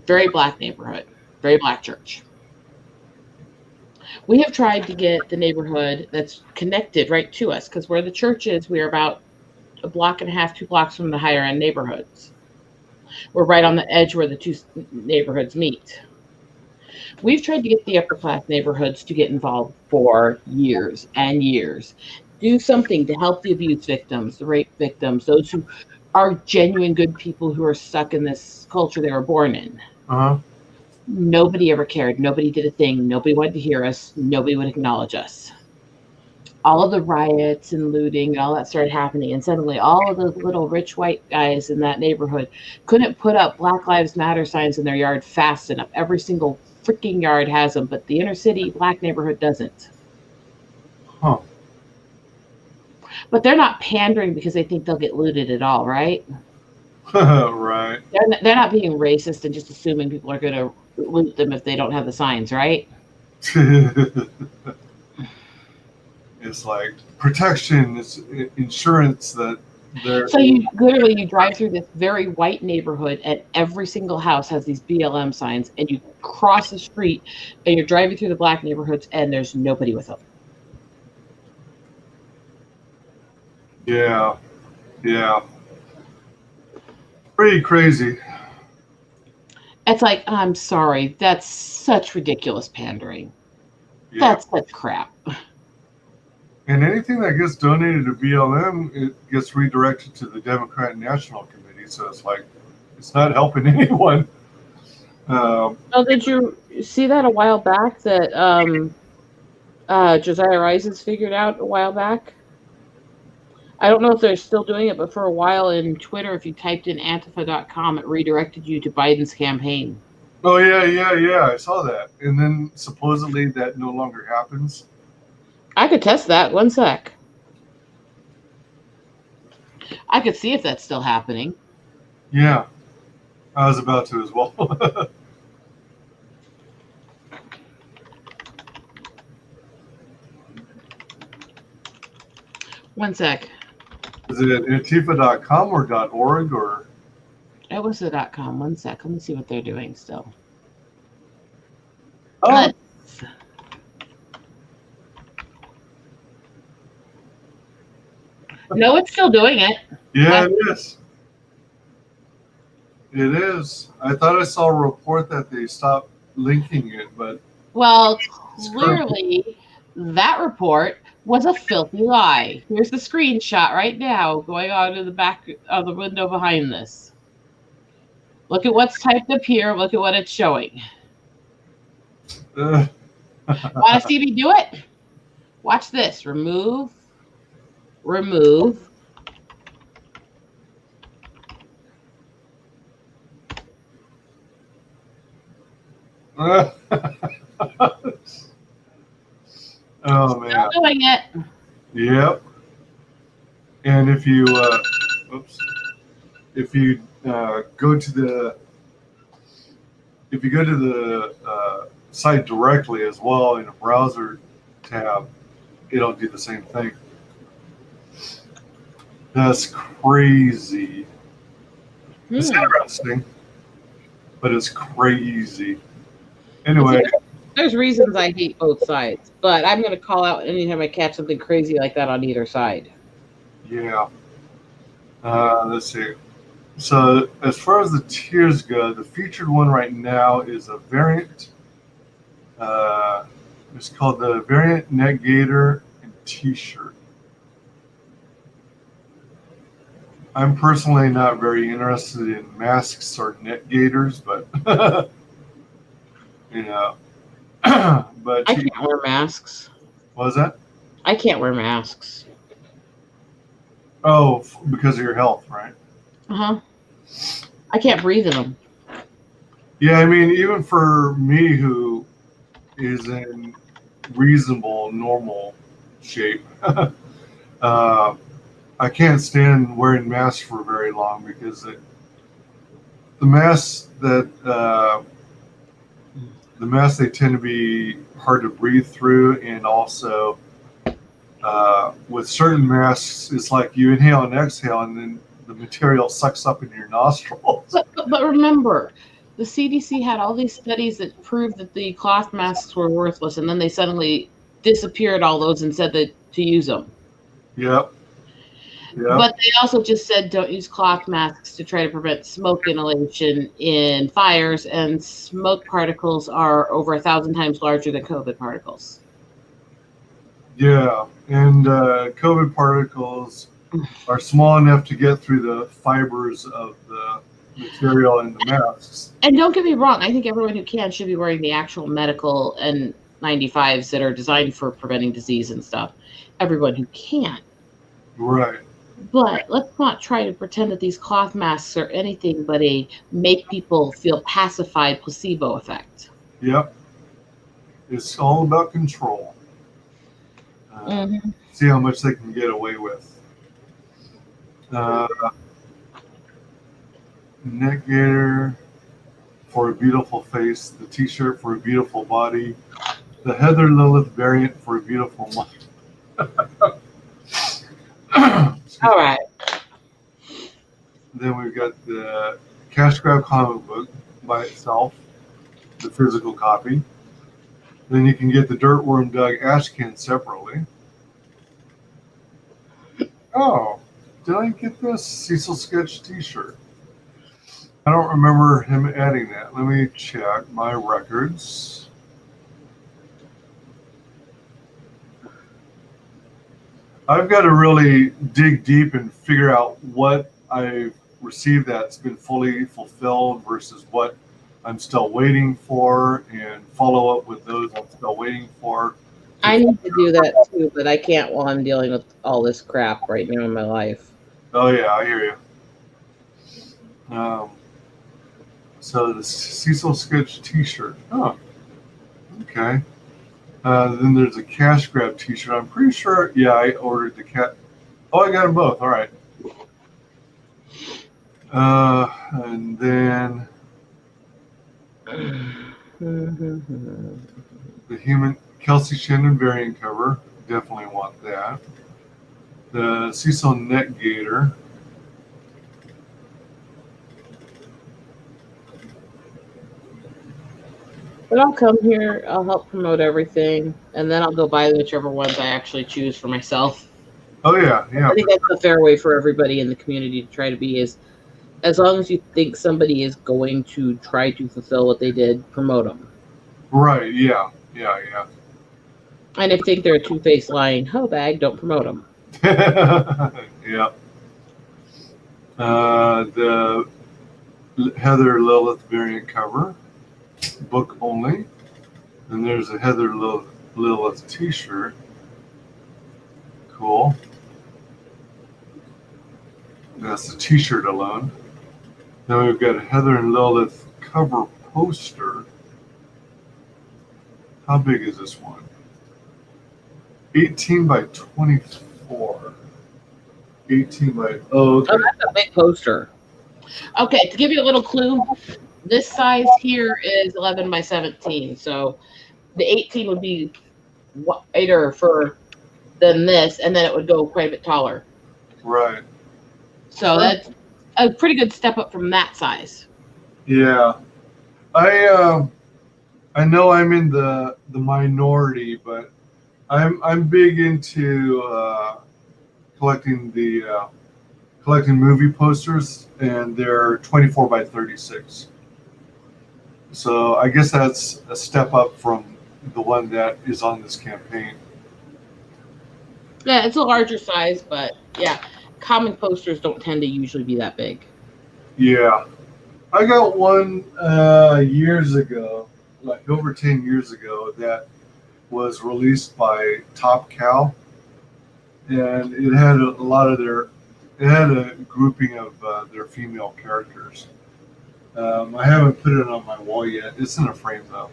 S9: Very black neighborhood, very black church. We have tried to get the neighborhood that's connected right to us, because where the church is, we are about a block and a half, 2 blocks from the higher end neighborhoods. We're right on the edge where the two neighborhoods meet. We've tried to get the upper class neighborhoods to get involved for years and years. Do something to help the abuse victims, the rape victims, those who are genuine good people who are stuck in this culture they were born in.
S1: Uh-huh.
S9: Nobody ever cared. Nobody did a thing. Nobody wanted to hear us. Nobody would acknowledge us. All of the riots and looting and all that started happening, and suddenly all of those little rich white guys in that neighborhood couldn't put up Black Lives Matter signs in their yard fast enough. Every single freaking yard has them, but the inner city black neighborhood doesn't.
S1: Huh.
S9: But they're not pandering because they think they'll get looted at all, right?
S1: Right.
S9: They're not being racist and just assuming people are going to loot them if they don't have the signs, right?
S1: It's like protection, it's insurance that They're,
S9: So you drive through this very white neighborhood, and every single house has these BLM signs, and you cross the street, and you're driving through the black neighborhoods, and there's nobody with them.
S1: yeah, pretty crazy.
S9: It's like, I'm sorry, that's such ridiculous pandering.
S1: Yeah.
S9: That's such crap.
S1: And anything that gets donated to BLM, it gets redirected to the Democrat National Committee. So it's like, it's not helping anyone.
S9: Oh, did you see that a while back that Josiah Rises figured out a while back? I don't know if they're still doing it, but for a while in Twitter, if you typed in Antifa.com, it redirected you to Biden's campaign.
S1: Oh, yeah. I saw that. And then supposedly that no longer happens.
S9: I could test that. One sec. I could see if that's still happening.
S1: Yeah, I was about to as well.
S9: One sec.
S1: Is it Antifa.com or .org or?
S9: It was the .com. One sec. Let me see what they're doing still.
S1: Oh,
S9: No, it's still doing it.
S1: yeah, it is. It is. I thought I saw a report that they stopped linking it, but
S9: Well, clearly that report was a filthy lie. Here's the screenshot right now going on to the back of the window behind this. Look at what's typed up here. Look at what it's showing. Want to see me do it? Watch this. Remove.
S1: Oh man.
S9: Still doing it.
S1: Yep. And if you go to the site directly as well in a browser tab, it'll do the same thing. That's crazy. It's interesting, but it's crazy. Anyway.
S9: There's reasons I hate both sides, but I'm going to call out anytime I catch something crazy like that on either side.
S1: Yeah. Let's see. So as far as the tiers go, the featured one right now is a variant. It's called the Variant Neck Gaiter and T-shirt. I'm personally not very interested in masks or neck gaiters, but you know. But
S9: I can't wear masks.
S1: What was that?
S9: I can't wear masks.
S1: Oh, because of your health, right?
S9: Uh-huh. I can't breathe in them.
S1: Yeah, I mean, even for me who is in reasonable, normal shape, I can't stand wearing masks for very long because the masks they tend to be hard to breathe through, and also with certain masks, it's like you inhale and exhale, and then the material sucks up into your nostrils.
S9: But remember, the CDC had all these studies that proved that the cloth masks were worthless, and then they suddenly disappeared all those and said that to use them.
S1: Yep.
S9: But they also just said don't use cloth masks to try to prevent smoke inhalation in fires, and smoke particles are over 1,000 times larger than COVID particles.
S1: Yeah, and COVID particles are small enough to get through the fibers of the material in the masks.
S9: And don't get me wrong, I think everyone who can should be wearing the actual medical N95s that are designed for preventing disease and stuff. Everyone who can.
S1: Right.
S9: But let's not try to pretend that these cloth masks are anything but a make people feel pacified placebo effect.
S1: Yep. It's all about control. See how much they can get away with. Neck gaiter for a beautiful face, the T-shirt for a beautiful body, the Heather Lilith variant for a beautiful mind.
S9: All right.
S1: Then we've got the Cash Grab comic book by itself, the physical copy. Then you can get the Dirtworm Doug Ashcan separately. Oh, did I get this Cecil sketch T-shirt? I don't remember him adding that. Let me check my records. I've got to really dig deep and figure out what I've received that's been fully fulfilled versus what I'm still waiting for, and follow up with those I'm still waiting for.
S9: I need to do that too, but I can't while I'm dealing with all this crap right now in my life.
S1: Oh yeah, I hear you. So the Cecil sketch T-shirt. Oh, okay. Then there's a Cash Grab T-shirt. I'm pretty sure. Yeah, I ordered the cat. Oh, I got them both. All right. And then the human Kelsey Shannon variant cover. Definitely want that. The Cecil Net Gator.
S9: But I'll come here, I'll help promote everything, and then I'll go buy whichever ones I actually choose for myself.
S1: Oh yeah, yeah.
S9: I think that's a fair way for everybody in the community to try to be, is as long as you think somebody is going to try to fulfill what they did, promote them.
S1: Right, yeah, yeah, yeah.
S9: And if you think they're a two-faced lying hoe bag, don't promote them.
S1: Yeah. The Heather Lilith variant cover, book only. And there's a Heather Lilith T-shirt. Cool. That's the T-shirt alone. Then we've got a Heather and Lilith cover poster. How big is this one? 18 by 24. 18 by, oh, okay.
S9: Oh, that's a big poster. Okay, to give you a little clue, this size here is 11 by 17. So the 18 would be wider than this, and then it would go quite a bit taller.
S1: Right.
S9: So that's a pretty good step up from that size.
S1: Yeah. I know I'm in the minority, but I'm big into collecting movie posters, and they're 24 by 36. So I guess that's a step up from the one that is on this campaign.
S9: Yeah, it's a larger size, but yeah, comic posters don't tend to usually be that big.
S1: Yeah. I got one years ago, like over 10 years ago, that was released by Top Cow, and it had it had a grouping of their female characters. I haven't put it on my wall yet. It's in a frame though.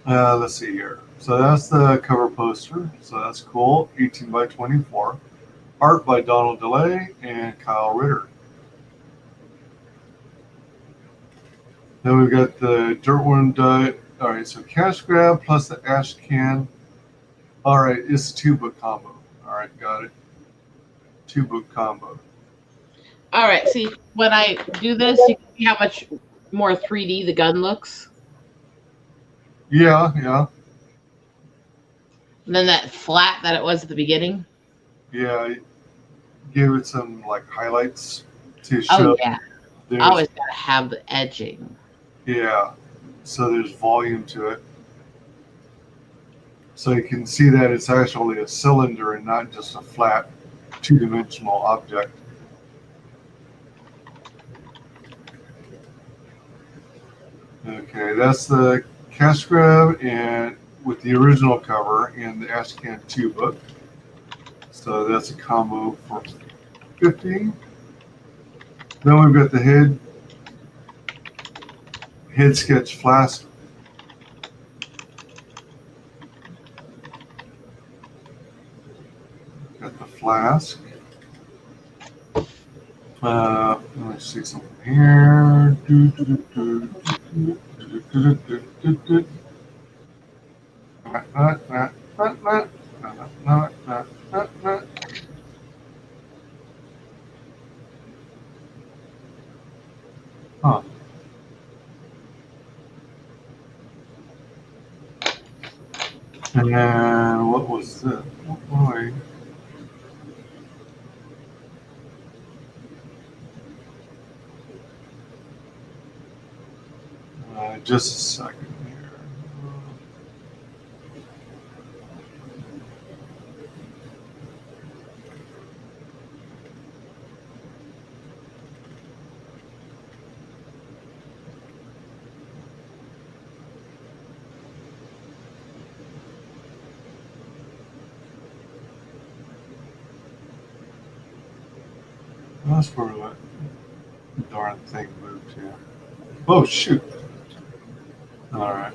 S1: Let's see here. So that's the cover poster. So that's cool. 18 by 24. Art by Donald DeLay and Kyle Ritter. Then we've got the Dirtworm die. All right, so Cash Grab plus the Ash Can. All right, it's a 2-book combo. All right, got it. 2-book combo.
S9: All right, see, when I do this, you can see how much more 3D the gun looks.
S1: Yeah, yeah.
S9: And then that flat that it was at the beginning.
S1: Yeah, give it some like highlights to show.
S9: Oh, yeah. I always got to have the edging.
S1: Yeah, so there's volume to it. So you can see that it's actually a cylinder and not just a flat 2-dimensional object. Okay, that's the Cash Grab and with the original cover and the Ashcan 2 book. So that's a combo for 50. Then we've got the head sketch flask. Got the flask. Let me see something here. Huh. And what was that? Why? Just a second here. That's where that darn thing moved to. Oh, shoot. All right.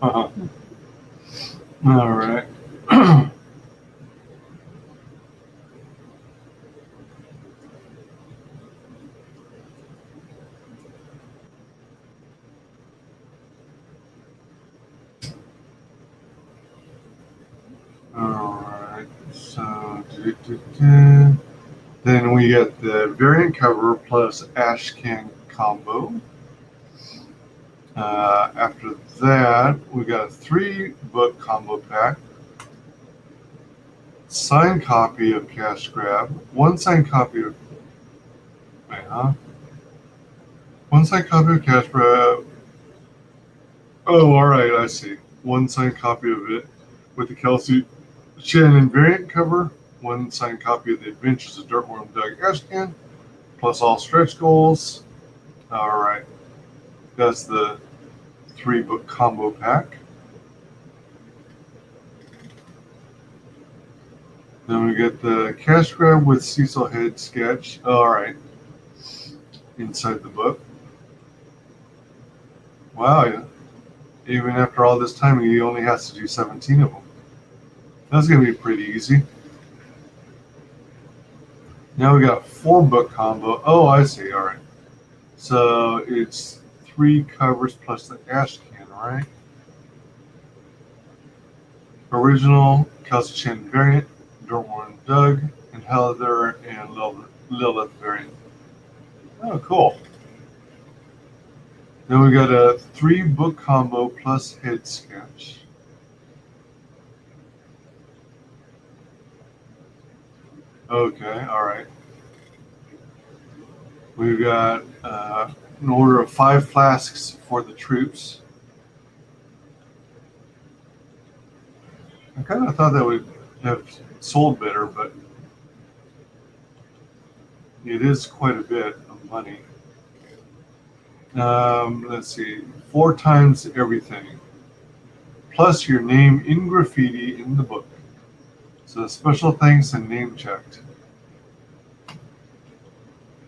S1: Uh-huh. All right. All right. So, then we get the variant cover plus ash can combo. After that, we got a 3-book combo pack. Signed copy of Cash Grab. One signed copy of. Wait, huh? One signed copy of Cash Grab. Oh, all right, I see. One signed copy of it with the Kelsey Shannon variant cover. One signed copy of the Adventures of Dirtworm Doug Ashcan, plus all stretch goals. All right, that's the 3-book combo pack. Then we get the Cash Grab with Cecil head sketch. All right, inside the book. Wow, even after all this time, he only has to do 17 of them. That's going to be pretty easy. Now we got a 4-book combo. Oh, I see. All right. So it's 3 covers plus the ash can, right? Original, Kelsey Shannon variant, Dirtworm Doug, and Heather and Lilith variant. Oh, cool. Then we got a 3-book combo plus head sketch. Okay, all right. We've got an order of 5 flasks for the troops. I kind of thought that would have sold better, but it is quite a bit of money. Let's see, 4 times everything, plus your name in graffiti in the book. So special thanks and name checked.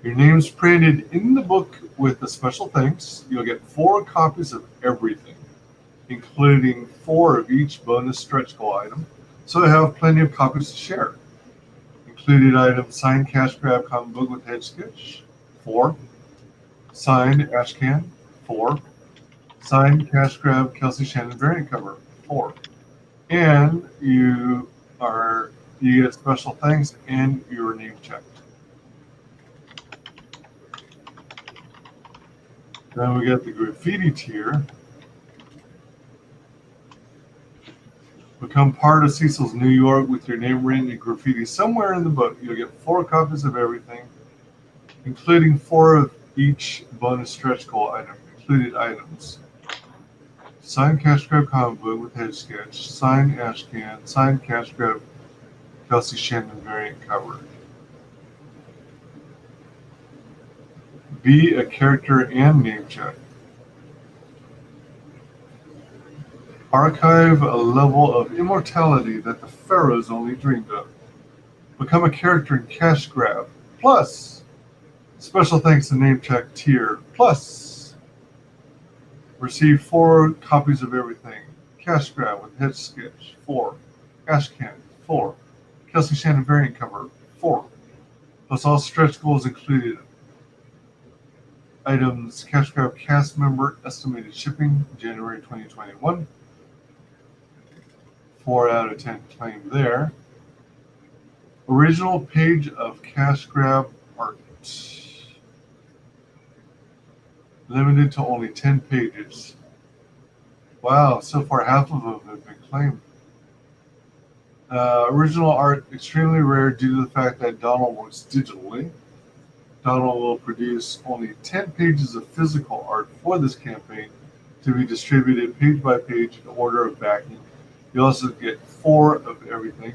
S1: Your name's printed in the book with the special thanks. You'll get 4 copies of everything, including 4 of each bonus stretch goal item. So I have plenty of copies to share. Included items: signed Cash Grab comic book with head sketch, 4. Signed ash can, 4. Signed Cash Grab Kelsey Shannon variant cover, 4. And you get special thanks and your name checked. Then we get the graffiti tier. Become part of Cecil's New York with your name written in graffiti somewhere in the book. You'll get 4 copies of everything, including 4 of each bonus stretch goal item. Included items: signed Cash Grab comic book with head sketch, signed ash can, signed Cash Grab Kelsey Shannon variant cover. Be a character and name check. Archive a level of immortality that the pharaohs only dreamed of. Become a character in Cash Grab, plus special thanks and name check tier, plus receive 4 copies of everything. Cash Grab with head sketch, 4. Ash can, 4. Kelsey Shannon variant cover, 4. Plus all stretch goals included items Cash Grab cast member estimated shipping January 2021. 4 out of 10 claim there. Original page of Cash Grab art. Limited to only 10 pages. Wow, so far half of them have been claimed. Original art extremely rare due to the fact that Donald works digitally. Donald will produce only 10 pages of physical art for this campaign to be distributed page by page in order of backing. You also get 4 of everything.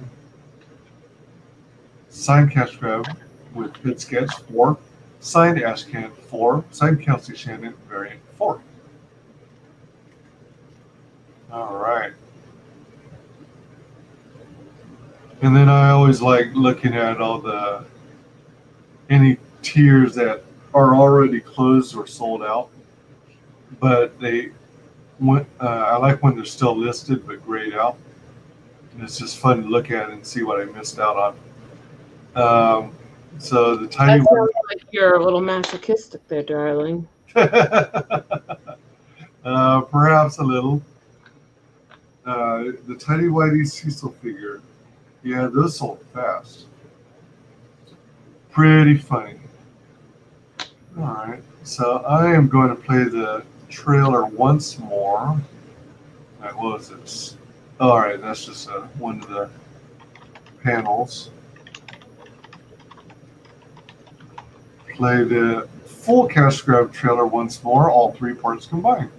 S1: Signed Cash Grab with Pit Sketch 4. Signed Ashcan 4. Signed Kelsey Shannon variant 4. All right. And then I always like looking at all the any tiers that are already closed or sold out, but I like when they're still listed but grayed out. And it's just fun to look at and see what I missed out on. So the tiny
S10: That sounds like you're a little masochistic there, darling.
S1: perhaps a little. The tiny whitey Cecil figure. Yeah, those sold fast. Pretty funny. All right, so I am going to play the trailer once more. All right, what was this? All right, that's just one of the panels. Play the full Cash Grab trailer once more, all 3 parts combined.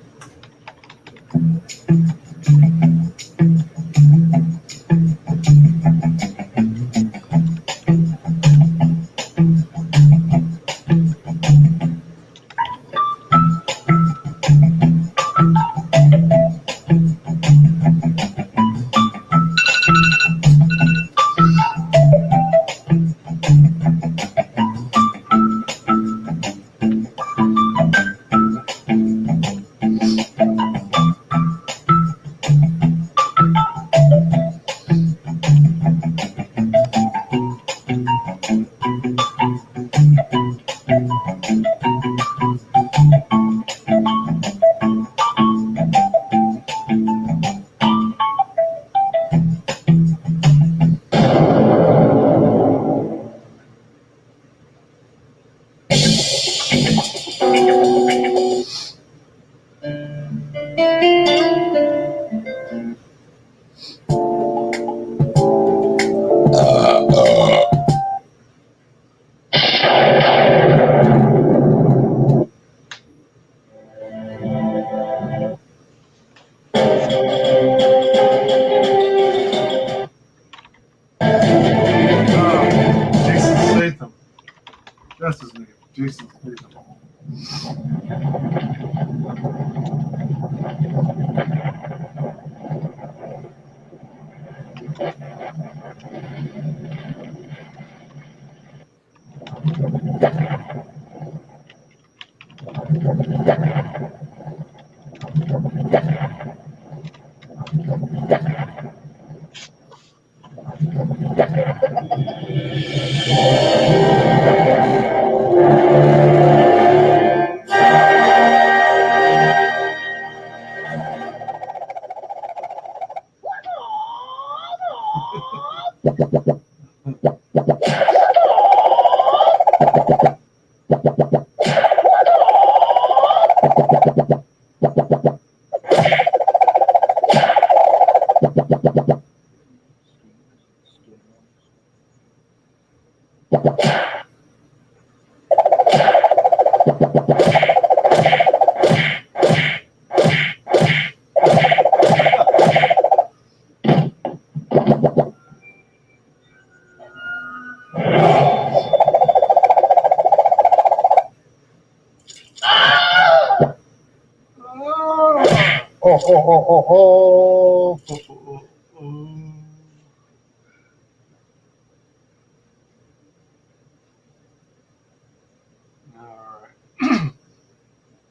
S1: That's his name, Jason Statham.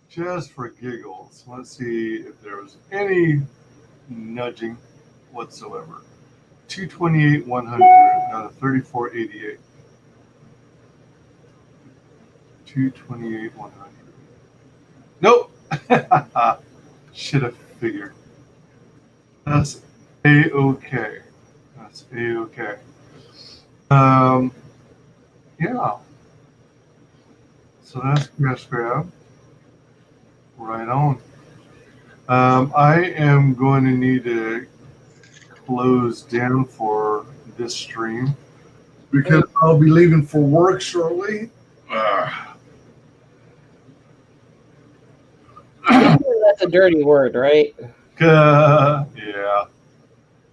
S1: Just for giggles, let's see if there was any nudging whatsoever. 228 100 out of 3488. 228 100. Nope. Should have figured. That's A-okay. That's A-okay. Yeah. So that's cash grab. Right on. I am going to need to close down for this stream because I'll be leaving for work shortly.
S9: That's a dirty word, right?
S1: Yeah,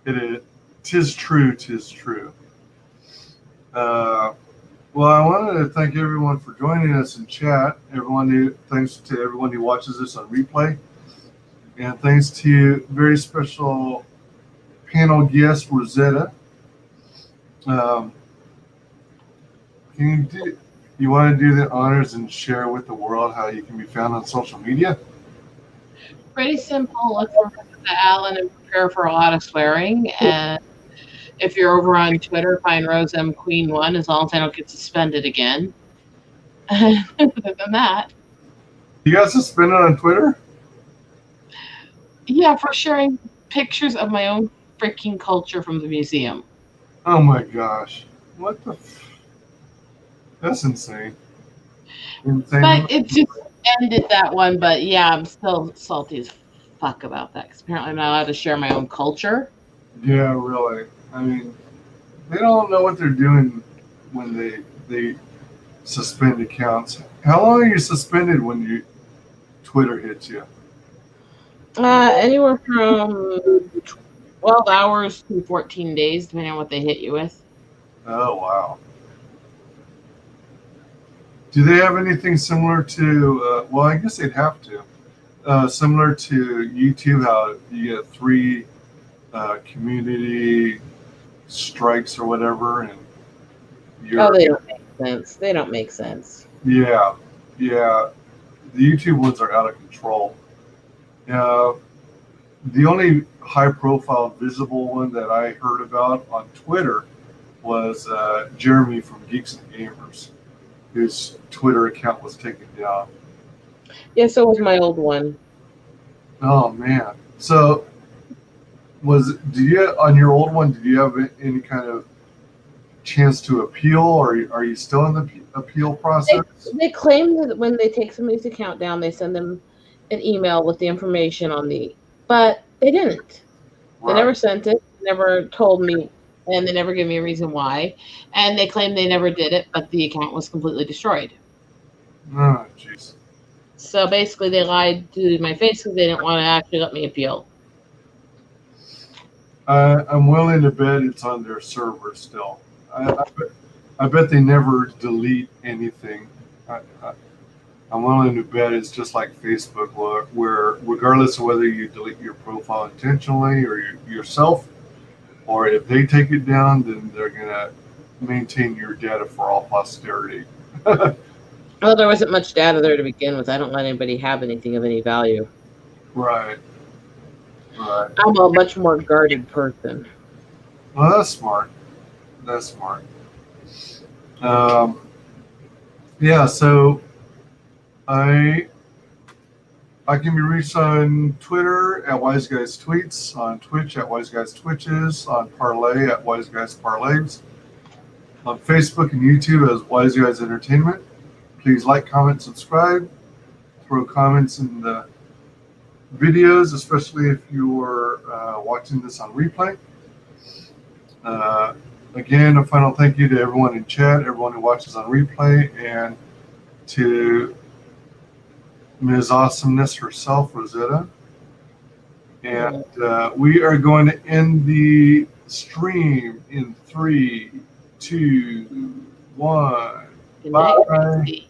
S1: it is. Tis true. Tis true. Well, I wanted to thank everyone for joining us in chat. Thanks to everyone who watches this on replay, and thanks to very special panel guest Rosetta. You want to do the honors and share with the world how you can be found on social media?
S10: Pretty simple. Look for Alan and prepare for a lot of swearing. And if you're over on Twitter, find Rose M Queen 1, as long as I don't get suspended again. Other than that.
S1: You got suspended on Twitter?
S10: Yeah, for sharing pictures of my own freaking culture from the museum.
S1: Oh my gosh. What the That's insane.
S10: But it just ended that one. But yeah, I'm still salty as fuck about that because apparently I'm not allowed to share my own culture.
S1: Yeah, really. I mean, they don't know what they're doing when they suspend accounts. How long are you suspended when Twitter hits you?
S10: Anywhere from 12 hours to 14 days, depending on what they hit you with.
S1: Oh, wow. Do they have anything similar to, well, I guess they'd have to, similar to YouTube, how you get 3 community strikes or whatever, and
S10: they don't make sense. They don't make sense.
S1: Yeah. The YouTube ones are out of control. The only high-profile visible one that I heard about on Twitter was Jeremy from Geeks and Gamers, whose Twitter account was taken down.
S10: Yeah, so was my old one.
S1: Oh man! So, on your old one? Did you have any kind of chance to appeal, or are you still in the appeal process?
S10: They claim that when they take somebody's account down, they send them an email with the information on but they didn't. They never sent it, never told me, and they never gave me a reason why. And they claim they never did it, but the account was completely destroyed.
S1: Oh, jeez.
S10: So basically, they lied to my face because they didn't want to actually let me appeal.
S1: I'm willing to bet it's on their server still. I bet they never delete anything. I'm willing to bet it's just like Facebook, where regardless of whether you delete your profile intentionally or yourself, or if they take it down, then they're going to maintain your data for all posterity.
S10: Well, there wasn't much data there to begin with. I don't let anybody have anything of any value.
S1: Right.
S10: I'm a much more guarded person.
S1: Well, that's smart. Yeah, so I can be reached on Twitter at WyzGyz Tweets, on Twitch at WyzGyz Twitches, on Parlay at WyzGyz Parlays, on Facebook and YouTube as WyzGyz Entertainment. Please like, comment, subscribe, throw comments in the videos, especially if you're watching this on replay. Again, a final thank you to everyone in chat, everyone who watches on replay, and to Ms. Awesomeness herself, Rosetta. And we are going to end the stream in 3, 2, 1. Bye.